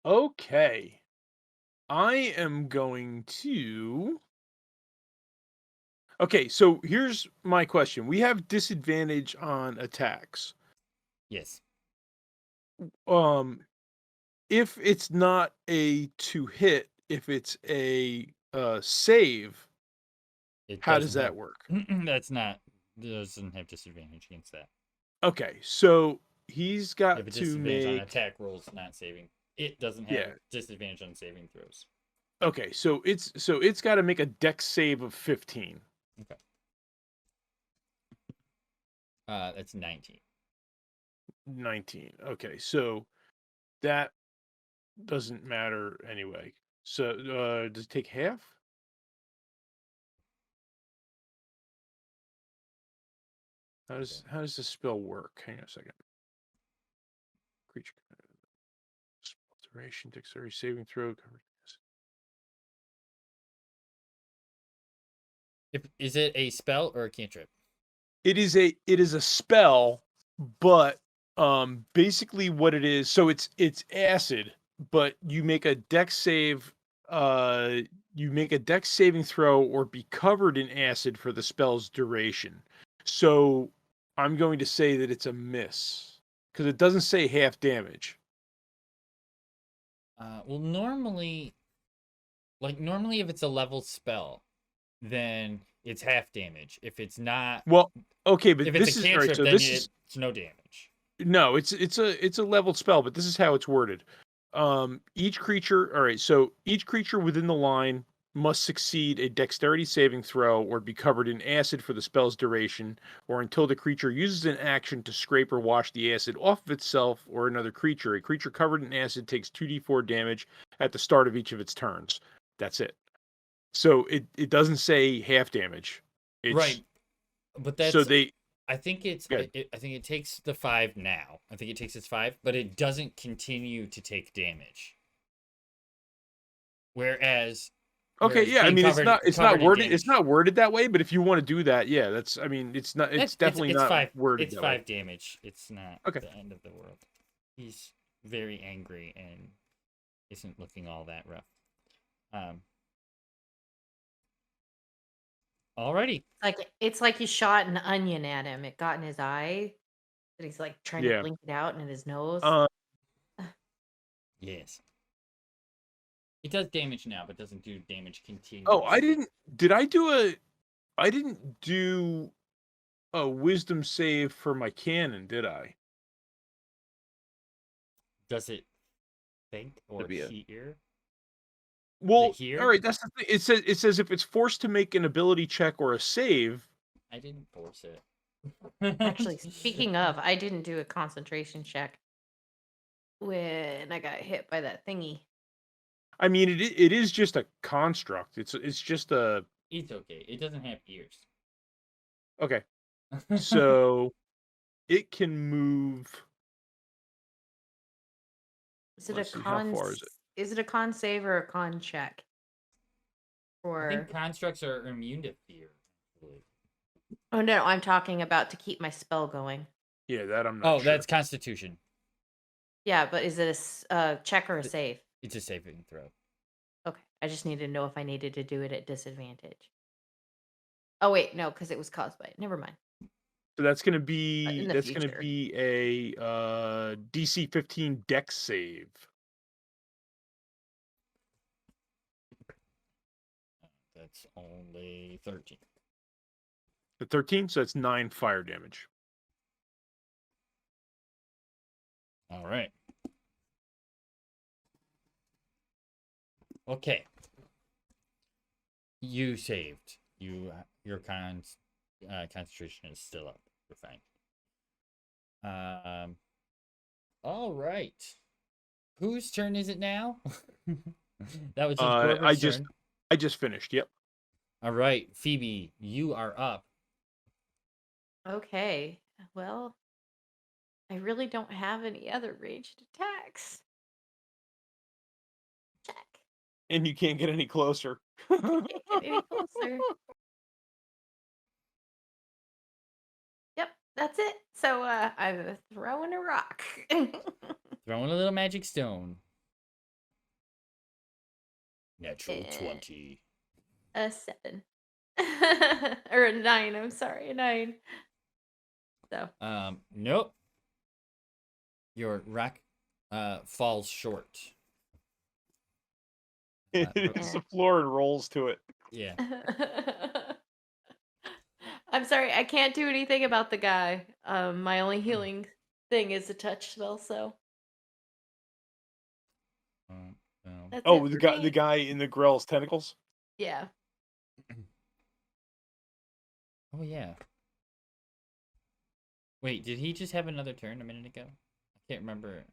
Okay. I am going to. Okay, so here's my question. We have disadvantage on attacks. Yes. If it's not a to hit, if it's a save, It how does doesn't that have- work? That's not. Doesn't have disadvantage against that. Okay, so he's got If a to disadvantage on make. attack rolls, not saving. It doesn't have Yeah. disadvantage on saving throws. Okay, so it's got to make a dex save of 15. Okay. That's 19. 19. Okay, so that doesn't matter anyway. So does it take half? How does this spell work? Hang on a second. Creature duration, dexterity saving throw. Is it a spell or a cantrip? It is a spell, but basically what it is, so it's acid, but you make a dex save, you make a dex saving throw or be covered in acid for the spell's duration. So I'm going to say that it's a miss because it doesn't say half damage. Well, normally if it's a level spell, then it's half damage. If it's not, Well, okay, but if it's this a is all right. cantrip, So then this is it's no damage. no, it's a leveled spell, but this is how it's worded. Each creature, all right, so each creature within the line must succeed a dexterity saving throw or be covered in acid for the spell's duration, or until the creature uses an action to scrape or wash the acid off of itself or another creature. A creature covered in acid takes 2d4 damage at the start of each of its turns. That's it. So it doesn't say half damage. It's, Right, but so that's. they I think it's. Good. I think it takes the 5 now. I think it takes its 5, but it doesn't continue to take damage. Whereas. Okay, whereas yeah. I being mean, covered it's not in worded. damage- It's not worded that way. But if you want to do that, yeah, that's. I mean, it's not. It's definitely it's not 5. worded It's that 5 way. damage. It's not Okay. the end of the world. He's very angry and isn't looking all that rough. Alrighty. It's like you shot an onion at him. It got in his eye, and he's like trying to Yeah. blink it out, and in his nose. Yes. It does damage now, but doesn't do damage continuously. Oh, I didn't. Did I do a? I didn't do a wisdom save for my cannon, did I? Does it think or Could be a- hear? Well, here? all right. That's the thing. It says if it's forced to make an ability check or a save. I didn't force it. Actually, speaking of, I didn't do a concentration check when I got hit by that thingy. I mean, it is just a construct. It's just a. It's okay. It doesn't have ears. Okay, so it can move. Is it Let's a see, how con? far is it? Is it a con save or a con check? I think Or constructs are immune to fear. actually. oh no, I'm talking about to keep my spell going. Yeah, that I'm not Oh, sure. that's Constitution. Yeah, but is it a check or a save? It's a saving throw. Okay, I just needed to know if I needed to do it at disadvantage. Oh wait, no, because it was caused by it. Never mind. So that's gonna In be the future. a DC 15 Dex save. That's only 13. The 13, so that's 9 fire damage. All right. Okay. You saved. Your concentration is still up. You're fine. All right. Whose turn is it now? That was just Gorber's turn. I just finished. Yep. All right, Phoebe, you are up. Okay, well, I really don't have any other ranged attacks. Check. And you can't get any closer. Can't get any closer. Yep, that's it. So I'm throwing a rock. Throwing a little magic stone. Natural Eh. 20. A 7. Or a 9, I'm sorry, a 9. So Nope. Your rock falls short. It hits the floor and rolls to it. Yeah. I'm sorry, I can't do anything about the guy. My only healing thing is a touch spell, so No. that's Oh, it the for me. guy in the grill's tentacles. Yeah. Oh yeah. Wait, did he just have another turn a minute ago? I can't remember.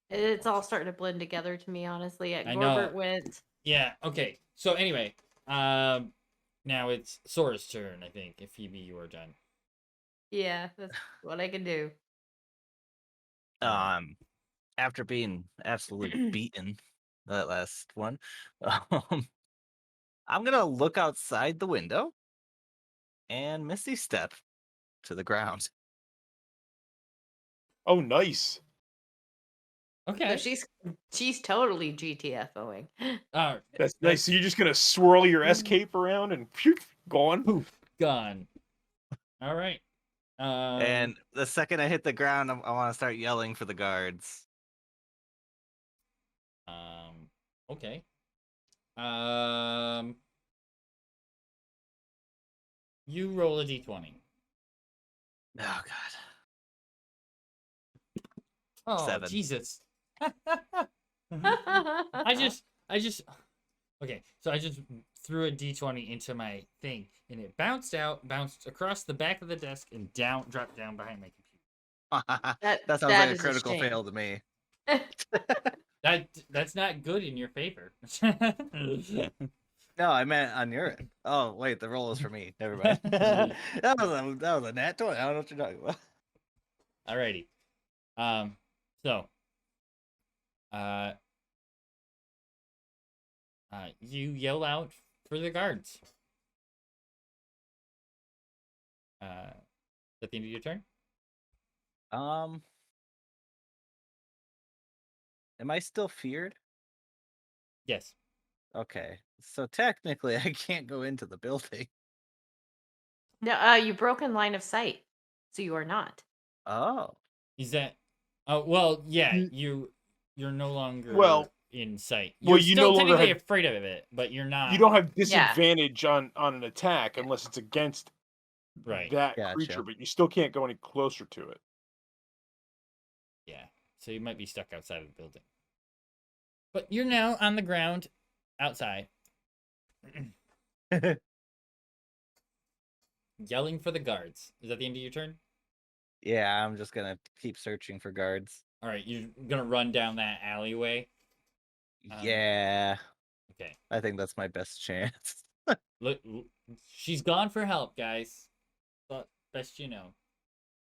It's all starting to blend together to me, honestly. I know. Gorbert went. Yeah, okay. So anyway, now it's Sora's turn, I think. If Phoebe, you are done. Yeah, that's what I can do. After being absolutely beaten that last one. Um, I'm gonna look outside the window and Misty step to the ground. Oh, nice. So Okay. she's totally GTFOing. That's nice. So you're just gonna swirl your escape around and phew, gone. Poof, gone. All right. And the second I hit the ground, I want to start yelling for the guards. Okay. You roll a d20. Oh God. Oh, 7. Jesus. I just okay, so I just threw a d20 into my thing and it bounced across the back of the desk and dropped down behind my computer. That sounds that like a is a critical shame. fail to me. That's not good in your favor. No, I meant on your end. Oh wait, the roll is for me. Never mind. that was a nat 20. I don't know what you're talking about. Alrighty. So you yell out for the guards. Is that the end of your turn? Am I still feared? Yes. Okay, so technically I can't go into the building. No, you broke in line of sight, so you are not. Oh, Is that? Oh well, yeah. N- You're no longer Well- in sight. well, You're you still no longer technically have- afraid of it, but you're not. You don't have disadvantage on an attack unless it's against Right. that Gotcha. creature, but you still can't go any closer to it. Yeah. So you might be stuck outside of the building. But you're now on the ground outside. Yelling for the guards. Is that the end of your turn? yeah. I'm just gonna keep searching for guards. All right, you're gonna run down that alleyway. Yeah, Okay. I think that's my best chance. Look, she's gone for help, guys. But best you know.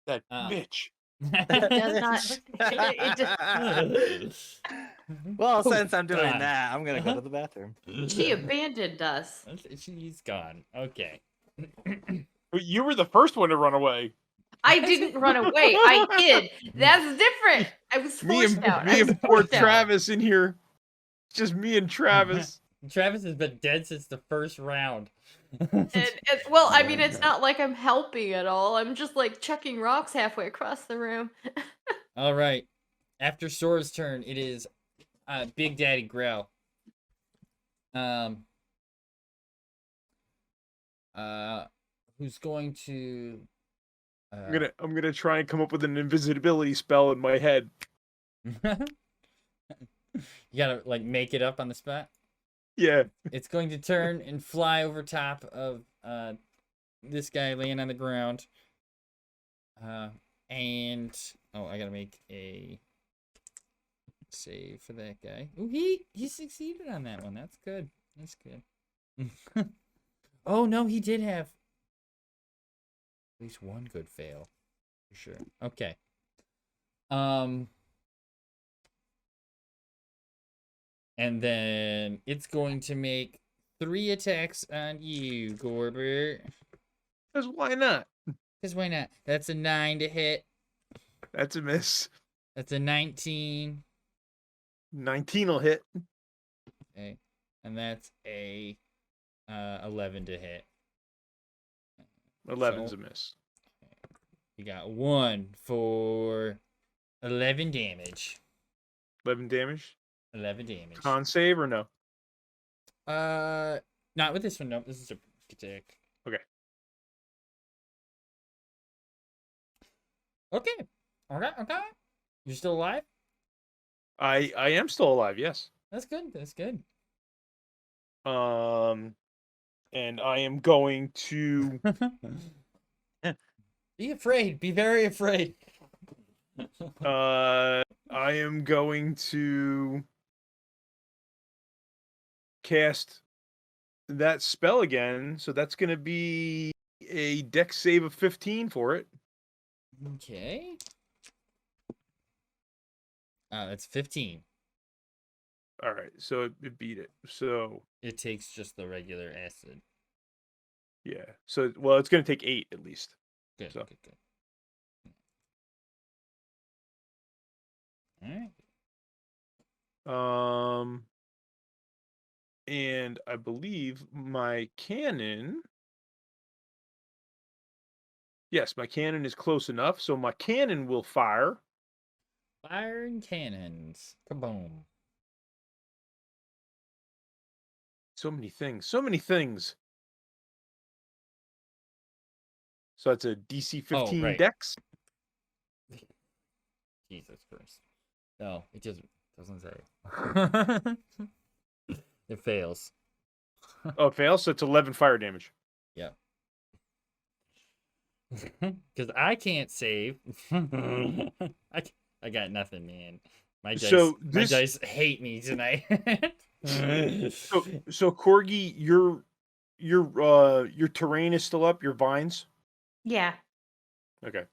That Uh, bitch. does not- it Well, Oh, since I'm doing God. that, I'm gonna go to the bathroom. She abandoned us. She's gone. Okay. But you were the first one to run away. I didn't run away. I hid. That's different. I was Me forced and out. me I was and poor forced out. Travis in here. It's just me and Travis. Travis has been dead since the first round. Well, I mean, it's not like I'm helping at all. I'm just like chucking rocks halfway across the room. All right. After Sora's turn, it is Big Daddy Growl. Who's going to? I'm gonna try and come up with an invisibility spell in my head. You gotta like make it up on the spot. Yeah. It's going to turn and fly over top of this guy laying on the ground. And I gotta make a save for that guy. Oh, he succeeded on that one. That's good. That's good. Oh no, he did have at least one good fail for sure. Okay. And then it's going to make 3 attacks on you, Gorbert. Because why not? Because why not? That's a 9 to hit. That's a miss. That's a 19. 19 will hit. Okay. And that's a 11 to hit. 11's So- a miss. You got 1 for 11 damage. 11 damage. 11 damage. Con save or no? Not with this one. No, this is a attack. Okay. Okay. Okay. You're still alive? I am still alive, yes. That's good. That's good. And I am going to Be afraid. Be very afraid. I am going to cast that spell again. So that's going to be a dex save of 15 for it. Okay. That's 15. All right, so it beat it. So It takes just the regular acid. yeah, so well, it's gonna take 8 at least. Good, So. good, good. All right. And I believe my cannon. Yes, my cannon is close enough, so my cannon will fire. Fire and cannons. Kaboom. So many things. So many things. So that's a DC 15 right. dex. Jesus Christ. No, it just doesn't say. It fails. Oh, it fails, so it's 11 fire damage. Yep. Because I can't save. I got nothing, man. My dice hate me tonight. So Corgi, your terrain is still up, your vines? Yeah. Okay.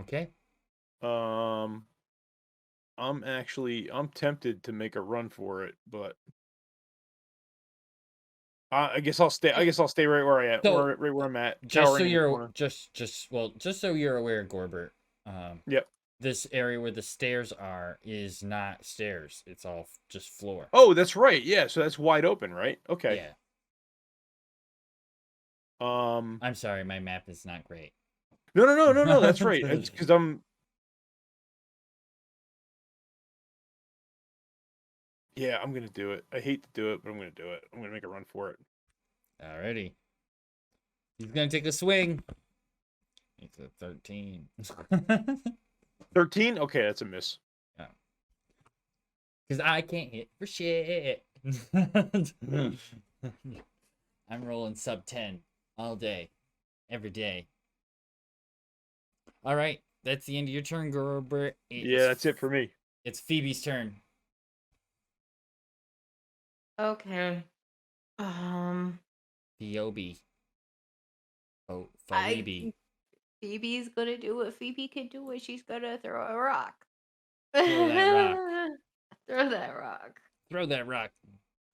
Okay. I'm tempted to make a run for it, but I guess I'll stay right where I am. So, right where I'm at. Just so Towering in the you're corner. just so you're aware, Gorbert. Yep. This area where the stairs are is not stairs. It's all just floor. Oh, that's right. Yeah, so that's wide open, right? Okay. Yeah. Yeah. I'm sorry, my map is not great. No. That's right. It's because I'm. Yeah, I'm gonna do it. I hate to do it, but I'm gonna do it. I'm gonna make a run for it. Alrighty. He's gonna take a swing. It's a 13. 13? Okay, that's a miss. Yeah. Because I can't hit for shit. I'm rolling sub 10 all day. Every day. Alright. That's the end of your turn, Gorbert. Yeah, that's it for me. It's Phoebe's turn. Okay. Phoebe. Oh, Phoebe. Phoebe's gonna do what Phoebe can do, and she's gonna throw a rock. Throw that rock. Throw that rock. Throw that rock.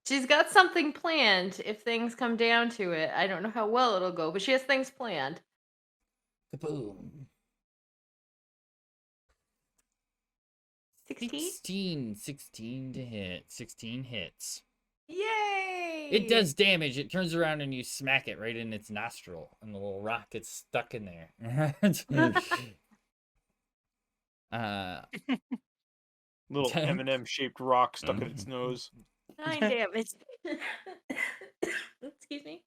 She's got something planned if things come down to it. I don't know how well it'll go, but she has things planned. Kaboom. 16? 16 to hit. 16 hits. Yay! It does damage. It turns around and you smack it right in its nostril, and the little rock gets stuck in there. Little M&M shaped rock stuck in its nose. 9 damage. Excuse me.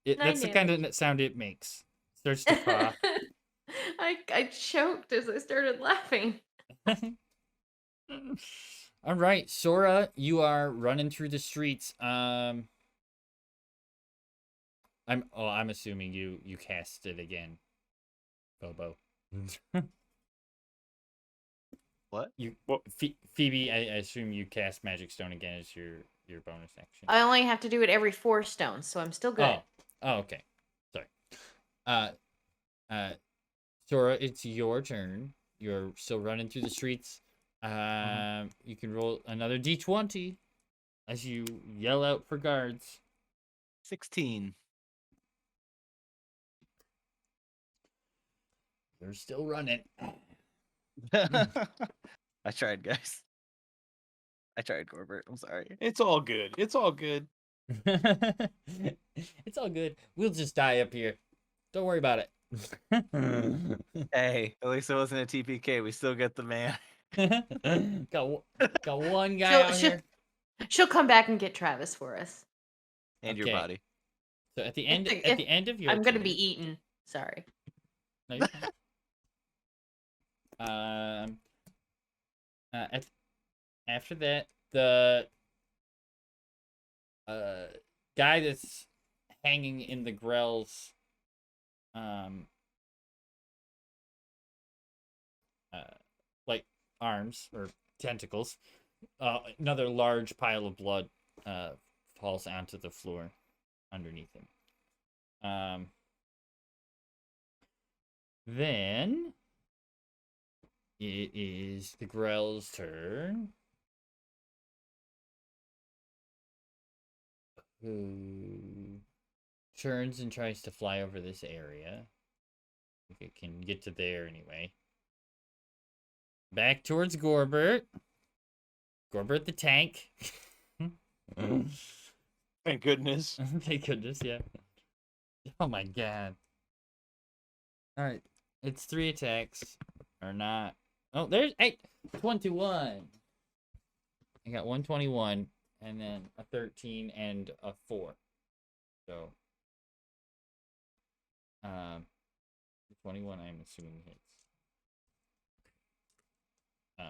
That's the kind of sound it makes. Starts to cough. I choked as I started laughing. All right, Sora, you are running through the streets. I'm assuming you cast it again, Bobo. What? Phoebe, I assume you cast Magic Stone again as your bonus action. I only have to do it every 4 stones, so I'm still good. Oh, okay. Sorry. Sora, it's your turn. You're still running through the streets. You can roll another d20 as you yell out for guards. 16. You're still running. I tried, guys. I tried, Corbett. I'm sorry. It's all good. It's all good. It's all good. We'll just die up here. Don't worry about it. Hey, at least it wasn't a TPK. We still get the man. got one guy out here. She'll come back and get Travis for us. And Okay. your body. So at the end of your I'm gonna turn- be eaten. Sorry. No, you're fine. After that, the guy that's hanging in the grells, like arms or tentacles, another large pile of blood falls onto the floor underneath him. Then it is the Grell's turn. Who turns and tries to fly over this area. If it can get to there anyway. Back towards Gorbert. Gorbert the tank. Thank goodness. Thank goodness, yeah. Oh my god. Alright. It's 3 attacks. Or not. Oh, there's 21. I got 121 and then a 13 and a 4. So 21 I'm assuming hits.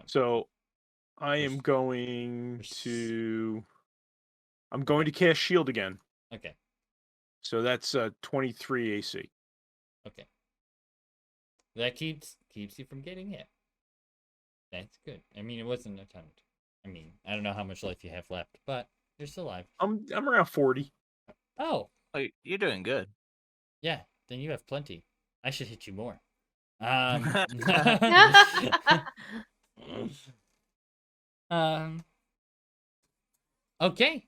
So I am I'm going to cast shield again. Okay. So that's 23 AC. Okay. That keeps you from getting hit. That's good. I mean, it wasn't a ton. I mean, I don't know how much life you have left, but you're still alive. I'm around 40. Oh, You're doing good. yeah. Then you have plenty. I should hit you more. Okay.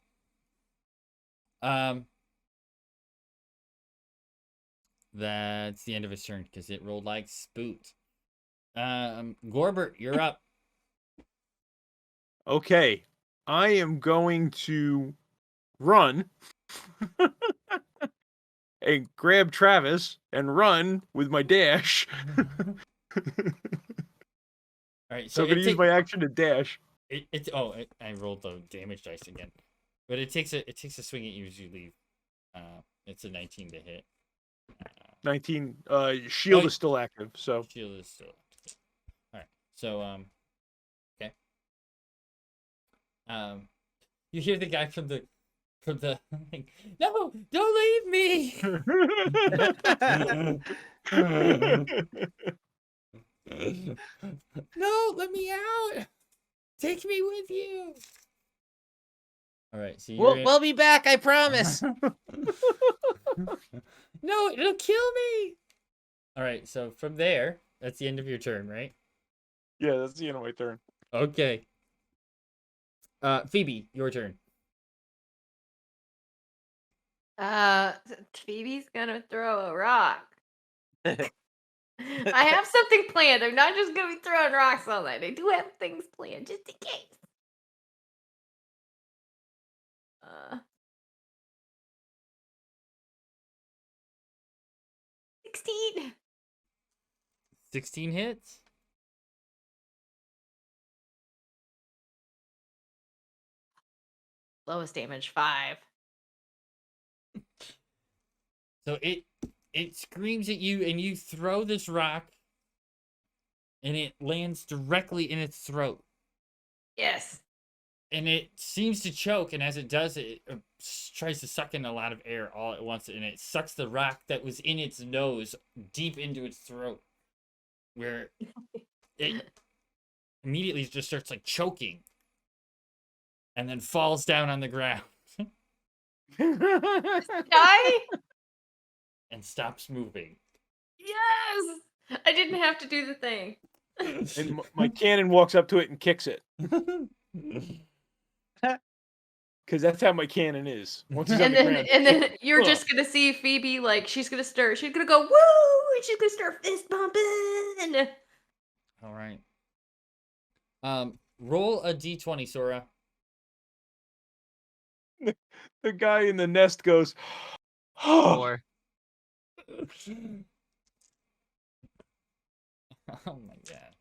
That's the end of his turn because it rolled like spooked. Gorbert, you're up. Okay. I am going to run and grab Travis and run with my dash. All right, So I'm going to use my action to dash. I rolled the damage dice again, but it takes a swing at you as you leave. It's a 19 to hit. 19. Shield is still active, so Shield is still active. All right, so okay. You hear the guy from the like, no, don't leave me. No, let me out. Take me with you. All right, so We'll be back, I promise. No, it'll kill me. All right, so from there, that's the end of your turn, right? yeah, that's the end of my turn. Okay. Phoebe, your turn. Phoebe's gonna throw a rock. I have something planned. I'm not just gonna be throwing rocks all night. I do have things planned just in case. 16. 16 hits. Lowest damage 5. So it screams at you, and you throw this rock, and it lands directly in its throat. Yes. And it seems to choke, and as it does, it tries to suck in a lot of air all at once, and it sucks the rock that was in its nose deep into its throat, where it immediately just starts like choking, and then falls down on the ground Die? and stops moving. Yes. I didn't have to do the thing. And my cannon walks up to it and kicks it. Because that's how my cannon is. Once it's on the ground, And then you're just gonna see Phoebe, like, she's gonna go woo, and she's gonna start fist bumping. All right. Roll a d20, Sora. the guy in the nest goes, oh, 4. Oh my god.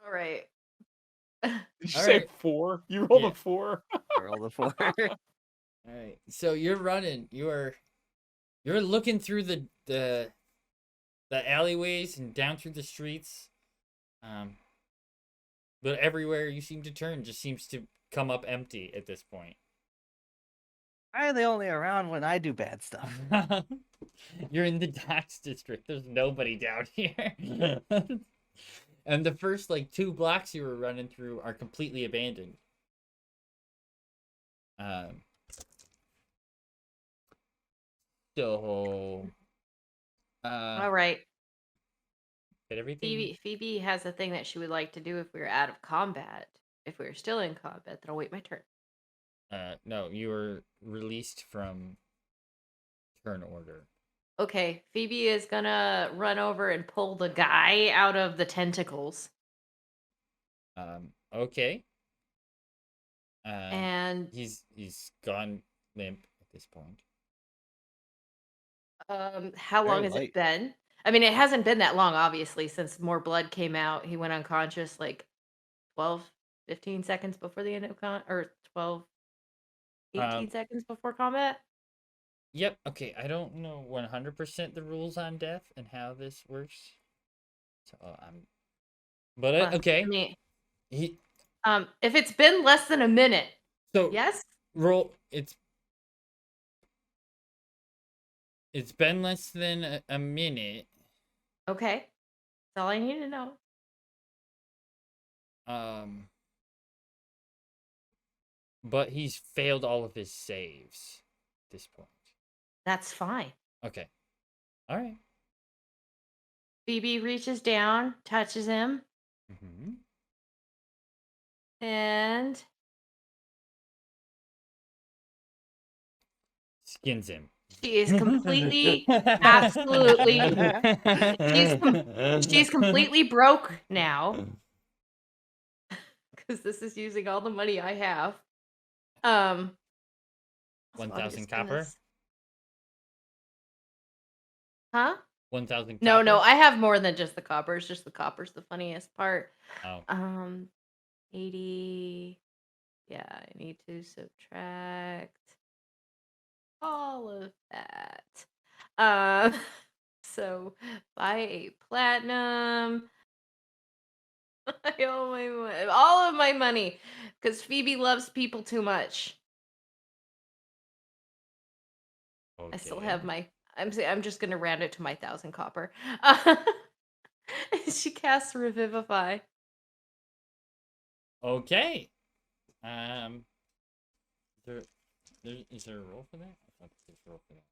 All right. did you All say right. 4? You rolled Yeah. a 4? Roll the 4. All right. So you're running. You're looking through the alleyways and down through the streets. But everywhere you seem to turn just seems to come up empty at this point. Why are they only around when I do bad stuff? You're in the docks district. There's nobody down here. And the first like 2 blocks you were running through are completely abandoned. So All right. Get everything. Phoebe has a thing that she would like to do if we were out of combat. If we were still in combat, then I'll wait my turn. No, you were released from turn order. Okay, Phoebe is gonna run over and pull the guy out of the tentacles. Okay. And he's gone limp at this point. how long Very has light. it been? I mean, it hasn't been that long, obviously, since more blood came out. He went unconscious like 12, 15 seconds before the end of or 12, 18 seconds before combat. Yep. Okay. I don't know 100% the rules on death and how this works. So But Well, okay. I mean, He. if it's been less than a minute, So yes. roll. It's been less than a minute. Okay, that's all I need to know. But he's failed all of his saves at this point. That's fine. Okay. All right. Phoebe reaches down, touches him, Mm-hmm. and Skins him. she is completely, absolutely, she's completely broke now because this is using all the money I have. 1,000 copper. Huh? 1,000 No, copper? I have more than just the copper. It's just the copper's the funniest part. Oh. 80. Yeah, I need to subtract all of that. So buy a platinum. I owe my all of my money because Phoebe loves people too much. Okay. I still have my. I'm just gonna round it to my 1,000 copper. She casts Revivify. Okay. Is there a roll for that? I thought there's a roll for that.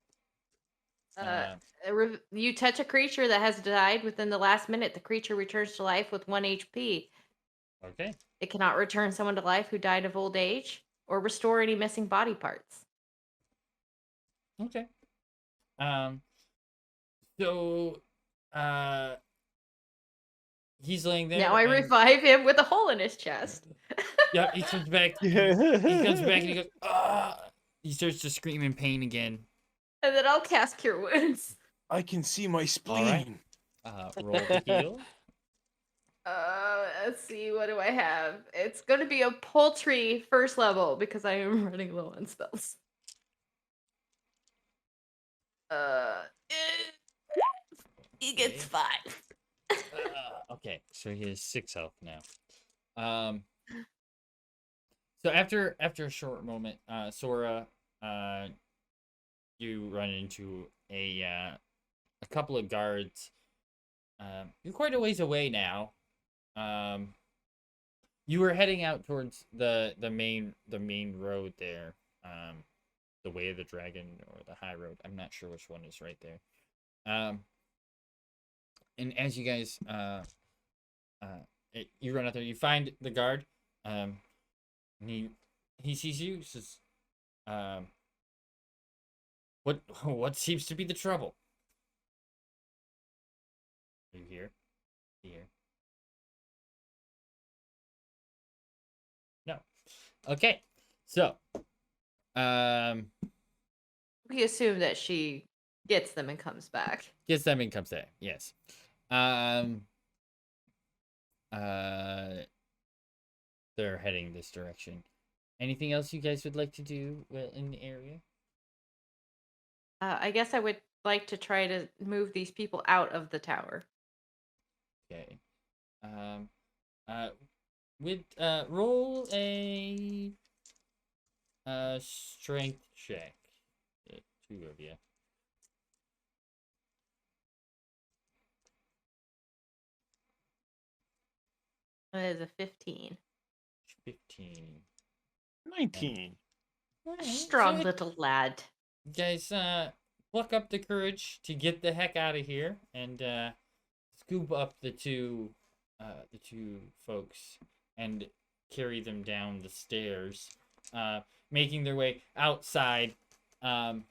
You touch a creature that has died within the last minute. The creature returns to life with 1 HP. Okay. It cannot return someone to life who died of old age or restore any missing body parts. Okay. So, he's laying there. Now I and- revive him with a hole in his chest. Yeah, he comes back. He comes back and he goes, ah! He starts to scream in pain again. And then I'll cast Cure Wounds. I can see my spleen. Roll to heal. Let's see, what do I have? It's going to be a poultry first level because I am running low on spells. He gets 5. Okay, so he has 6 health now. So after a short moment, Sora, you run into a couple of guards. You're quite a ways away now. You were heading out towards the main road there. The Way of the Dragon or the High Road. I'm not sure which one is right there. And as you guys you run out there, you find the guard. And he sees you, says, what seems to be the trouble? Are you here? Here. No. Okay. So, We assume that she gets them and comes back. gets them and comes back. Yes. They're heading this direction. Anything else you guys would like to do in the area? I guess I would like to try to move these people out of the tower. Okay. Roll a strength check. 2 of you. That is a 15. 15. 19. Strong little lad. Guys, pluck up the courage to get the heck out of here and scoop up the two folks and carry them down the stairs, making their way outside. And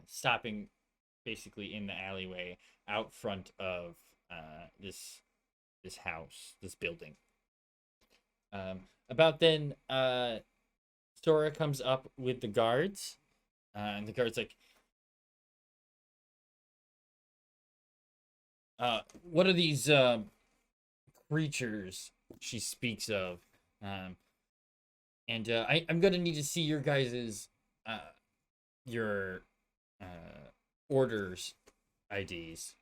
stopping basically in the alleyway out front of this house, this building. About then, Sora comes up with the guards, and the guard's like, what are these creatures she speaks of? And I'm gonna need to see your guys's your orders IDs.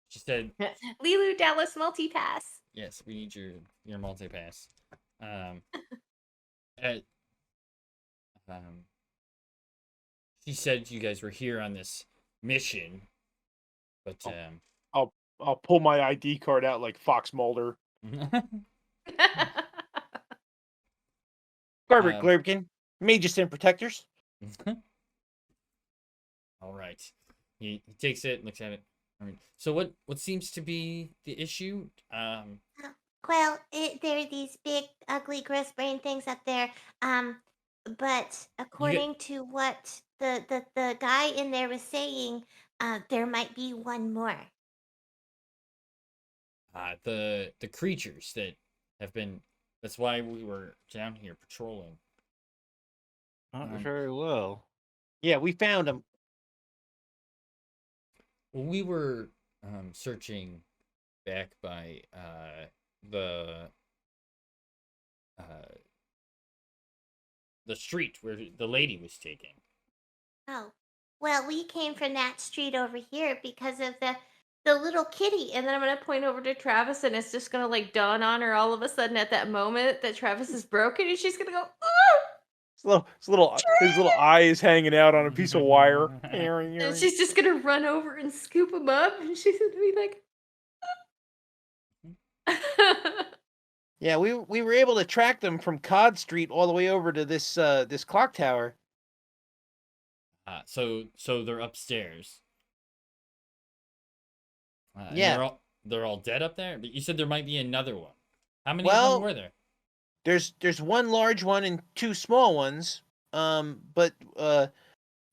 She said, Lilu Dallas multipass. yes, we need your multipass. She said you guys were here on this mission, but I'll pull my ID card out like Fox Mulder. Garbert Glurbkin, Magus and Protectors. All right. He takes it, looks at it. All right. So what seems to be the issue? Well, there are these big, ugly, gross brain things up there. But according to what the guy in there was saying, there might be one more. The creatures that have been. That's why we were down here patrolling. Not very well. Yeah, we found him. Well, we were searching back by the street where the lady was taking. Oh, well, we came from that street over here because of the little kitty. And then I'm gonna point over to Travis, and it's just gonna like dawn on her all of a sudden at that moment that Travis is broken, and she's gonna go, "Oh!" His little eye is hanging out on a piece of wire. And she's just gonna run over and scoop him up, and she's gonna be like, Yeah, we were able to track them from Cod Street all the way over to this this clock tower. So they're upstairs. Yeah. They're all dead up there. But you said there might be another one. How many of Well, them were there? There's one large one and two small ones. But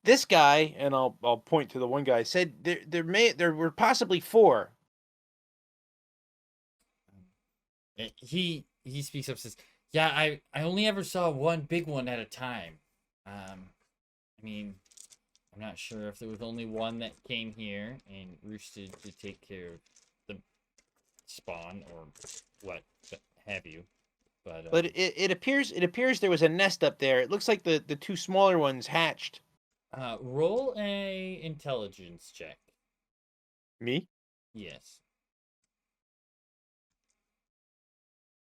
this guy, and I'll point to the one guy, said there were possibly four. He speaks up, says, "Yeah, I only ever saw one big one at a time. I mean, I'm not sure if there was only one that came here and roosted to take care of the spawn or what have you. But it appears there was a nest up there. It looks like the two smaller ones hatched. Roll a intelligence check. Me? Yes.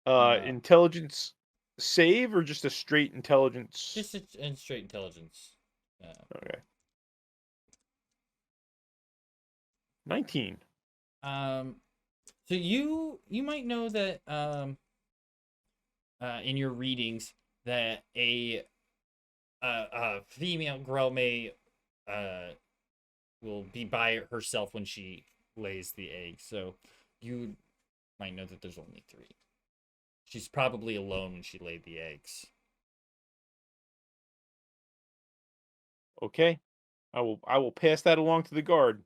Intelligence save or just a straight intelligence? Just a straight intelligence. Okay. 19. So you might know that in your readings that a female girl may will be by herself when she lays the egg. So you might know that there's only 3. She's probably alone when she laid the eggs. Okay. I will pass that along to the guard.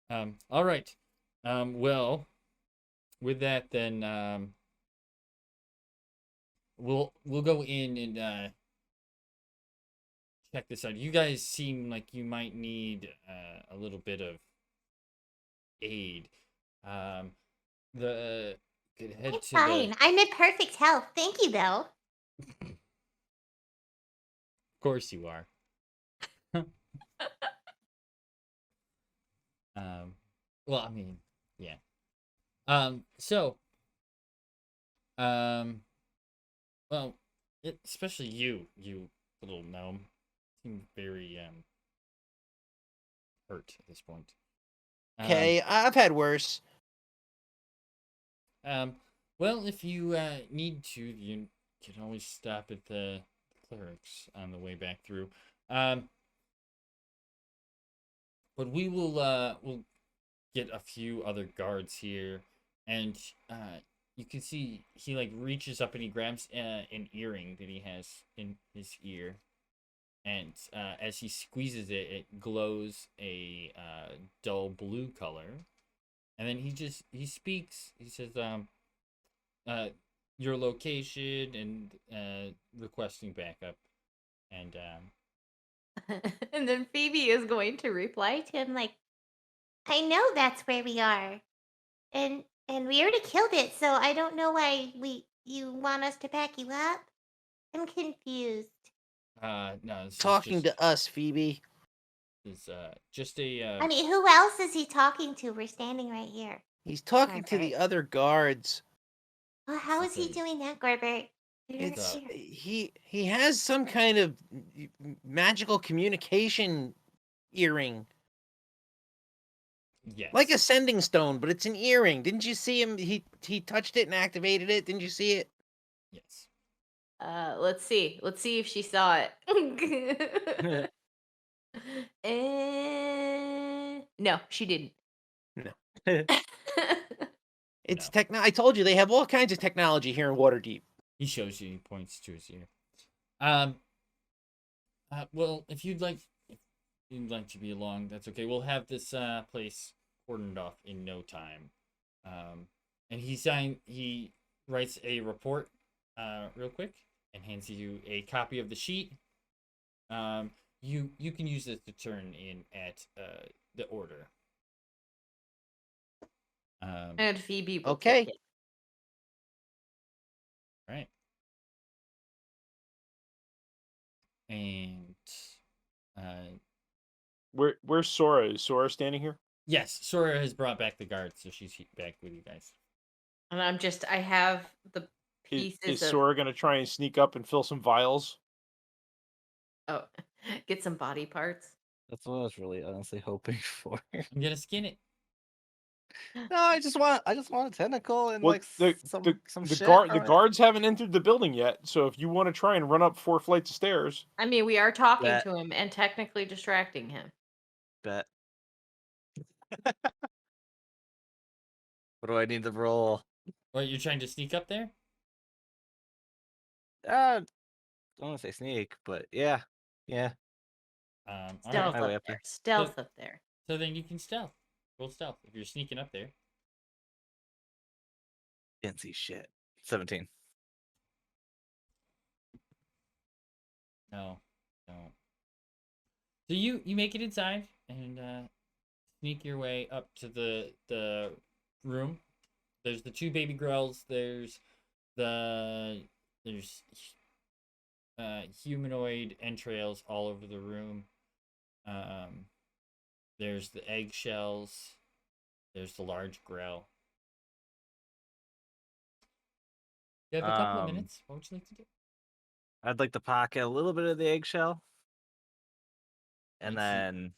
All right. Well, with that, then we'll go in and check this out. You guys seem like you might need a little bit of aid. Could head It's to fine. I'm in perfect health. Thank you, though. Of course you are. Well, I mean, yeah. Well, especially you little gnome, seem very hurt at this point. Okay, I've had worse. Well, if you need to, can always stop at the clerics on the way back through. But we'll get a few other guards here, and you can see he like reaches up and he grabs an earring that he has in his ear, and as he squeezes it, it glows a dull blue color, and then he speaks. He says, your location and requesting backup, and And then Phoebe is going to reply to him like, I know that's where we are. And we already killed it, so I don't know why you want us to back you up. I'm confused. no, this Talking is just, to us, Phoebe. is just a I mean, who else is he talking to? We're standing right here. He's talking to Gorbert. the other guards. Well, how is he Okay. doing that, Gorbert? You're It's here. he has some kind of magical communication earring, yes, like a sending stone, but it's an earring. Didn't you see him? He touched it and activated it. Didn't you see it? yes. Let's see. Let's see if she saw it. No, she didn't. No. No. It's I told you they have all kinds of technology here in Waterdeep. He shows you. He points to his ear. Well, if you'd like to be along, that's okay. We'll have this place cordoned off in no time. And he writes a report real quick and hands you a copy of the sheet. You can use this to turn in at the order. And Phoebe will Okay. take it. Right. And Where's Sora? Is Sora standing here? yes, Sora has brought back the guards, so she's back with you guys. And I have the Is pieces of Sora gonna try and sneak up and fill some vials? oh, get some body parts. That's what I was really honestly hoping for. I'm gonna skin it. No, I just want a tentacle and Well, like the some the shit. guard from the it. guards haven't entered the building yet. So if you want to try and run up 4 flights of stairs, I mean, we are talking Bet. to him and technically distracting him. Bet. What do I need to roll? What, you're trying to sneak up there? I don't want to say sneak, but yeah. All Stealth right. My way up up there. there. Stealth up there. So then you can stealth. Roll stealth if you're sneaking up there. Didn't see shit. 17. No. So you make it inside and sneak your way up to the room. There's the 2 baby girls. There's humanoid entrails all over the room. There's the eggshells. There's the large grill. You have a couple of minutes. What would you like to do? I'd like to pocket a little bit of the eggshell. And Let's see. then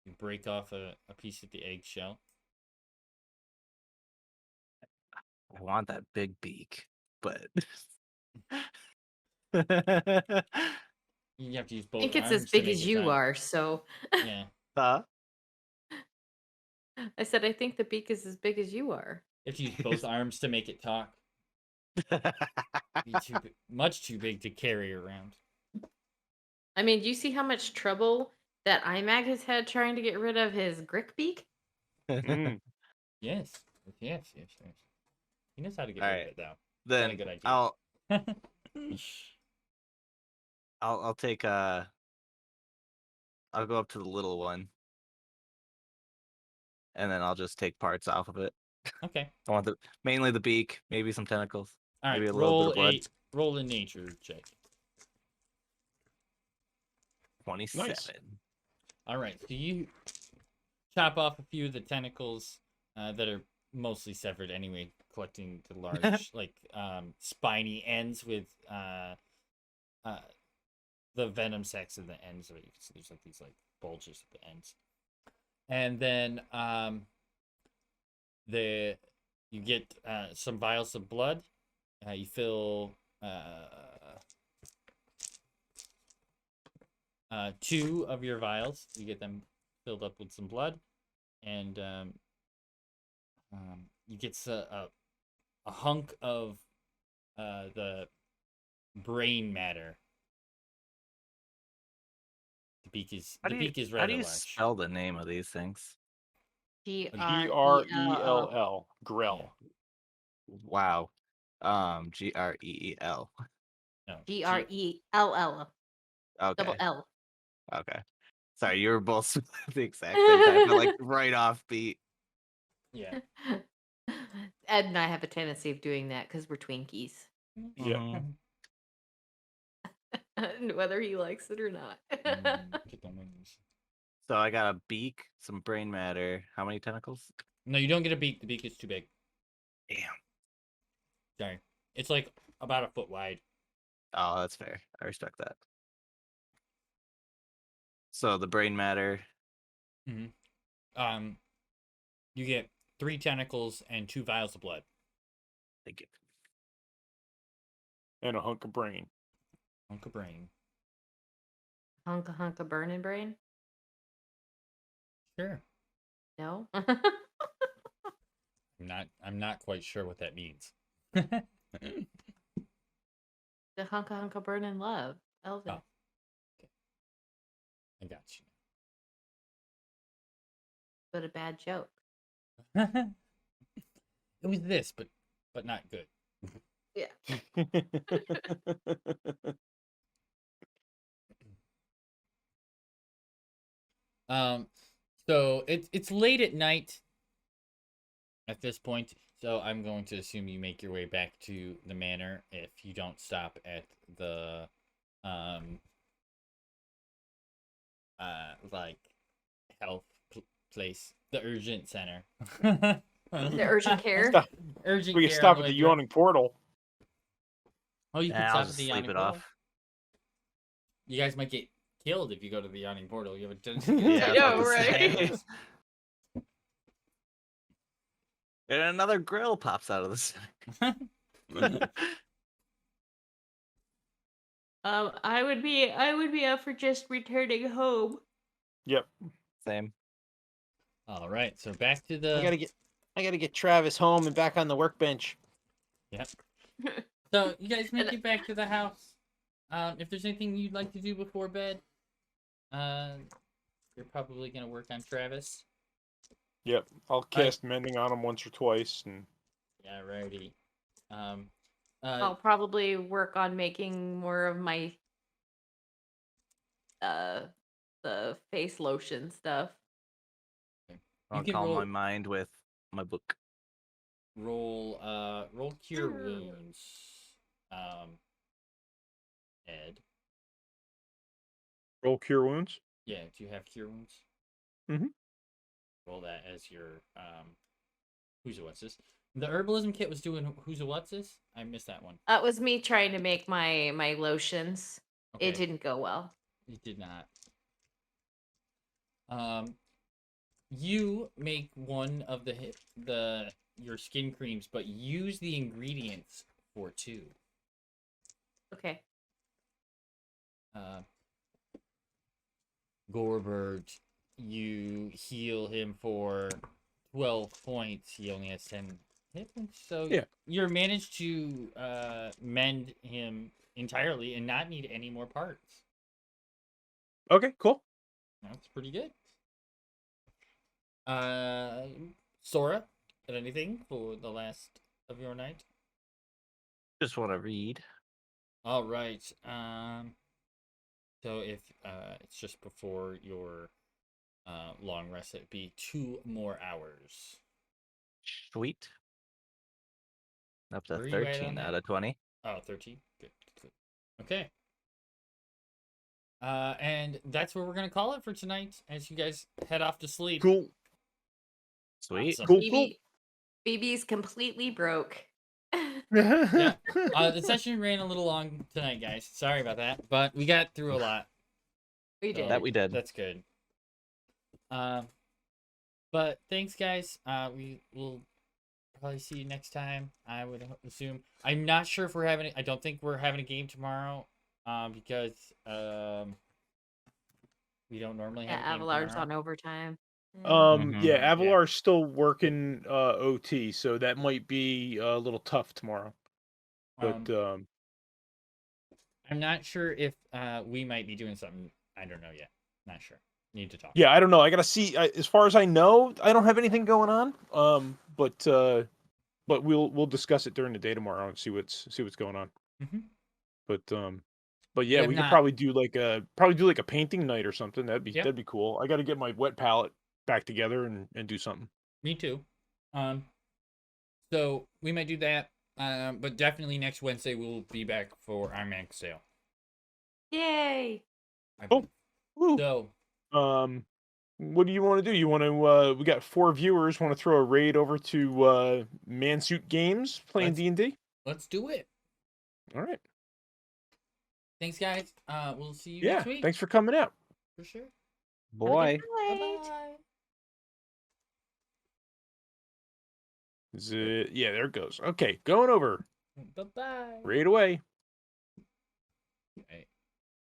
You break off a piece of the eggshell. I want that big beak, but You have to use I both think it's arms as to big make as it you talk. are, so Yeah. Huh? I said I think the beak is as big as you are. You have to use both arms to make it talk. Be much too big to carry around. I mean, do you see how much trouble that IMAG has had trying to get rid of his Grick beak? Yes. He knows how to get All rid right. of it, though. Not a Then good idea. I'll take I'll go up to the little one. And then I'll just take parts off of it. Okay. I want mainly the beak, maybe some tentacles. All right. Maybe a little bit of blood. Roll a nature check. 27. Nice. All right. So you chop off a few of the tentacles that are mostly severed anyway, collecting the large, spiny ends with the venom sacs at the ends of it. You can see there's like these bulges at the ends. And then you get some vials of blood. You fill two of your vials. You get them filled up with some blood, and you get a hunk of the brain matter. The beak is How do rather you large. spell the name of these things? Grell. Grell. Wow. Greel. No, Grell. Okay. Double L. Okay. Sorry, you were both at the exact same time, but like right off beat. Yeah. Ed and I have a tendency of doing that because we're Twinkies. Yeah. Mhm. Whether he likes it or not. Get them wings. So I got a beak, some brain matter. How many tentacles? No, you don't get a beak. The beak is too big. Damn. Sorry. It's like about a foot wide. Oh, that's fair. I respect that. So the brain matter. You get 3 tentacles and 2 vials of blood. Thank you. And a hunk of brain. Hunk of brain. Hunk of burning brain? Sure. No? I'm not quite sure what that means. The hunk of burning love. Elvin. Oh. I got But a bad joke. you. It was this, but not good. Yeah. So it's late at night at this point, so I'm going to assume you make your way back to the manor if you don't stop at the like health place, the urgent center. The urgent care? Stop. Urgent We care can stop on at the way through. yawning portal. Oh, you can I'll stop at just the sleep yawning it portal. off. You guys might get killed if you go to the yawning portal. You have a tendency. Yeah, I was know, about to right? say. And another grill pops out of the center. I would be up for just returning home. Yep. Same. All right, so back to I the. gotta get Travis home and back on the workbench. Yep. So you guys make it back to the house. If there's anything you'd like to do before bed, you're probably gonna work on Travis. Yep. I'll cast mending on him once or twice, and Yeah, righty. I'll probably work on making more of my the face lotion stuff. I'll can calm roll- my mind with my book. roll cure wounds. Ed. roll cure wounds. Yeah, do you have cure wounds? Mhm. Roll that as your who's what's this? The herbalism kit was doing who's what's this? I missed that one. That was me trying to make my lotions. Okay. It didn't go well. It did not. You make one of your skin creams, but use the ingredients for 2. Okay. Gorbert, you heal him for 12 points. He only has 10 hit points, so Yeah. you're managed to mend him entirely and not need any more parts. Okay, cool. That's pretty good. Sora, did anything for the last of your night? Just want to read. All right. So if it's just before your long rest, it'd be 2 more hours. Sweet. Up to Where are you at 13 on out that? of 20. Oh, 13. Good. Okay. And that's where we're gonna call it for tonight, as you guys head off to sleep. Cool. Sweet. Awesome. Cool. BB's completely broke. Yeah. The session ran a little long tonight, guys. Sorry about that, but we got through a lot. We did. That we did. That's good. But thanks, guys. We will probably see you next time. I would assume. I'm not sure if we're having. I don't think we're having a game tomorrow. Because we don't normally have Yeah, a game Avalar's tomorrow. on overtime. Yeah, Yeah. Avalar's still working OT, so that might be a little tough tomorrow. But I'm not sure if we might be doing something. I don't know yet. Not sure. Need to talk. yeah, I don't know. I gotta see. As far as I know, I don't have anything going on. But we'll discuss it during the day tomorrow and see what's going on. Mm-hmm. But yeah, have we could not- probably do like a painting night or something. Yep. That'd be cool. I got to get my wet palette back together and do something. Me too. So we might do that. But definitely next Wednesday we'll be back for our Mac sale. Yay! Cool. Woo. So What do you want to do? You want to? We got 4 viewers. Want to throw a raid over to Mansuit Games playing D&D? let's do it. All right. Thanks, guys. We'll see you Yeah. next week. Thanks for coming out. For sure. Boy. Night. Bye-bye. Is it? Yeah, there it goes. Okay, going over. Bye-bye. Raid away. Okay.